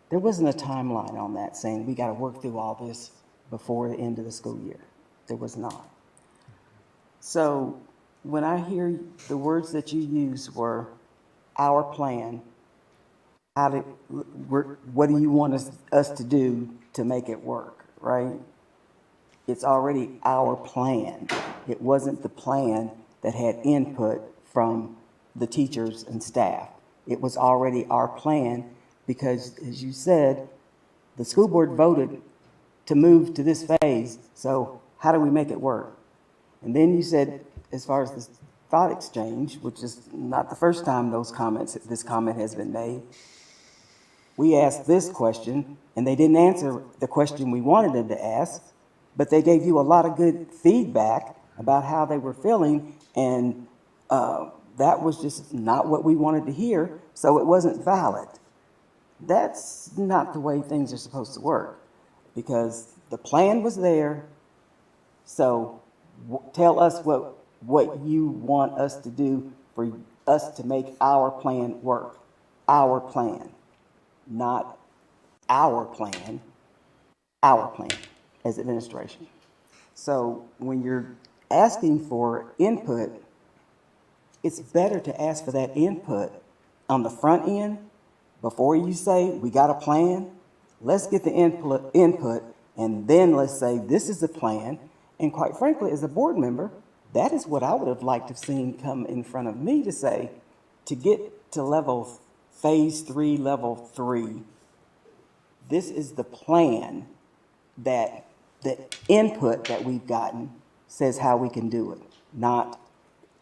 Speaker 5: There wasn't a timeline on that saying we got to work through all this before the end of the school year. There was not. So when I hear the words that you used were our plan, what do you want us to do to make it work, right? It's already our plan. It wasn't the plan that had input from the teachers and staff. It was already our plan because, as you said, the school board voted to move to this phase, so how do we make it work? And then you said, as far as the thought exchange, which is not the first time this comment has been made, we asked this question, and they didn't answer the question we wanted them to ask, but they gave you a lot of good feedback about how they were feeling, and that was just not what we wanted to hear, so it wasn't valid. That's not the way things are supposed to work, because the plan was there, so tell us what you want us to do for us to make our plan work. Our plan, not our plan as administration. So when you're asking for input, it's better to ask for that input on the front end before you say, we got a plan. Let's get the input, and then let's say, this is the plan. And quite frankly, as a board member, that is what I would have liked to have seen come in front of me to say, to get to phase 3, level 3, this is the plan that the input that we've gotten says how we can do it. Not,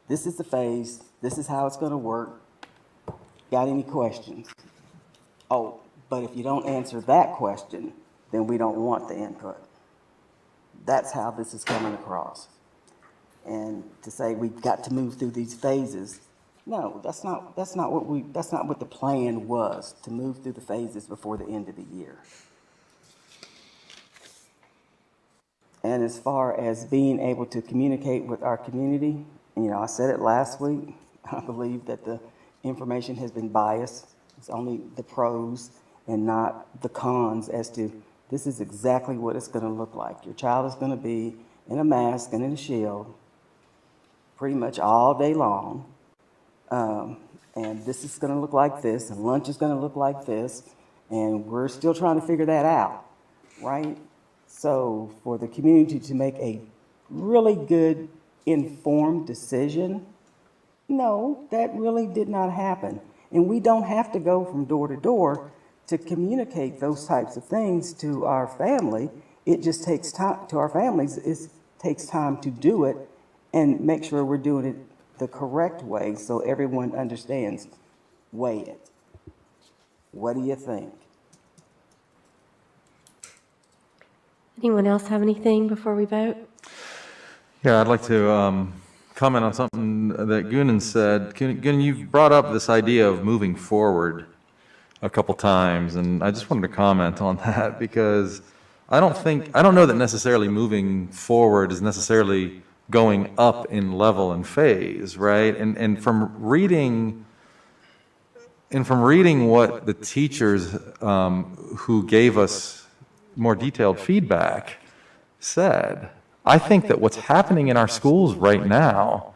Speaker 5: this is the phase, this is how it's going to work. Got any questions? Oh, but if you don't answer that question, then we don't want the input. That's how this is coming across. And to say we've got to move through these phases, no, that's not what the plan was, to move through the phases before the end of the year. And as far as being able to communicate with our community, I said it last week, I believe that the information has been biased. It's only the pros and not the cons as to this is exactly what it's going to look like. Your child is going to be in a mask and in a shield pretty much all day long. And this is going to look like this, and lunch is going to look like this, and we're still trying to figure that out, right? So for the community to make a really good, informed decision, no, that really did not happen. And we don't have to go from door to door to communicate those types of things to our family. It just takes time, to our families, it takes time to do it and make sure we're doing it the correct way so everyone understands. Weigh it. What do you think?
Speaker 1: Anyone else have anything before we vote?
Speaker 3: Yeah, I'd like to comment on something that Goonan said. Goonan, you've brought up this idea of moving forward a couple times, and I just wanted to comment on that because I don't know that necessarily moving forward is necessarily going up in level and phase, right? And from reading what the teachers who gave us more detailed feedback said, I think that what's happening in our schools right now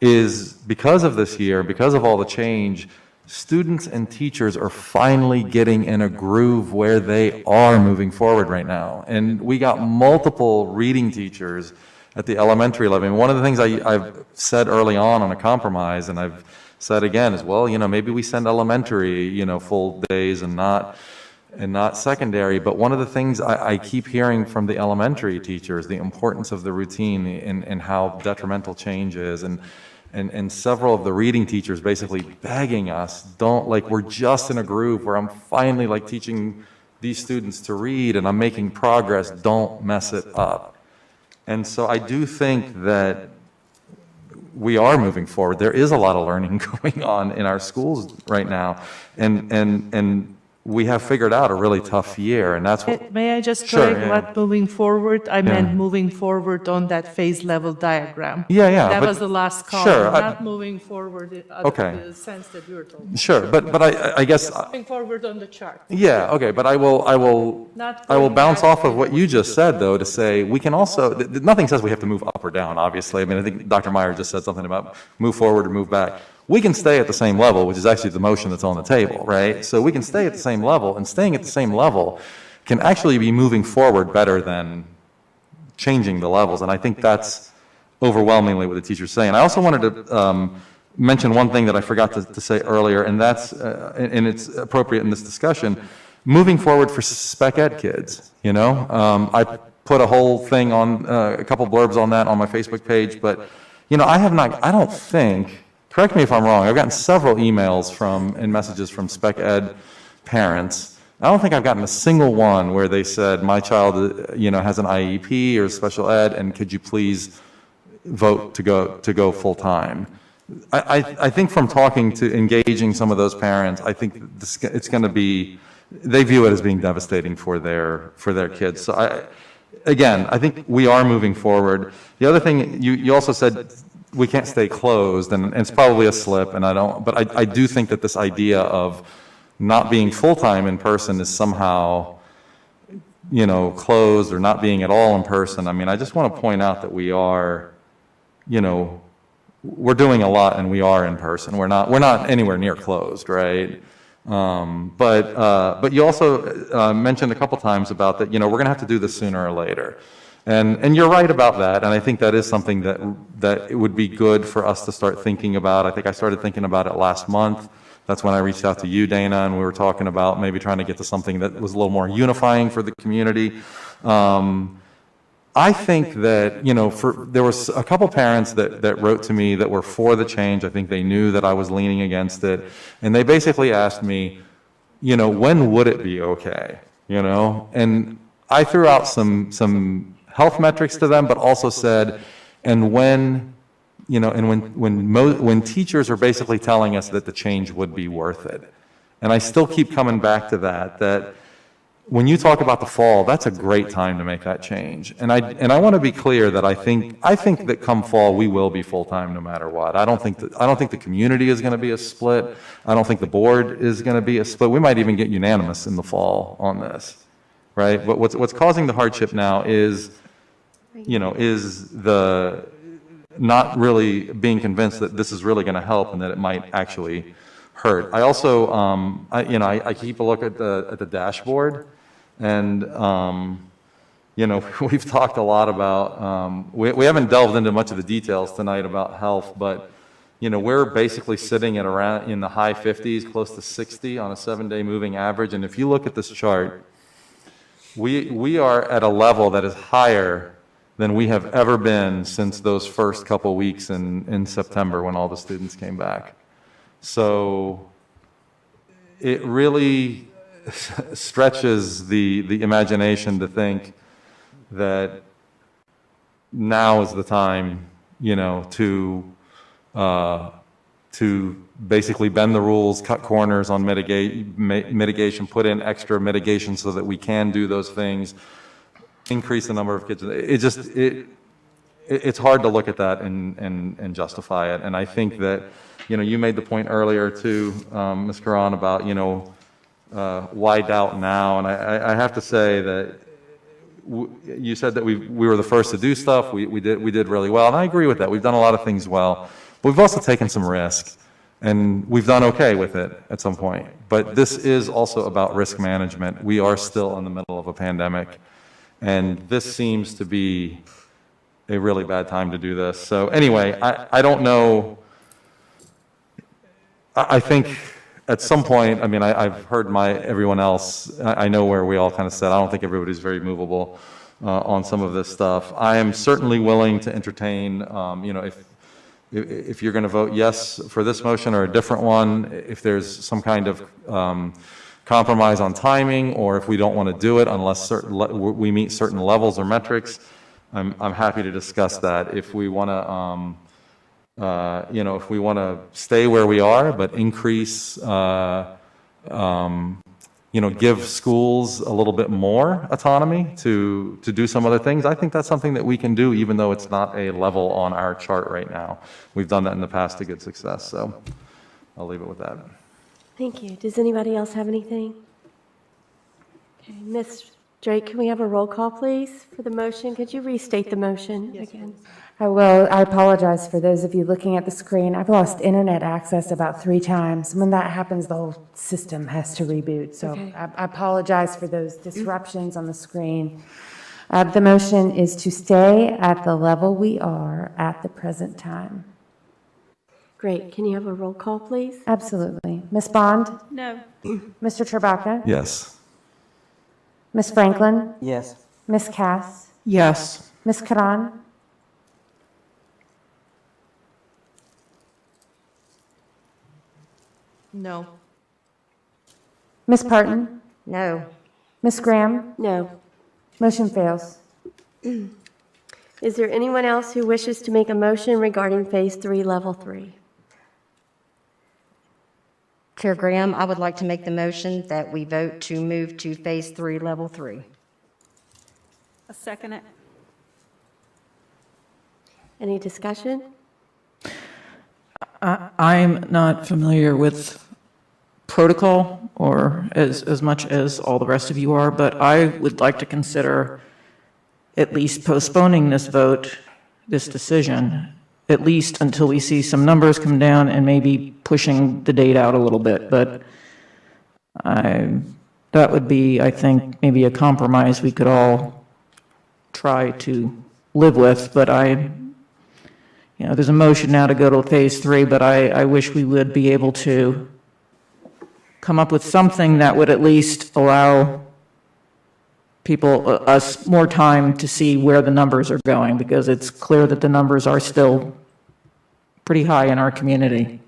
Speaker 3: is because of this year, because of all the change, students and teachers are finally getting in a groove where they are moving forward right now. And we got multiple reading teachers at the elementary level. And one of the things I've said early on a compromise, and I've said again is, well, maybe we send elementary, full days and not secondary. But one of the things I keep hearing from the elementary teachers, the importance of the routine and how detrimental change is. And several of the reading teachers basically begging us, we're just in a groove where I'm finally teaching these students to read and I'm making progress, don't mess it up. And so I do think that we are moving forward. There is a lot of learning going on in our schools right now. And we have figured out a really tough year, and that's what...
Speaker 6: May I just
Speaker 3: Sure,
Speaker 6: correct
Speaker 3: yeah.
Speaker 6: what moving forward? I meant moving forward on that phase level diagram.
Speaker 3: Yeah,
Speaker 6: That
Speaker 3: but-
Speaker 6: was the last column,
Speaker 3: Sure,
Speaker 6: not moving forward in
Speaker 3: Okay.
Speaker 6: the sense that you were talking.
Speaker 3: Sure, but I guess...
Speaker 6: Moving forward on the chart.
Speaker 3: Yeah, okay, but I will
Speaker 6: Not
Speaker 3: bounce
Speaker 6: going
Speaker 3: off
Speaker 6: back
Speaker 3: of what you just said, though, to say we can also, nothing says we have to move up or down, obviously. I mean, I think Dr. Meyer just said something about move forward or move back. We can stay at the same level, which is actually the motion that's on the table, right? So we can stay at the same level, and staying at the same level can actually be moving forward better than changing the levels, and I think that's overwhelmingly what the teachers say. And I also wanted to mention one thing that I forgot to say earlier, and that's, and it's appropriate in this discussion, moving forward for spec ed kids, I put a whole thing on, a couple blurbs on that on my Facebook page, but, I don't think, correct me if I'm wrong, I've gotten several emails and messages from spec ed parents. I don't think I've gotten a single one where they said, my child, has an IEP or special ed, and could you please vote to go full-time? I think from talking to engaging some of those parents, I think it's going to be, they view it as being devastating for their kids. So I think we are moving forward. The other thing, you also said we can't stay closed, and it's probably a slip, but I do think that this idea of not being full-time in person is somehow, closed or not being at all in person. I mean, I just want to point out that we are, we're doing a lot and we are in person. We're not anywhere near closed, right? But you also mentioned a couple times about that, we're going to have to do this sooner or later. And you're right about that, and I think that is something that it would be good for us to start thinking about. I think I started thinking about it last month. That's when I reached out to you, Dana, and we were talking about maybe trying to get to something that was a little more unifying for the community. I think that, there was a couple parents that wrote to me that were for the change. I think they knew that I was leaning against it, and they basically asked me, when would it be okay, And I threw out some health metrics to them, but also said, and when teachers are basically telling us that the change would be worth it. And I still keep coming back to that when you talk about the fall, that's a great time to make that change. And I want to be clear that I think that come fall we will be full-time no matter what. I don't think the community is going to be a split. I don't think the board is going to be a split. We might even get unanimous in the fall on this, right? But what's causing the hardship now is the not really being convinced that this is really going to help and that it might actually hurt. I also, I keep a look at the dashboard, and we've talked a lot about. We haven't delved into much of the details tonight about health, but we're basically sitting at around in the high 50s, close to 60 on a 7-day moving average. And if you look at this chart, we are at a level that is higher than we have ever been since those first couple weeks in September when all the students came back. So it really stretches the imagination to think that now is the time, to basically bend the rules, cut corners on mitigation, put in extra mitigation so that we can do those things, increase the number of kids. It's hard to look at that and justify it. And I think that, you made the point earlier too, Ms. Karan, about, why doubt now? And I have to say that you said that we were the first to do stuff. We did really well. And I agree with that. We've done a lot of things well. But we've also taken some risk. And we've done okay with it at some point. But this is also about risk management. We are still in the middle of a pandemic. And this seems to be a really bad time to do this. So anyway, I don't know. I think at some point, I mean, I've heard everyone else, I know where we all kind of said, I don't think everybody's very movable on some of this stuff. I am certainly willing to entertain, if you're going to vote yes for this motion or a different one, if there's some kind of compromise on timing, or if we don't want to do it unless we meet certain levels or metrics, I'm happy to discuss that. If we want to, if we want to stay where we are, but increase, give schools a little bit more autonomy to do some other things, I think that's something that we can do, even though it's not a level on our chart right now. We've done that in the past to good success, so I'll leave it with that.
Speaker 1: Thank you. Does anybody else have anything? Okay, Ms. Drake, can we have a roll call, please, for the motion? Could you restate the motion again?
Speaker 4: I will. I apologize for those of you looking at the screen. I've lost internet access about 3 times. When that happens, the whole system has to reboot. So
Speaker 1: Okay.
Speaker 4: I apologize for those disruptions on the screen. The motion is to stay at the level we are at the present time.
Speaker 1: Great. Can you have a roll call, please?
Speaker 4: Absolutely. Ms. Bond?
Speaker 8: No.
Speaker 4: Mr. Chewbacca?
Speaker 3: Yes.
Speaker 4: Ms. Franklin?
Speaker 5: Yes.
Speaker 4: Ms. Cass?
Speaker 7: Yes.
Speaker 4: Ms. Karan?
Speaker 6: No.
Speaker 4: Ms. Parton?
Speaker 9: No.
Speaker 4: Ms. Graham?
Speaker 1: No.
Speaker 4: Motion fails.
Speaker 1: Is there anyone else who wishes to make a motion regarding Phase 3, Level 3?
Speaker 9: Chair Graham, I would like to make the motion that we vote to move to Phase 3, Level 3.
Speaker 8: A second it.
Speaker 1: Any discussion?
Speaker 7: I'm not familiar with protocol or as much as all the rest of you are, but I would like to consider at least postponing this vote, this decision, at least until we see some numbers come down and maybe pushing the date out a little bit. But that would be, I think, maybe a compromise we could all try to live with. But there's a motion now to go to Phase 3, but I wish we would be able to come up with something that would at least allow us more time to see where the numbers are going, because it's clear that the numbers are still pretty high in our community.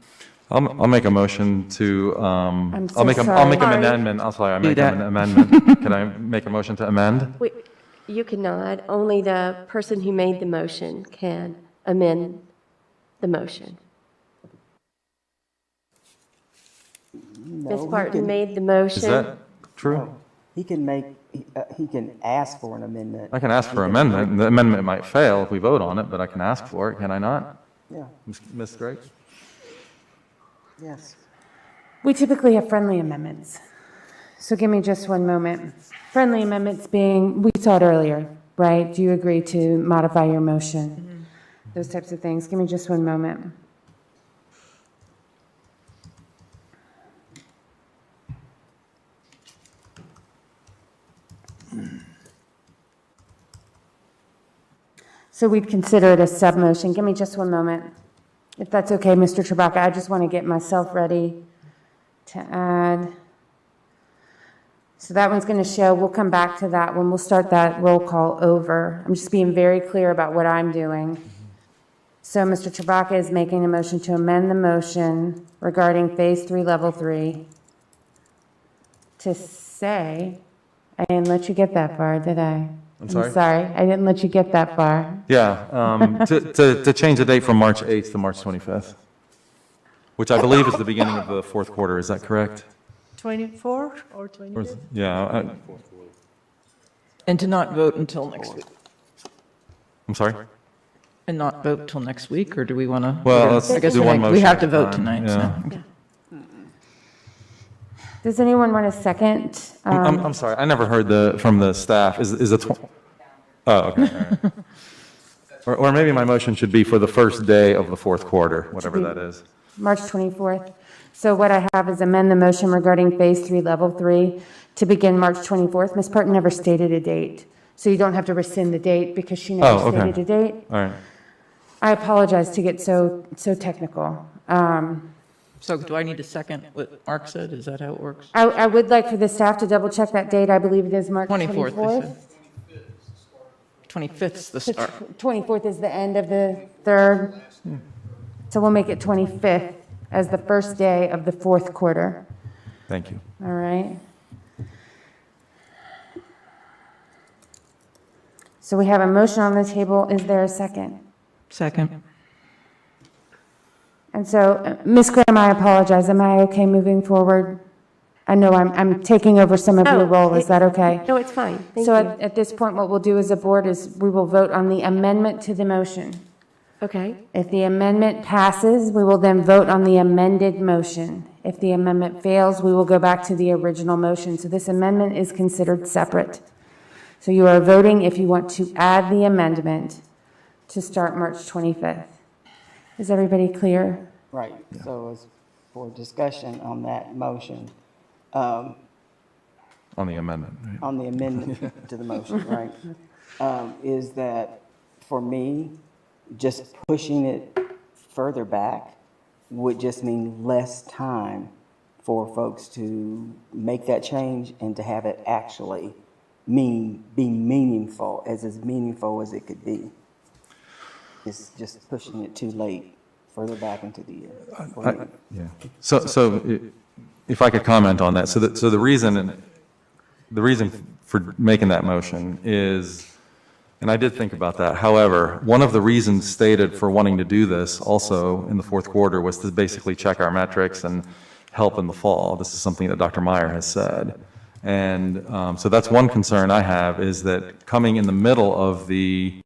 Speaker 3: I'll make a motion to,
Speaker 4: I'm so
Speaker 3: I'll make an
Speaker 4: sorry.
Speaker 3: amendment. I'm sorry, I
Speaker 7: Do
Speaker 3: make
Speaker 7: that.
Speaker 3: an amendment. Can I make a motion to amend?
Speaker 1: Wait, you cannot. Only the person who made the motion can amend the motion. Ms.
Speaker 5: he
Speaker 1: Parton
Speaker 5: can-
Speaker 1: made the motion.
Speaker 3: Is that true?
Speaker 5: He can ask for an amendment.
Speaker 3: I can ask for amendment. The amendment might fail if we vote on it, but I can ask for it, can I not?
Speaker 5: Yeah,
Speaker 3: Ms. Drake?
Speaker 5: yes.
Speaker 4: We typically have friendly amendments. So give me just one moment. Friendly amendments being, we saw it earlier, right? Do you agree to modify your motion? Those types of things. Give me just one moment. So we'd consider it a sub-motion. Give me just one moment. If that's okay, Mr. Chewbacca, I just want to get myself ready to add. So that one's going to show, we'll come back to that one. We'll start that roll call over. I'm just being very clear about what I'm doing. So Mr. Chewbacca is making a motion to amend the motion regarding Phase 3, Level 3 to say, I didn't let you get that far, did I?
Speaker 3: I'm sorry?
Speaker 4: I didn't let you get that far.
Speaker 3: Yeah, to change the date from March 8th to March 25th, which I believe is the beginning of the fourth quarter, is that correct?
Speaker 6: 24 or
Speaker 3: Or
Speaker 6: 25?
Speaker 3: is- Yeah,
Speaker 7: And to not vote until next week?
Speaker 3: I'm sorry?
Speaker 7: And not vote till next week, or do we want to?
Speaker 3: Well, let's
Speaker 7: I guess
Speaker 3: do one
Speaker 7: we
Speaker 3: motion
Speaker 7: have
Speaker 3: at
Speaker 7: to
Speaker 3: a
Speaker 7: vote
Speaker 3: time,
Speaker 7: tonight,
Speaker 3: yeah.
Speaker 7: so.
Speaker 4: Does anyone want a second?
Speaker 3: I'm sorry, I never heard from the staff, is the, oh, okay, all right. Or maybe my motion should be for the first day of the fourth quarter, whatever that is.
Speaker 4: March 24th. So what I have is amend the motion regarding Phase 3, Level 3, to begin March 24th. Ms. Parton never stated a date, so you don't have to rescind the date because she never
Speaker 3: Oh, okay.
Speaker 4: stated a date.
Speaker 3: All right.
Speaker 4: I apologize to get so technical.
Speaker 7: So do I need to second what Mark said? Is that how it works?
Speaker 4: I would like for the staff to double check that date. I believe it is March
Speaker 7: 24th,
Speaker 4: 24th.
Speaker 7: they said. 25th 's the start.
Speaker 4: 24th is the end of the third. So we'll make it 25th as the first day of the fourth quarter.
Speaker 3: Thank you.
Speaker 4: All right. So we have a motion on the table. Is there a second?
Speaker 7: Second.
Speaker 4: And so, Ms. Graham, I apologize. Am I okay moving forward? I know I'm taking over some of your
Speaker 1: Oh,
Speaker 4: role. Is that okay?
Speaker 1: No, it's fine. Thank
Speaker 4: So
Speaker 1: you.
Speaker 4: at this point, what we'll do as a board is we will vote on the amendment to the motion.
Speaker 1: Okay.
Speaker 4: If the amendment passes, we will then vote on the amended motion. If the amendment fails, we will go back to the original motion. So this amendment is considered separate. So you are voting if you want to add the amendment to start March 25th. Is everybody clear?
Speaker 5: Right, so as for discussion on that motion,
Speaker 3: On the amendment, right?
Speaker 5: on the amendment to the motion, right? Is that, for me, just pushing it further back would just mean less time for folks to make that change and to have it actually be meaningful as it could be. It's just pushing it too late, further back into the year. for me.
Speaker 3: Yeah. So if I could comment on that, so the reason for making that motion is, and I did think about that. However, one of the reasons stated for wanting to do this also in the fourth quarter was to basically check our metrics and help in the fall. This is something that Dr. Meyer has said. And so that's one concern I have, is that coming in the middle of the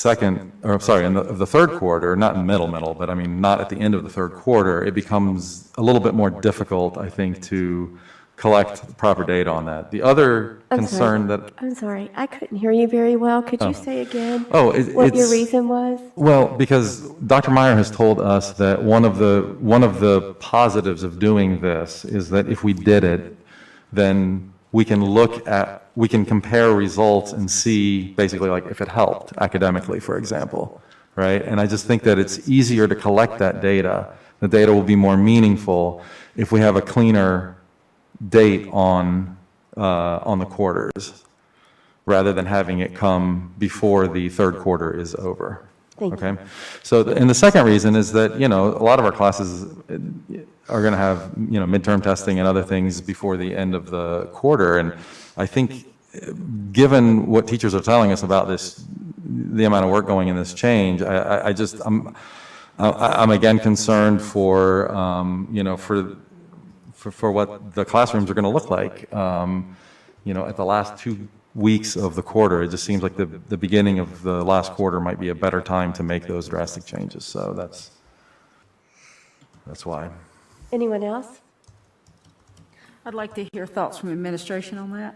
Speaker 3: of the third quarter, not in middle, but I mean, not at the end of the third quarter, it becomes a little bit more difficult, I think, to collect proper data on that. The other concern that,
Speaker 1: I'm sorry, I couldn't hear you very well. Could you say again
Speaker 3: oh,
Speaker 1: what your
Speaker 3: it's,
Speaker 1: reason was?
Speaker 3: well, because Dr. Meyer has told us that one of the positives of doing this is that if we did it, then we can compare results and see basically like if it helped academically, for example, right? And I just think that it's easier to collect that data. The data will be more meaningful if we have a cleaner date on the quarters, rather than having it come before the third quarter is over.
Speaker 1: Thank you.
Speaker 3: Okay? So, and the second reason is that, a lot of our classes are going to have, midterm testing and other things before the end of the quarter. And I think, given what teachers are telling us about this, the amount of work going in this change, I'm again concerned for, for what the classrooms are going to look like. At the last 2 weeks of the quarter, it just seems like the beginning of the last quarter might be a better time to make those drastic changes. So that's why.
Speaker 1: Anyone else?
Speaker 8: I'd like to hear thoughts from administration on that.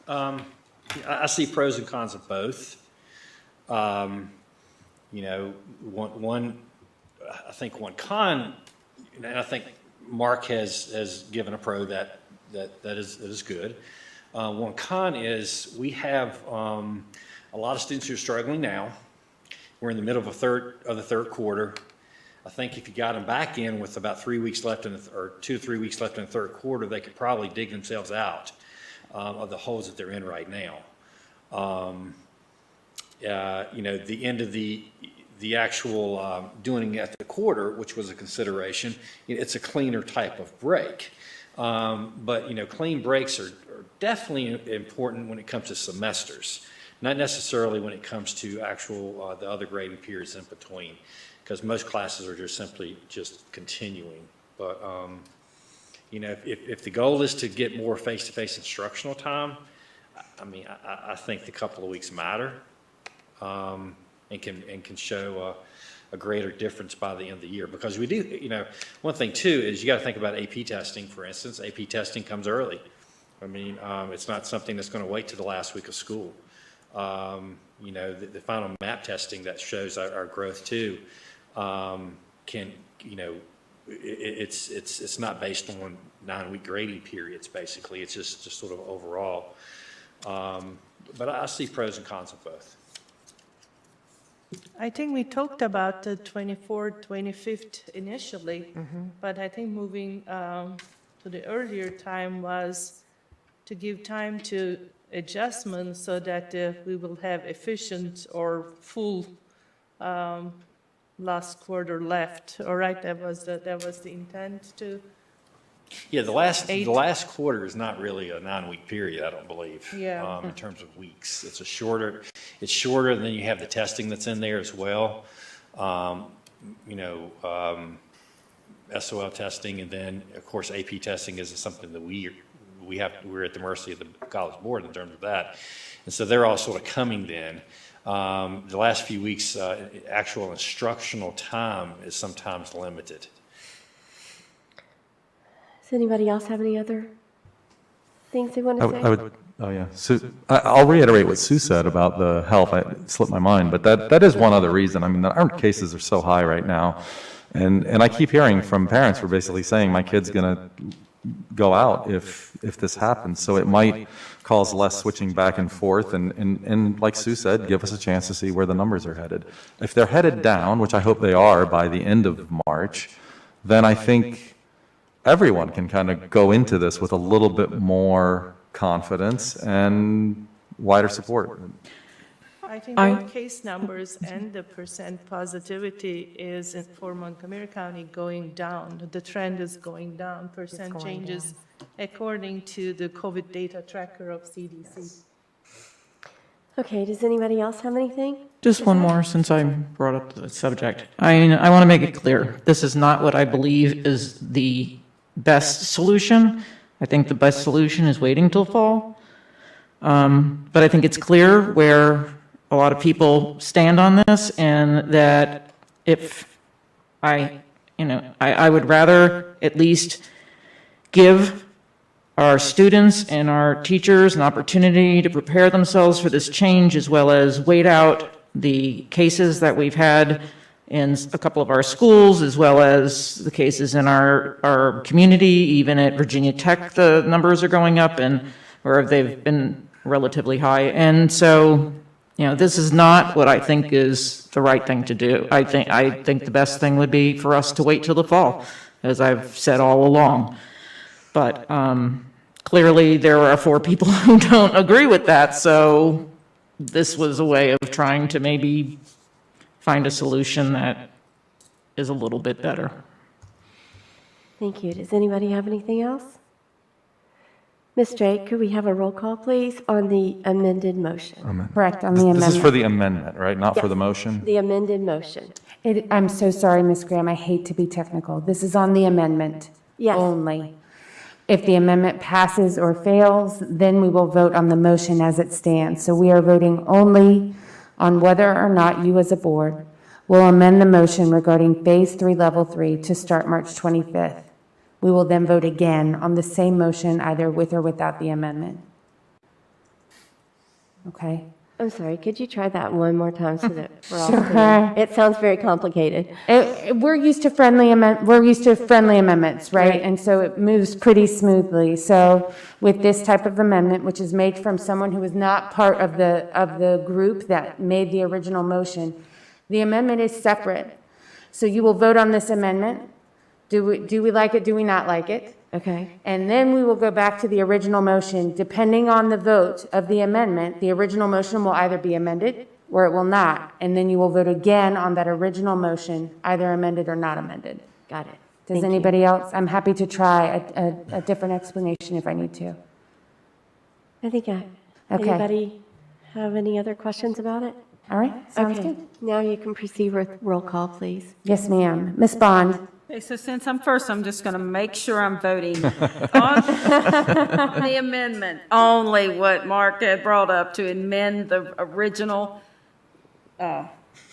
Speaker 2: I see pros and cons of both. I think one con, and I think Mark has given a pro that is good. One con is we have a lot of students who are struggling now. We're in the middle of the third quarter. I think if you got them back in with about 3 weeks left or 2 to 3 weeks left in the third quarter, they could probably dig themselves out of the holes that they're in right now. The end of the actual doing at the quarter, which was a consideration, it's a cleaner type of break. But, clean breaks are definitely important when it comes to semesters, not necessarily when it comes to actual, the other grading periods in between, because most classes are just simply just continuing. But, if the goal is to get more face-to-face instructional time, I think the couple of weeks matter, and can show a greater difference by the end of the year. Because we do, one thing too is you got to think about AP testing, for instance. AP testing comes early. It's not something that's going to wait to the last week of school. The final map testing that shows our growth too, it's not based on 9-week grading periods, basically. It's just sort of overall. But I see pros and cons of both.
Speaker 6: I think we talked about the 24th, 25th initially, but I think moving to the earlier time was to give time to adjustment so that we will have efficient or full last quarter left. All right, that was the intent to.
Speaker 2: Yeah, the last quarter is not really a 9-week period, I don't believe.
Speaker 6: Yeah.
Speaker 2: In terms of weeks, it's shorter, and then you have the testing that's in there as well. SOL testing, and then of course AP testing is something that we're at the mercy of the College Board in terms of that, and so they're all sort of coming then. The last few weeks, actual instructional time is sometimes limited.
Speaker 1: Does anybody else have any other things they want to say?
Speaker 3: I'll reiterate what Sue said about the health. It slipped my mind, but that is one other reason. Our cases are so high right now. And I keep hearing from parents who are basically saying, my kid's going to go out if this happens. So it might cause less switching back and forth. And like Sue said, give us a chance to see where the numbers are headed. If they're headed down, which I hope they are by the end of March, then I think everyone can kind of go into this with a little bit more confidence and wider support.
Speaker 6: I think both case numbers and the percent positivity is for Montgomery County going down. The trend is going down, percent changes according to the COVID data tracker of CDC.
Speaker 1: Okay, does anybody else have anything?
Speaker 7: Just one more, since I brought up the subject. I want to make it clear, this is not what I believe is the best solution. I think the best solution is waiting till fall. But I think it's clear where a lot of people stand on this, and that if I would rather at least give our students and our teachers an opportunity to prepare themselves for this change, as well as wait out the cases that we've had in a couple of our schools, as well as the cases in our community. Even at Virginia Tech, the numbers are going up, and where they've been relatively high. And so, this is not what I think is the right thing to do. I think the best thing would be for us to wait till the fall, as I've said all along. But clearly there are 4 people who don't agree with that, so this was a way of trying to maybe find a solution that is a little bit better.
Speaker 1: Thank you. Does anybody have anything else? Ms. Drake, could we have a roll call, please, on the amended motion?
Speaker 4: Correct, on the amendment.
Speaker 3: This is for the amendment, right? Not for the motion?
Speaker 1: The amended motion.
Speaker 4: I'm so sorry, Ms. Graham, I hate to be technical. This is on the amendment
Speaker 1: Yes.
Speaker 4: only. If the amendment passes or fails, then we will vote on the motion as it stands. So we are voting only on whether or not you as a board will amend the motion regarding Phase 3, Level 3 to start March 25th. We will then vote again on the same motion, either with or without the amendment. Okay?
Speaker 1: I'm sorry, could you try that one more time so that we're all
Speaker 4: Sure.
Speaker 1: clear? It sounds very complicated.
Speaker 4: We're used to friendly amendments, right?
Speaker 1: Right.
Speaker 4: And so it moves pretty smoothly. So with this type of amendment, which is made from someone who is not part of the group that made the original motion, the amendment is separate. So you will vote on this amendment. Do we like it? Do we not like it?
Speaker 1: Okay.
Speaker 4: And then we will go back to the original motion. Depending on the vote of the amendment, the original motion will either be amended or it will not. And then you will vote again on that original motion, either amended or not amended.
Speaker 1: Got it.
Speaker 4: Does anybody else? I'm happy to try a different explanation if I need to.
Speaker 1: I think
Speaker 4: Okay.
Speaker 1: anybody have any other questions about it?
Speaker 4: All right, sounds
Speaker 1: Okay,
Speaker 4: good.
Speaker 1: now you can proceed with roll call, please.
Speaker 4: Yes, ma'am. Ms. Bond?
Speaker 8: Okay, so since I'm first, I'm just going to make sure I'm voting on the amendment, only what Mark had brought up to amend the original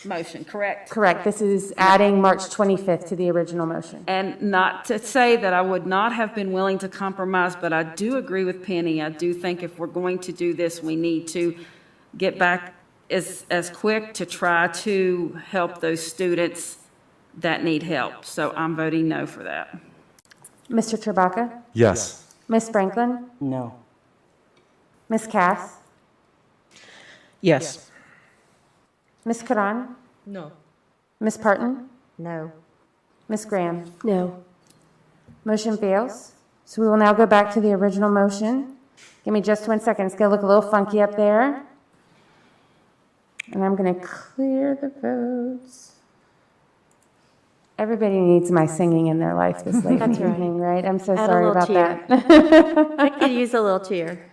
Speaker 8: motion, correct?
Speaker 4: Correct. This is adding March 25th to the original motion.
Speaker 8: And not to say that I would not have been willing to compromise, but I do agree with Penny. I do think if we're going to do this, we need to get back as quick to try to help those students that need help. So I'm voting no for that.
Speaker 4: Mr. Chewbacca?
Speaker 3: Yes.
Speaker 4: Ms. Franklin?
Speaker 5: No.
Speaker 4: Ms. Cass?
Speaker 7: Yes.
Speaker 4: Ms. Karan?
Speaker 6: No.
Speaker 4: Ms. Parton?
Speaker 9: No.
Speaker 4: Ms. Graham?
Speaker 1: No.
Speaker 4: Motion fails. So we will now go back to the original motion. Give me just 1 second. It's going to look a little funky up there. And I'm going to clear the votes. Everybody needs my singing in their life this late in
Speaker 1: That's
Speaker 4: the
Speaker 1: right.
Speaker 4: evening, right? I'm so
Speaker 1: Add a
Speaker 4: sorry
Speaker 1: little
Speaker 4: about
Speaker 1: cheer.
Speaker 4: that.
Speaker 1: I could use a little cheer.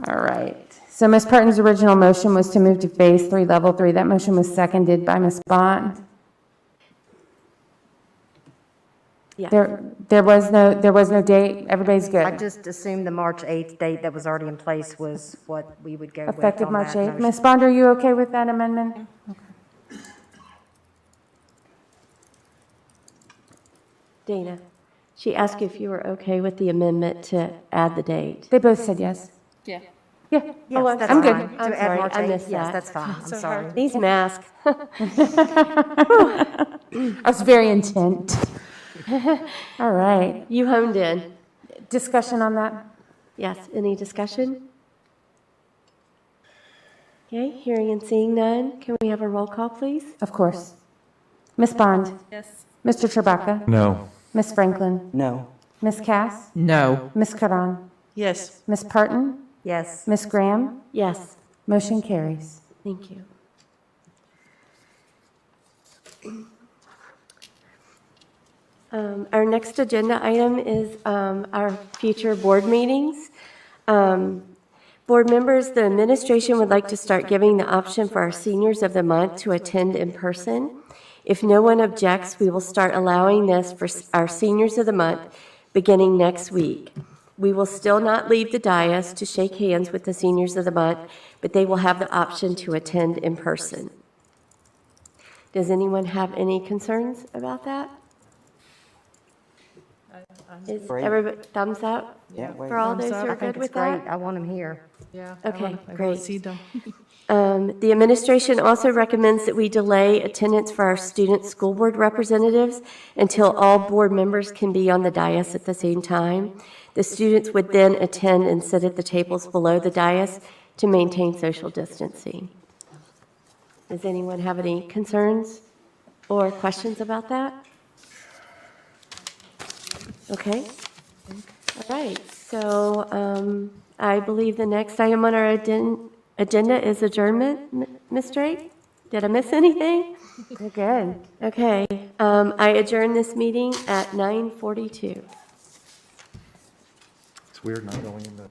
Speaker 4: All right. So Ms. Parton's original motion was to move to Phase 3, Level 3. That motion was seconded by Ms. Bond.
Speaker 1: Yeah.
Speaker 4: There was no date. Everybody's
Speaker 9: I
Speaker 4: good.
Speaker 9: just assumed the March 8th date that was already in place was what we would go with
Speaker 4: Effective
Speaker 9: on
Speaker 4: March
Speaker 9: that
Speaker 4: 8th.
Speaker 9: motion.
Speaker 4: Ms. Bond, are you okay with that amendment?
Speaker 1: Dana, she asked you if you were okay with the amendment to add the date.
Speaker 4: They both said yes.
Speaker 8: Yeah.
Speaker 4: Yeah.
Speaker 9: Yes, that's
Speaker 4: I'm good.
Speaker 9: fine.
Speaker 1: I'm
Speaker 9: To add
Speaker 1: sorry,
Speaker 9: March
Speaker 1: I
Speaker 9: 8th,
Speaker 1: missed
Speaker 9: yes,
Speaker 1: that.
Speaker 9: that's fine. I'm sorry.
Speaker 1: These masks.
Speaker 4: I was very intent. All right.
Speaker 1: You honed in.
Speaker 4: Discussion on that?
Speaker 1: Yes, any discussion? Okay, hearing and seeing none, can we have a roll call, please?
Speaker 4: Of course. Ms. Bond?
Speaker 8: Yes.
Speaker 4: Mr. Chewbacca?
Speaker 3: No.
Speaker 4: Ms. Franklin?
Speaker 5: No.
Speaker 4: Ms. Cass?
Speaker 7: No.
Speaker 4: Ms. Karan?
Speaker 6: Yes.
Speaker 4: Ms. Parton?
Speaker 9: Yes.
Speaker 4: Ms. Graham?
Speaker 1: Yes,
Speaker 4: Motion carries.
Speaker 1: thank you. Our next agenda item is our future board meetings. Board members, the administration would like to start giving the option for our seniors of the month to attend in person. If no one objects, we will start allowing this for our seniors of the month beginning next week. We will still not leave the dais to shake hands with the seniors of the month, but they will have the option to attend in person. Does anyone have any concerns about that? Is
Speaker 5: Great.
Speaker 1: everybody thumbs up
Speaker 5: Yeah, wait.
Speaker 1: for all those who
Speaker 8: Thumbs
Speaker 1: are
Speaker 8: up.
Speaker 9: I think
Speaker 1: good
Speaker 9: it's
Speaker 1: with
Speaker 9: great.
Speaker 1: that?
Speaker 9: I want them here.
Speaker 6: Yeah.
Speaker 1: Okay,
Speaker 6: I
Speaker 1: great.
Speaker 6: want to see them.
Speaker 1: The administration also recommends that we delay attendance for our student school board representatives until all board members can be on the dais at the same time. The students would then attend and sit at the tables below the dais to maintain social distancing. Does anyone have any concerns or questions about that? Okay. All right. So I believe the next item on our agenda is adjournment. Ms. Drake, did I miss anything?
Speaker 4: You're good.
Speaker 1: Okay. I adjourn this meeting at 9:42.
Speaker 3: It's weird not going into.